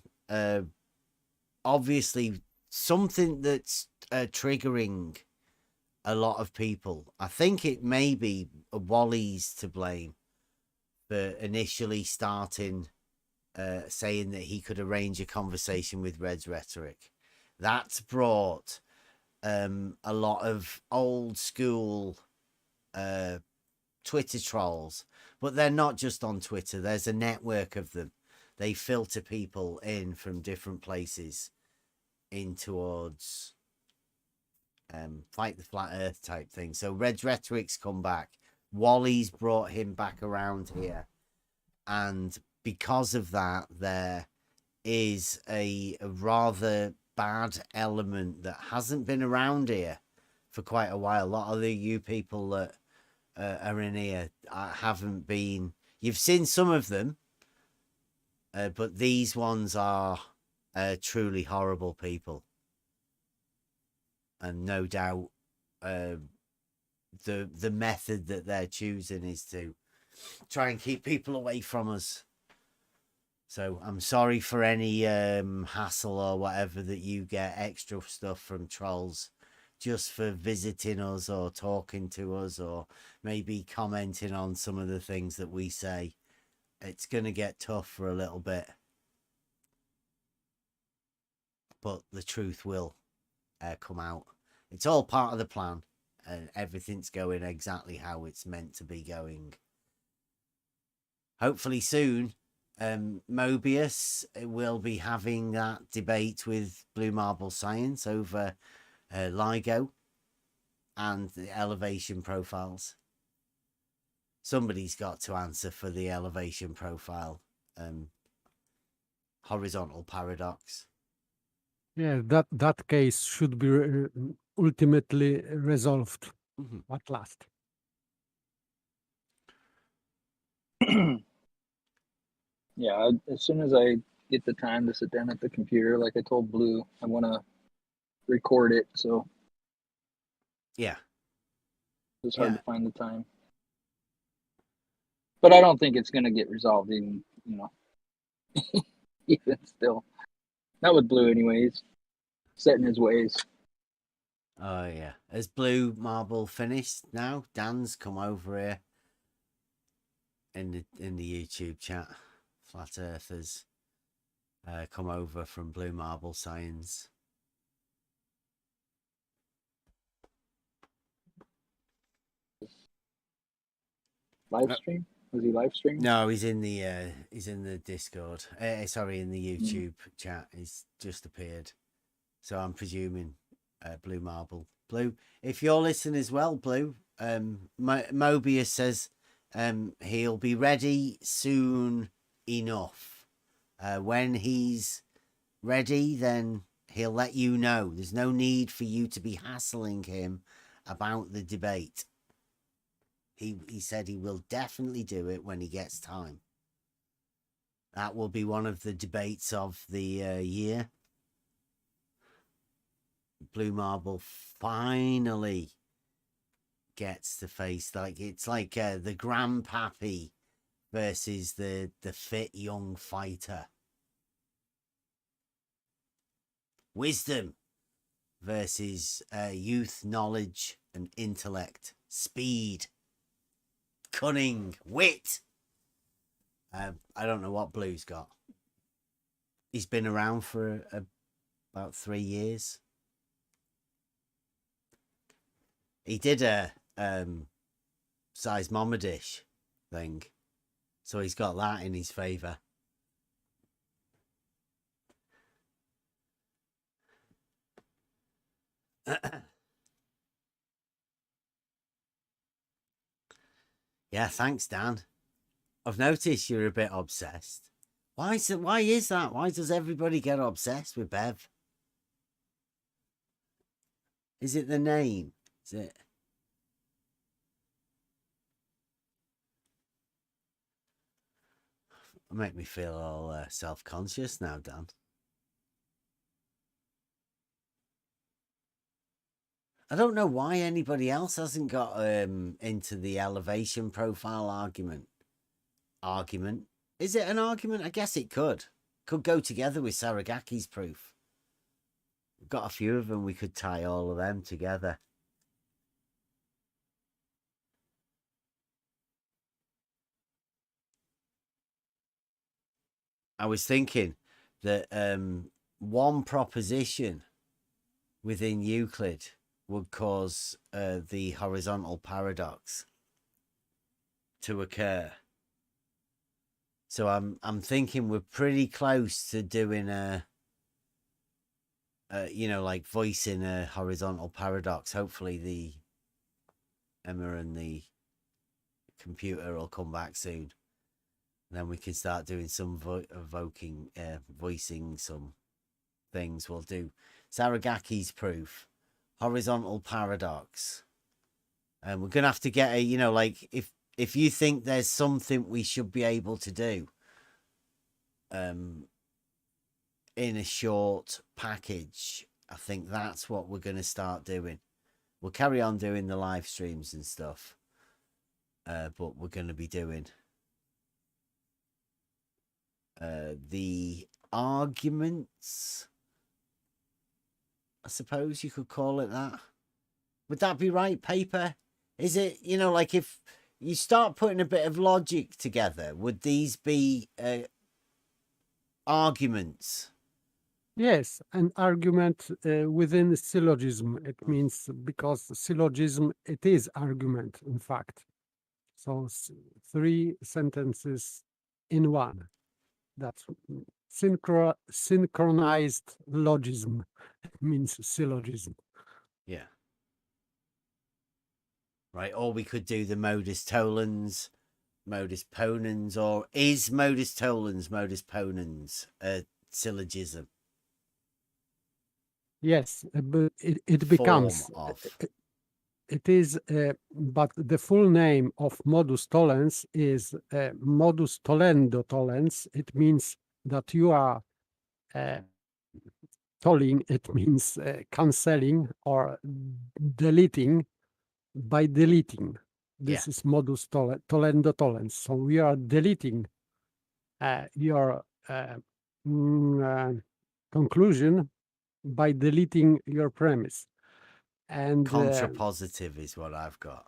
obviously something that's triggering a lot of people. I think it may be Wally's to blame for initially starting saying that he could arrange a conversation with Red's Rhetoric. That's brought a lot of old school Twitter trolls, but they're not just on Twitter. There's a network of them. They filter people in from different places in towards fight the flat earth type thing. So Red's Rhetoric's come back. Wally's brought him back around here, and because of that, there is a rather bad element that hasn't been around here for quite a while. A lot of you people that are in here haven't been. You've seen some of them, but these ones are truly horrible people. And no doubt the method that they're choosing is to try and keep people away from us. So I'm sorry for any hassle or whatever that you get, extra stuff from trolls just for visiting us or talking to us or maybe commenting on some of the things that we say. It's going to get tough for a little bit. But the truth will come out. It's all part of the plan, and everything's going exactly how it's meant to be going. Hopefully soon, Mobius will be having that debate with Blue Marble Science over LIGO and the elevation profiles. Somebody's got to answer for the elevation profile horizontal paradox. Yeah, that case should be ultimately resolved at last. Yeah, as soon as I get the time to sit down at the computer, like I told Blue, I want to record it. So yeah, it's hard to find the time. But I don't think it's going to get resolved, even even still. Not with Blue, anyways. Set in his ways. Oh yeah. Has Blue Marble finished now? Dan's come over here in the YouTube chat. Flat Earthers come over from Blue Marble Science. Live stream? Was he live streaming? No, he's in the Discord. Sorry, in the YouTube chat. He's just appeared. So I'm presuming Blue Marble. Blue, if you're listening as well, Blue, Mobius says he'll be ready soon enough. When he's ready, then he'll let you know. There's no need for you to be hassling him about the debate. He said he will definitely do it when he gets time. That will be one of the debates of the year. Blue Marble finally gets to face, like, it's like the grandpappy versus the fit young fighter. Wisdom versus youth, knowledge and intellect, speed, cunning, wit. I don't know what Blue's got. He's been around for about 3 years. He did a seismometrish thing, so he's got that in his favour. Yeah, thanks, Dan. I've noticed you're a bit obsessed. Why is that? Why does everybody get obsessed with Bev? Is it the name? Is it? Make me feel all self-conscious now, Dan. I don't know why anybody else hasn't got into the elevation profile argument. Is it an argument? I guess it could go together with Saragaki's proof. We've got a few of them. We could tie all of them together. I was thinking that one proposition within Euclid would cause the horizontal paradox to occur. So I'm thinking we're pretty close to doing like voicing a horizontal paradox. Hopefully the Emma and the computer will come back soon. Then we can start doing some voicing some things. We'll do Saragaki's proof, horizontal paradox. And we're going to have to get a, like, if you think there's something we should be able to do, in a short package. I think that's what we're going to start doing. We'll carry on doing the live streams and stuff, but we're going to be doing the arguments, I suppose you could call it that. Would that be right, Paper? Is it, like if you start putting a bit of logic together, would these be arguments? Yes, an argument within syllogism. It means because syllogism, it is argument, in fact. So three sentences in one. That's synchronized logism. It means syllogism. Yeah. Right, or we could do the modus tollens, modus ponens, or is modus tollens, modus ponens a syllogism? Yes, but it becomes. Form of. It is, but the full name of modus tollens is modus tollendo tollens. It means that you are tolling, it means cancelling or deleting by deleting. This is modus tollendo tollens. So we are deleting your conclusion by deleting your premise. And contrapositive is what I've got.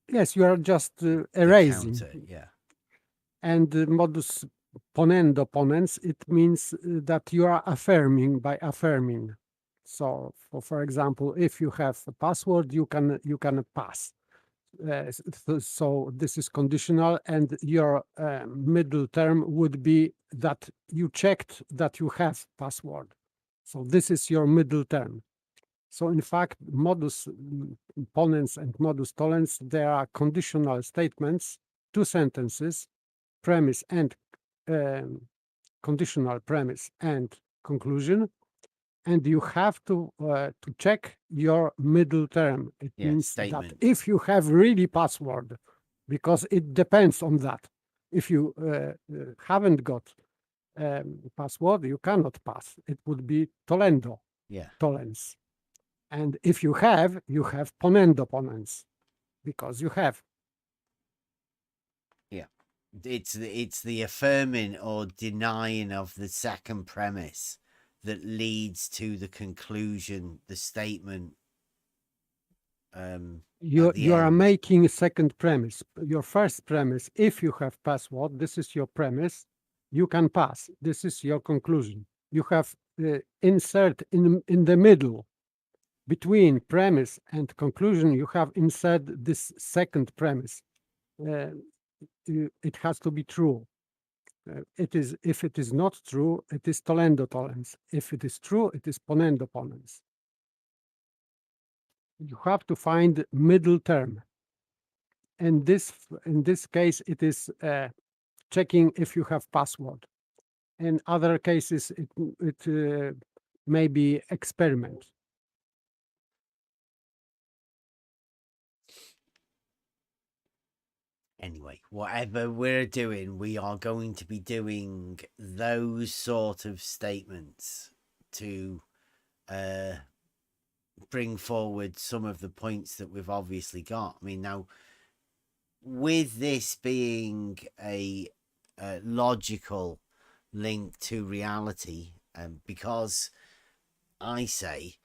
Yes, you are just erasing. Counter, yeah. And modus ponendo ponens, it means that you are affirming by affirming. So, for example, if you have a password, you can pass. So this is conditional, and your middle term would be that you checked that you have password. So this is your middle term. So in fact, modus ponens and modus tollens, they are conditional statements, two sentences, premise and conditional premise and conclusion, and you have to check your middle term. It means statement. that if you have really password, because it depends on that. If you haven't got password, you cannot pass. It would be tollendo, tollens. And if you have ponendo ponens, because you have. Yeah, it's the affirming or denying of the second premise that leads to the conclusion, the statement. You are making a second premise. Your first premise, if you have password, this is your premise, you can pass. This is your conclusion. You have insert in the middle between premise and conclusion, you have insert this second premise. It has to be true. If it is not true, it is tollendo tollens. If it is true, it is ponendo ponens. You have to find middle term. And in this case, it is checking if you have password. In other cases, it may be experiment. Anyway, whatever we're doing, we are going to be doing those sort of statements to bring forward some of the points that we've obviously got. I mean, now, with this being a logical link to reality, because I say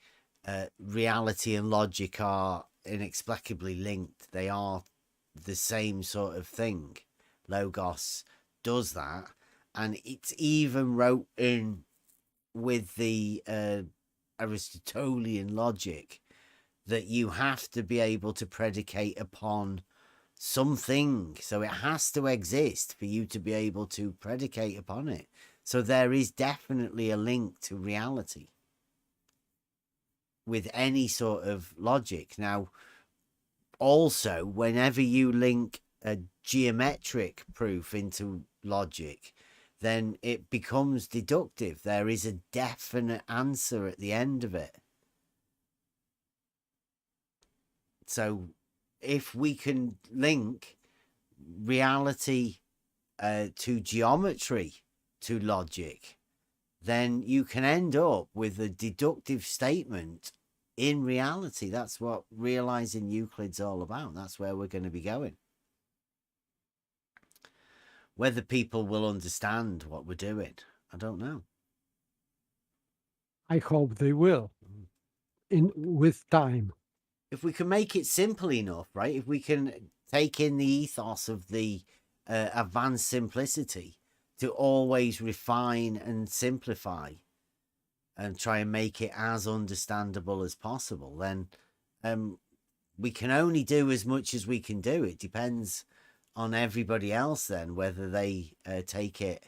reality and logic are inexplicably linked, they are the same sort of thing. Logos does that, and it's even wrote in with the Aristotelian logic that you have to be able to predicate upon something, so it has to exist for you to be able to predicate upon it. So there is definitely a link to reality with any sort of logic. Now, also, whenever you link a geometric proof into logic, then it becomes deductive. There is a definite answer at the end of it. So if we can link reality to geometry, to logic, then you can end up with a deductive statement in reality. That's what realizing Euclid's all about. That's where we're going to be going. Whether people will understand what we're doing, I don't know. I hope they will, with time. If we can make it simple enough, right? If we can take in the ethos of the advanced simplicity to always refine and simplify and try and make it as understandable as possible, then we can only do as much as we can do. It depends on everybody else then, whether they take it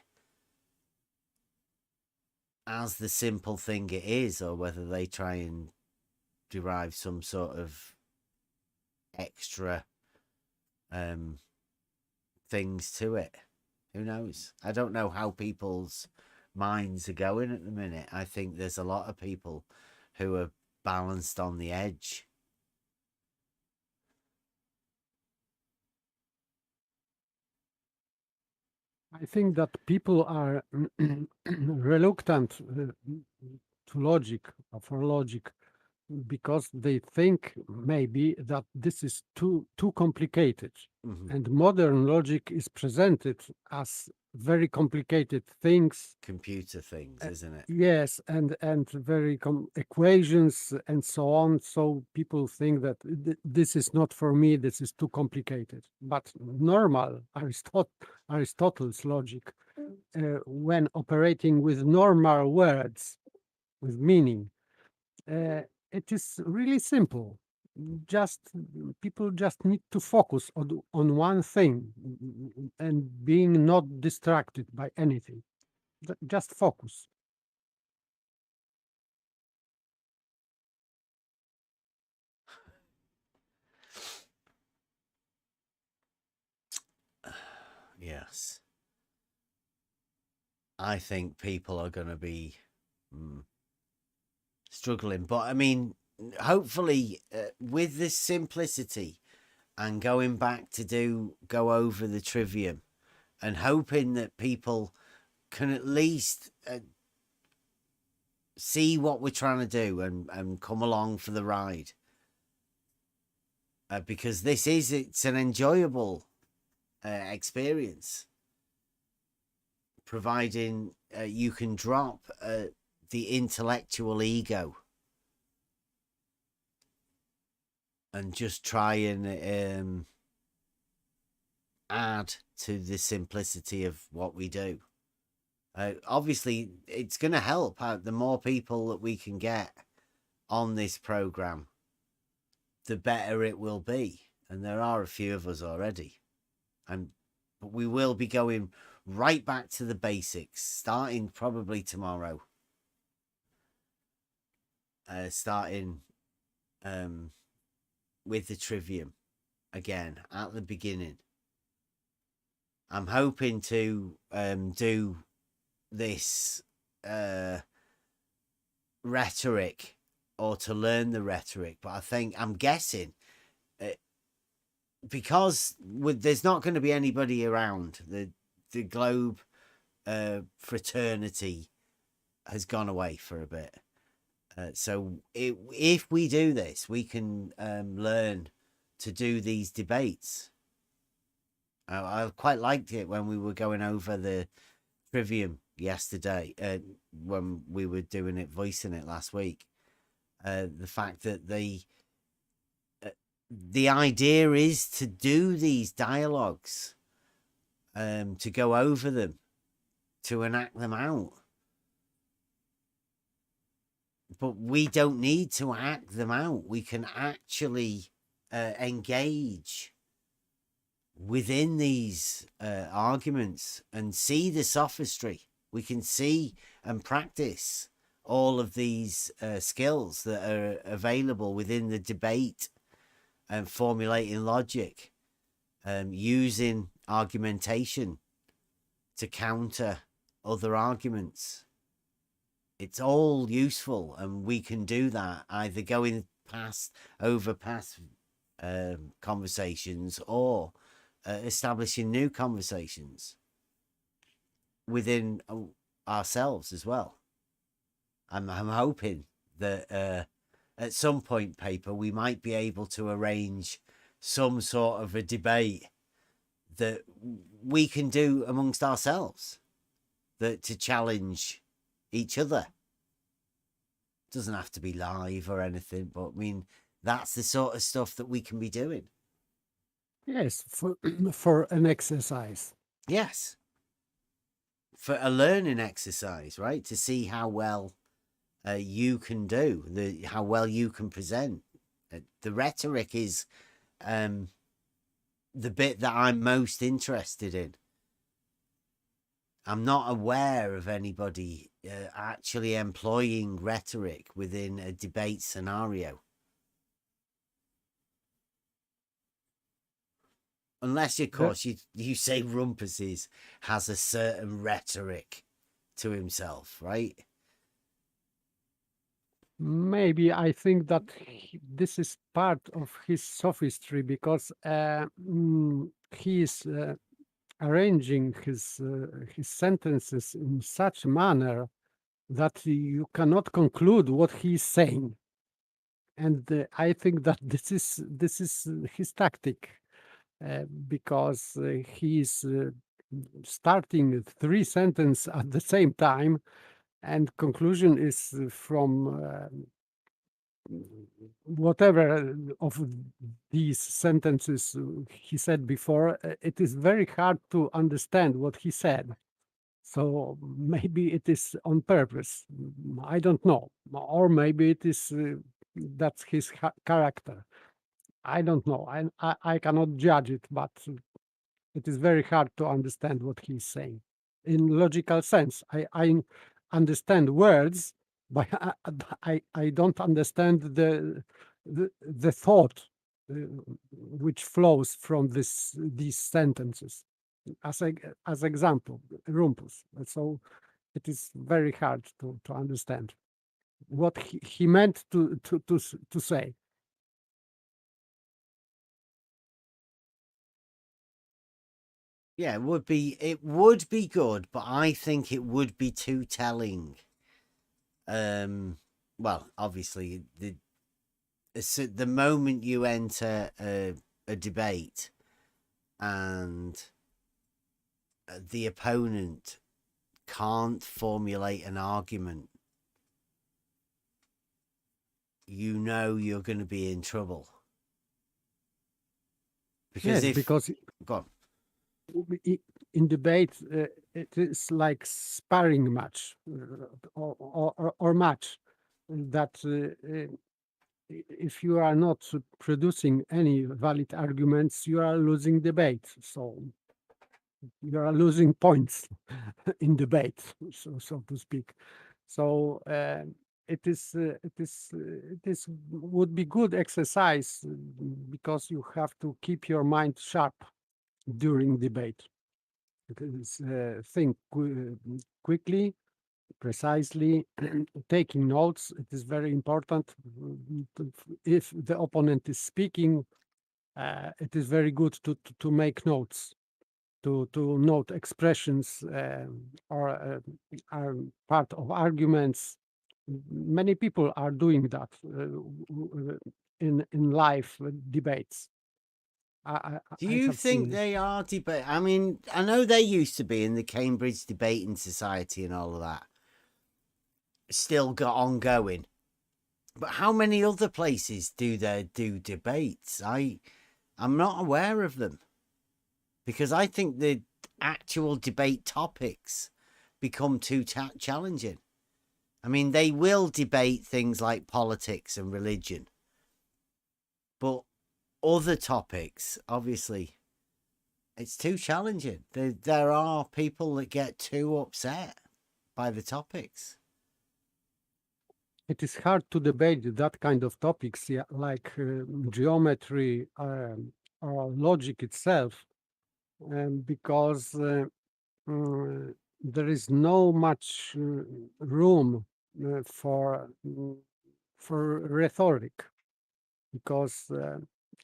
as the simple thing it is, or whether they try and derive some sort of extra things to it. Who knows? I don't know how people's minds are going at the minute. I think there's a lot of people who are balanced on the edge. I think that people are reluctant to logic, for logic, because they think maybe that this is too complicated. And modern logic is presented as very complicated things, computer things, isn't it? Yes, and very equations and so on. So people think that this is not for me, this is too complicated. But normal Aristotle's logic, when operating with normal words, with meaning, it is really simple. People just need to focus on one thing and being not distracted by anything. Just focus. Yes. I think people are going to be struggling. But I mean, hopefully with this simplicity and going back to go over the trivium and hoping that people can at least see what we're trying to do and come along for the ride. Because it's an enjoyable experience, providing you can drop the intellectual ego and just try and add to the simplicity of what we do. Obviously, it's going to help out. The more people that we can get on this program, the better it will be. And there are a few of us already. But we will be going right back to the basics, starting probably tomorrow. Starting with the trivium again at the beginning. I'm hoping to do this rhetoric, or to learn the rhetoric, but I'm guessing because there's not going to be anybody around, the globe fraternity has gone away for a bit. So if we do this, we can learn to do these debates. I quite liked it when we were going over the trivium yesterday, when we were doing it, voicing it last week. The fact that the idea is to do these dialogues, to go over them, to enact them out. But we don't need to act them out. We can actually engage within these arguments and see the sophistry. We can see and practice all of these skills that are available within the debate and formulating logic, using argumentation to counter other arguments. It's all useful, and we can do that either going past conversations or establishing new conversations. within ourselves as well. I'm hoping that at some point, paper, we might be able to arrange some sort of a debate that we can do amongst ourselves, that to challenge each other. Doesn't have to be live or anything, but I mean, that's the sort of stuff that we can be doing. Yes, for an exercise. Yes. For a learning exercise, right? To see how well you can do, how well you can present. The rhetoric is the bit that I'm most interested in. I'm not aware of anybody actually employing rhetoric within a debate scenario. Unless, of course, you say Rumpus has a certain rhetoric to himself, right? Maybe I think that this is part of his sophistry, because he is arranging his sentences in such a manner that you cannot conclude what he is saying, and I think that this is his tactic, because he is starting 3 sentences at the same time, and conclusion is from whatever of these sentences he said before. It is very hard to understand what he said. So maybe it is on purpose. I don't know. Or maybe it is that's his character. I don't know. I cannot judge it, but it is very hard to understand what he's saying in logical sense. I understand words, but I don't understand the thought which flows from these sentences. As example, Rumpus. So it is very hard to understand what he meant to say. Yeah, it would be good, but I think it would be too telling. Well, obviously, the moment you enter a debate and the opponent can't formulate an argument, you know you're going to be in trouble. Because yes, because go on. In debate, it is like sparring match or match that if you are not producing any valid arguments, you are losing debate. So you are losing points in debate, so to speak. So it would be good exercise, because you have to keep your mind sharp during debate. Think quickly, precisely, taking notes. It is very important. If the opponent is speaking, it is very good to make notes, to note expressions or are part of arguments. Many people are doing that in live debates. Do you think they are debate? I mean, I know they used to be in the Cambridge Debating Society and all of that. Still got ongoing. But how many other places do they do debates? I'm not aware of them. Because I think the actual debate topics become too challenging. I mean, they will debate things like politics and religion. But other topics, obviously, it's too challenging. There are people that get too upset by the topics. It is hard to debate that kind of topics, like geometry or logic itself, because there is no much room for rhetoric, because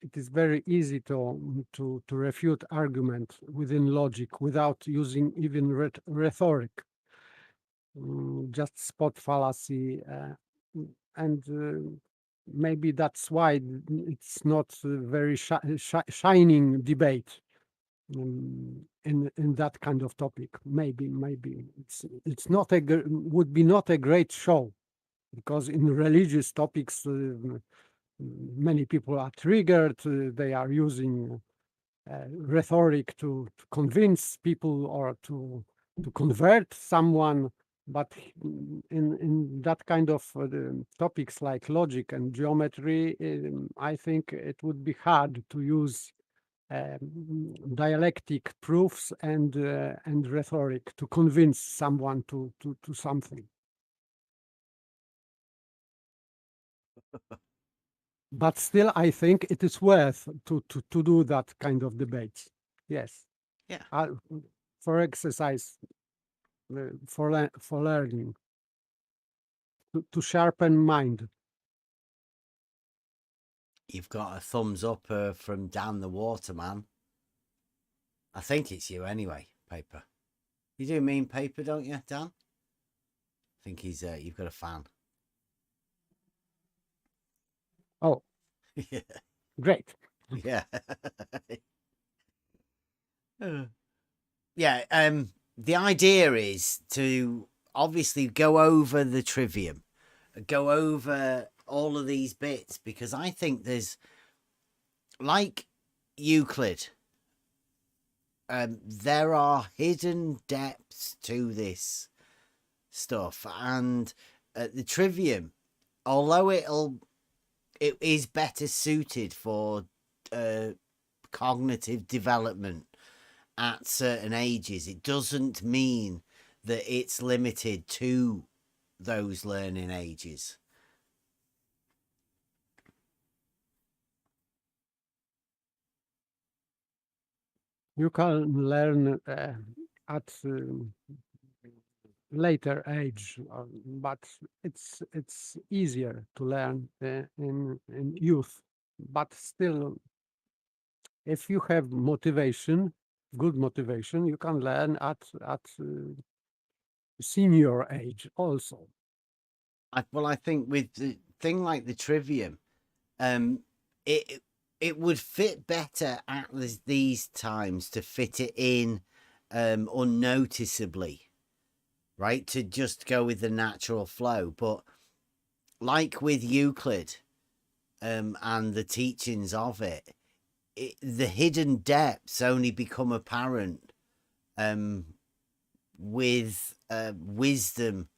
it is very easy to refute argument within logic without using even rhetoric. Just spot fallacy, and maybe that's why it's not a very shining debate in that kind of topic. Maybe it's not would be not a great show, because in religious topics many people are triggered. They are using rhetoric to convince people or to convert someone. But in that kind of topics like logic and geometry, I think it would be hard to use dialectic proofs and rhetoric to convince someone to something. But still, I think it is worth to do that kind of debates. Yes. Yeah. For exercise, for learning, to sharpen mind. You've got a thumbs up from Dan the Waterman. I think it's you anyway, Paper. You do mean Paper, don't you, Dan? I think he's you've got a fan. Oh, Yeah. Great. Yeah. Yeah. The idea is to obviously go over the trivium, go over all of these bits, because I think there's, like Euclid, there are hidden depths to this stuff, and the trivium, although it is better suited for cognitive development at certain ages, it doesn't mean that it's limited to those learning ages. You can learn at later age, but it's easier to learn in youth. But still, if you have motivation, good motivation, you can learn at senior age also. I think with the thing like the trivium, it would fit better at these times to fit it in unnoticeably, right? To just go with the natural flow. But like with Euclid and the teachings of it, the hidden depths only become apparent with wisdom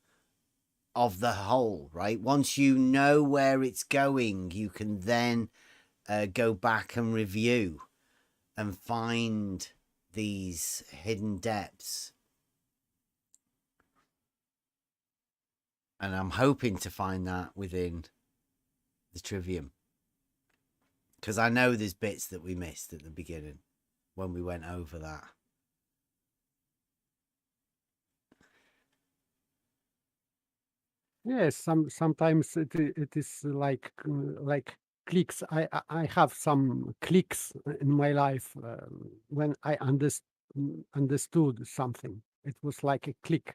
of the whole, right? Once you know where it's going, you can then go back and review and find these hidden depths. And I'm hoping to find that within the trivium, because I know there's bits that we missed at the beginning when we went over that. Yes, sometimes it is like clicks. I have some clicks in my life when I understood something. It was like a click,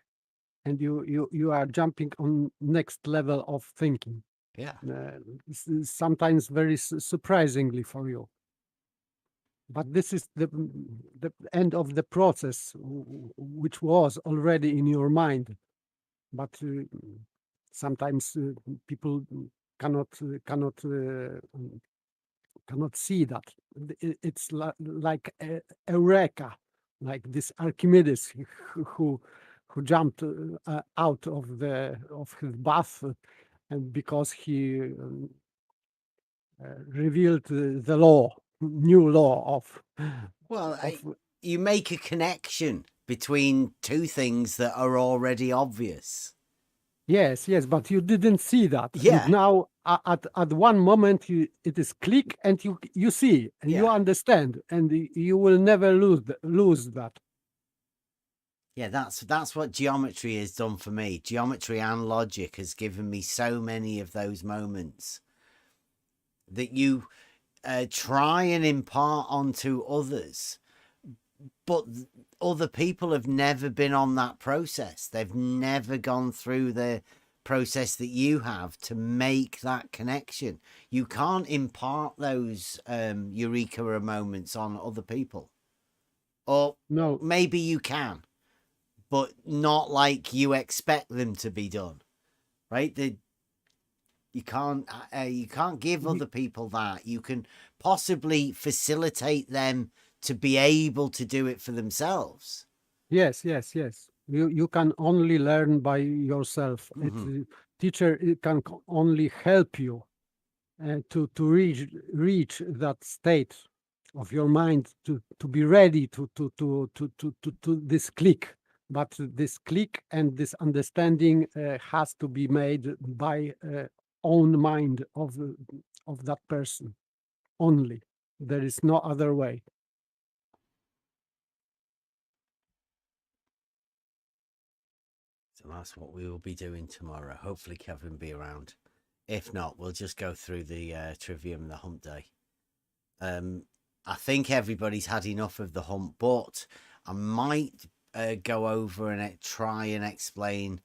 and you are jumping on next level of thinking. Yeah. Sometimes very surprisingly for you. But this is the end of the process, which was already in your mind. But sometimes people cannot see that. It's like eureka, like this Archimedes who jumped out of his bath, and because he revealed the new law of. Well, you make a connection between two things that are already obvious. Yes, but you didn't see that. Yeah. And now at one moment it is click, and you see, and you understand, and you will never lose that. Yeah, that's what geometry has done for me. Geometry and logic has given me so many of those moments that try and impart onto others, but other people have never been on that process. They've never gone through the process that you have to make that connection. You can't impart those eureka moments on other people. Or No, maybe you can, but not like you expect them to be done, right? You can't give other people that. You can possibly facilitate them to be able to do it for themselves. yes. You can only learn by yourself. Teacher can only help you to reach that state of your mind to be ready to this click. But this click and this understanding has to be made by own mind of that person only. There is no other way. So that's what we will be doing tomorrow. Hopefully Kevin will be around. If not, we'll just go through the trivium, the hump day. I think everybody's had enough of the hump, but I might go over and try and explain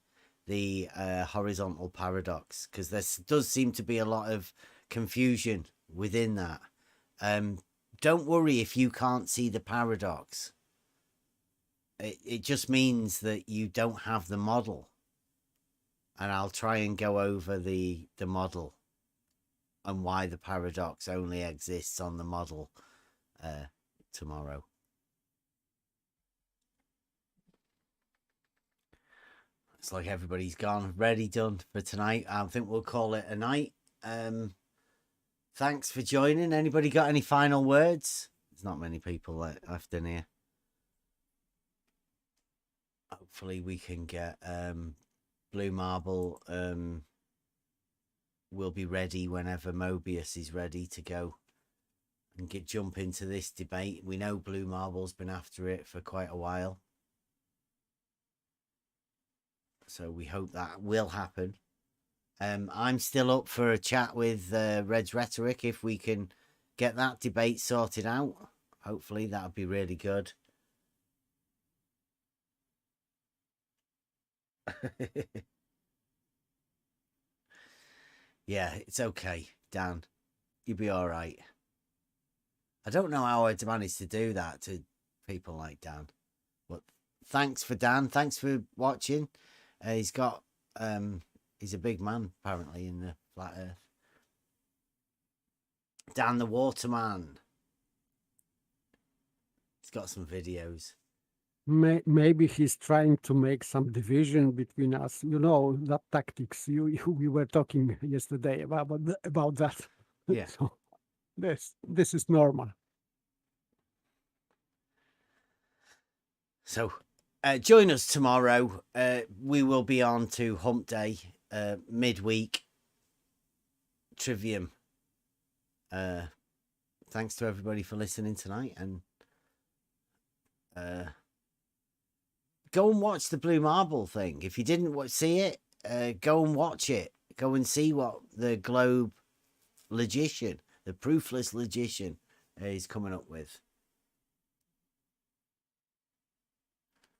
the horizontal paradox, because there does seem to be a lot of confusion within that. Don't worry if you can't see the paradox. It just means that you don't have the model. And I'll try and go over the model and why the paradox only exists on the model tomorrow. It's like everybody's gone, ready, done for tonight. I think we'll call it a night. Thanks for joining. Anybody got any final words? There's not many people left in here. Hopefully we can get Blue Marble will be ready whenever Mobius is ready to go and jump into this debate. We know Blue Marble's been after it for quite a while. So we hope that will happen. I'm still up for a chat with Red's Rhetoric if we can get that debate sorted out. Hopefully that would be really good. Yeah, it's okay, Dan. You'll be all right. I don't know how I'd managed to do that to people like Dan. But thanks for Dan. Thanks for watching. He's got he's a big man apparently in the flat earth. Dan the Waterman. He's got some videos. Maybe he's trying to make some division between us. You know, that tactics we were talking yesterday about that. Yeah. So this is normal. So join us tomorrow. We will be on to Hump Day, midweek Trivium. Thanks to everybody for listening tonight, and go and watch the Blue Marble thing. If you didn't see it, go and watch it. Go and see what the Globe Logician, the Proofless Logician, is coming up with.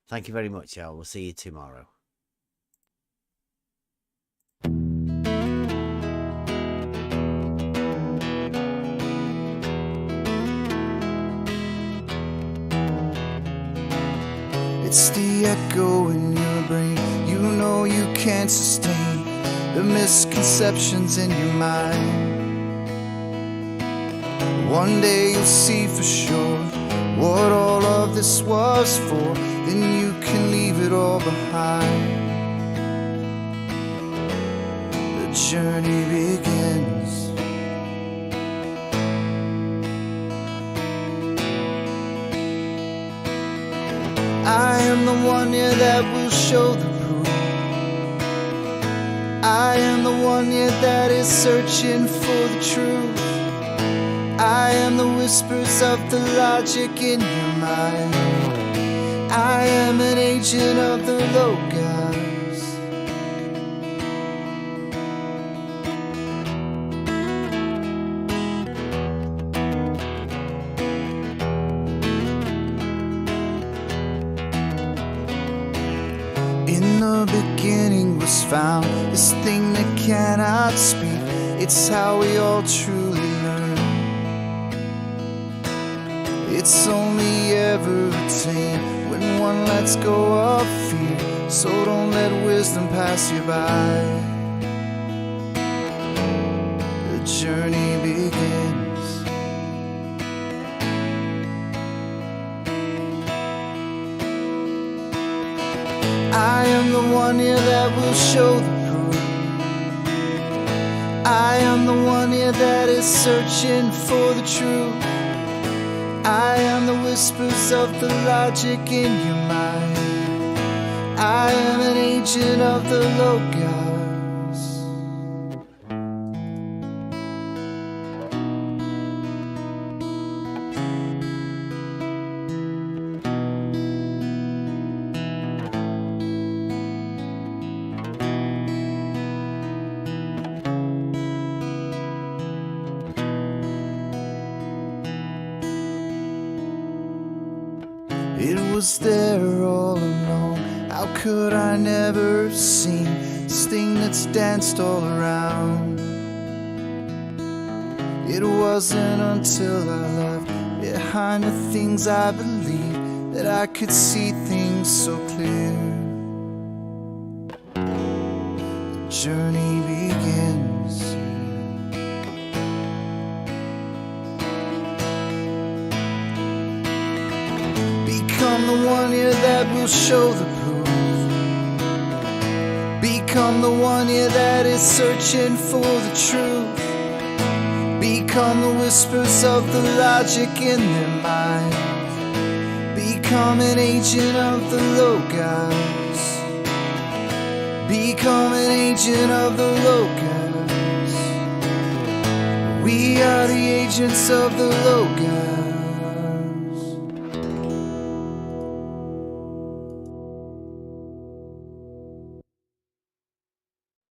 Thank you very much, y'all. We'll see you tomorrow. It's the echo in your brain. You know you can't sustain the misconceptions in your mind. One day you'll see for sure what all of this was for. Then you can leave it all behind. The journey begins. I am the one, yeah, that will show the proof. I am the one, yeah, that is searching for the truth. I am the whispers of the logic in your mind. I am an agent of the Logos. beginning was found, this thing that cannot speak. It's how we all truly learn. It's only ever attained when one lets go of fear. So don't let wisdom pass you by. The journey begins. I am the one here that will show the proof. I am the one here that is searching for the truth. I am the whispers of the logic in your mind. I am an agent of the Logos. It was there all along. How could I never have seen this thing that's danced all around? It wasn't until I left behind the things I believed that I could see things so clear. The journey begins. Become the one here that will show the proof. Become the one here that is searching for the truth. Become the whispers of the logic in their mind. Become an agent of the Logos. Become an agent of the Logos. We are the agents of the Logos.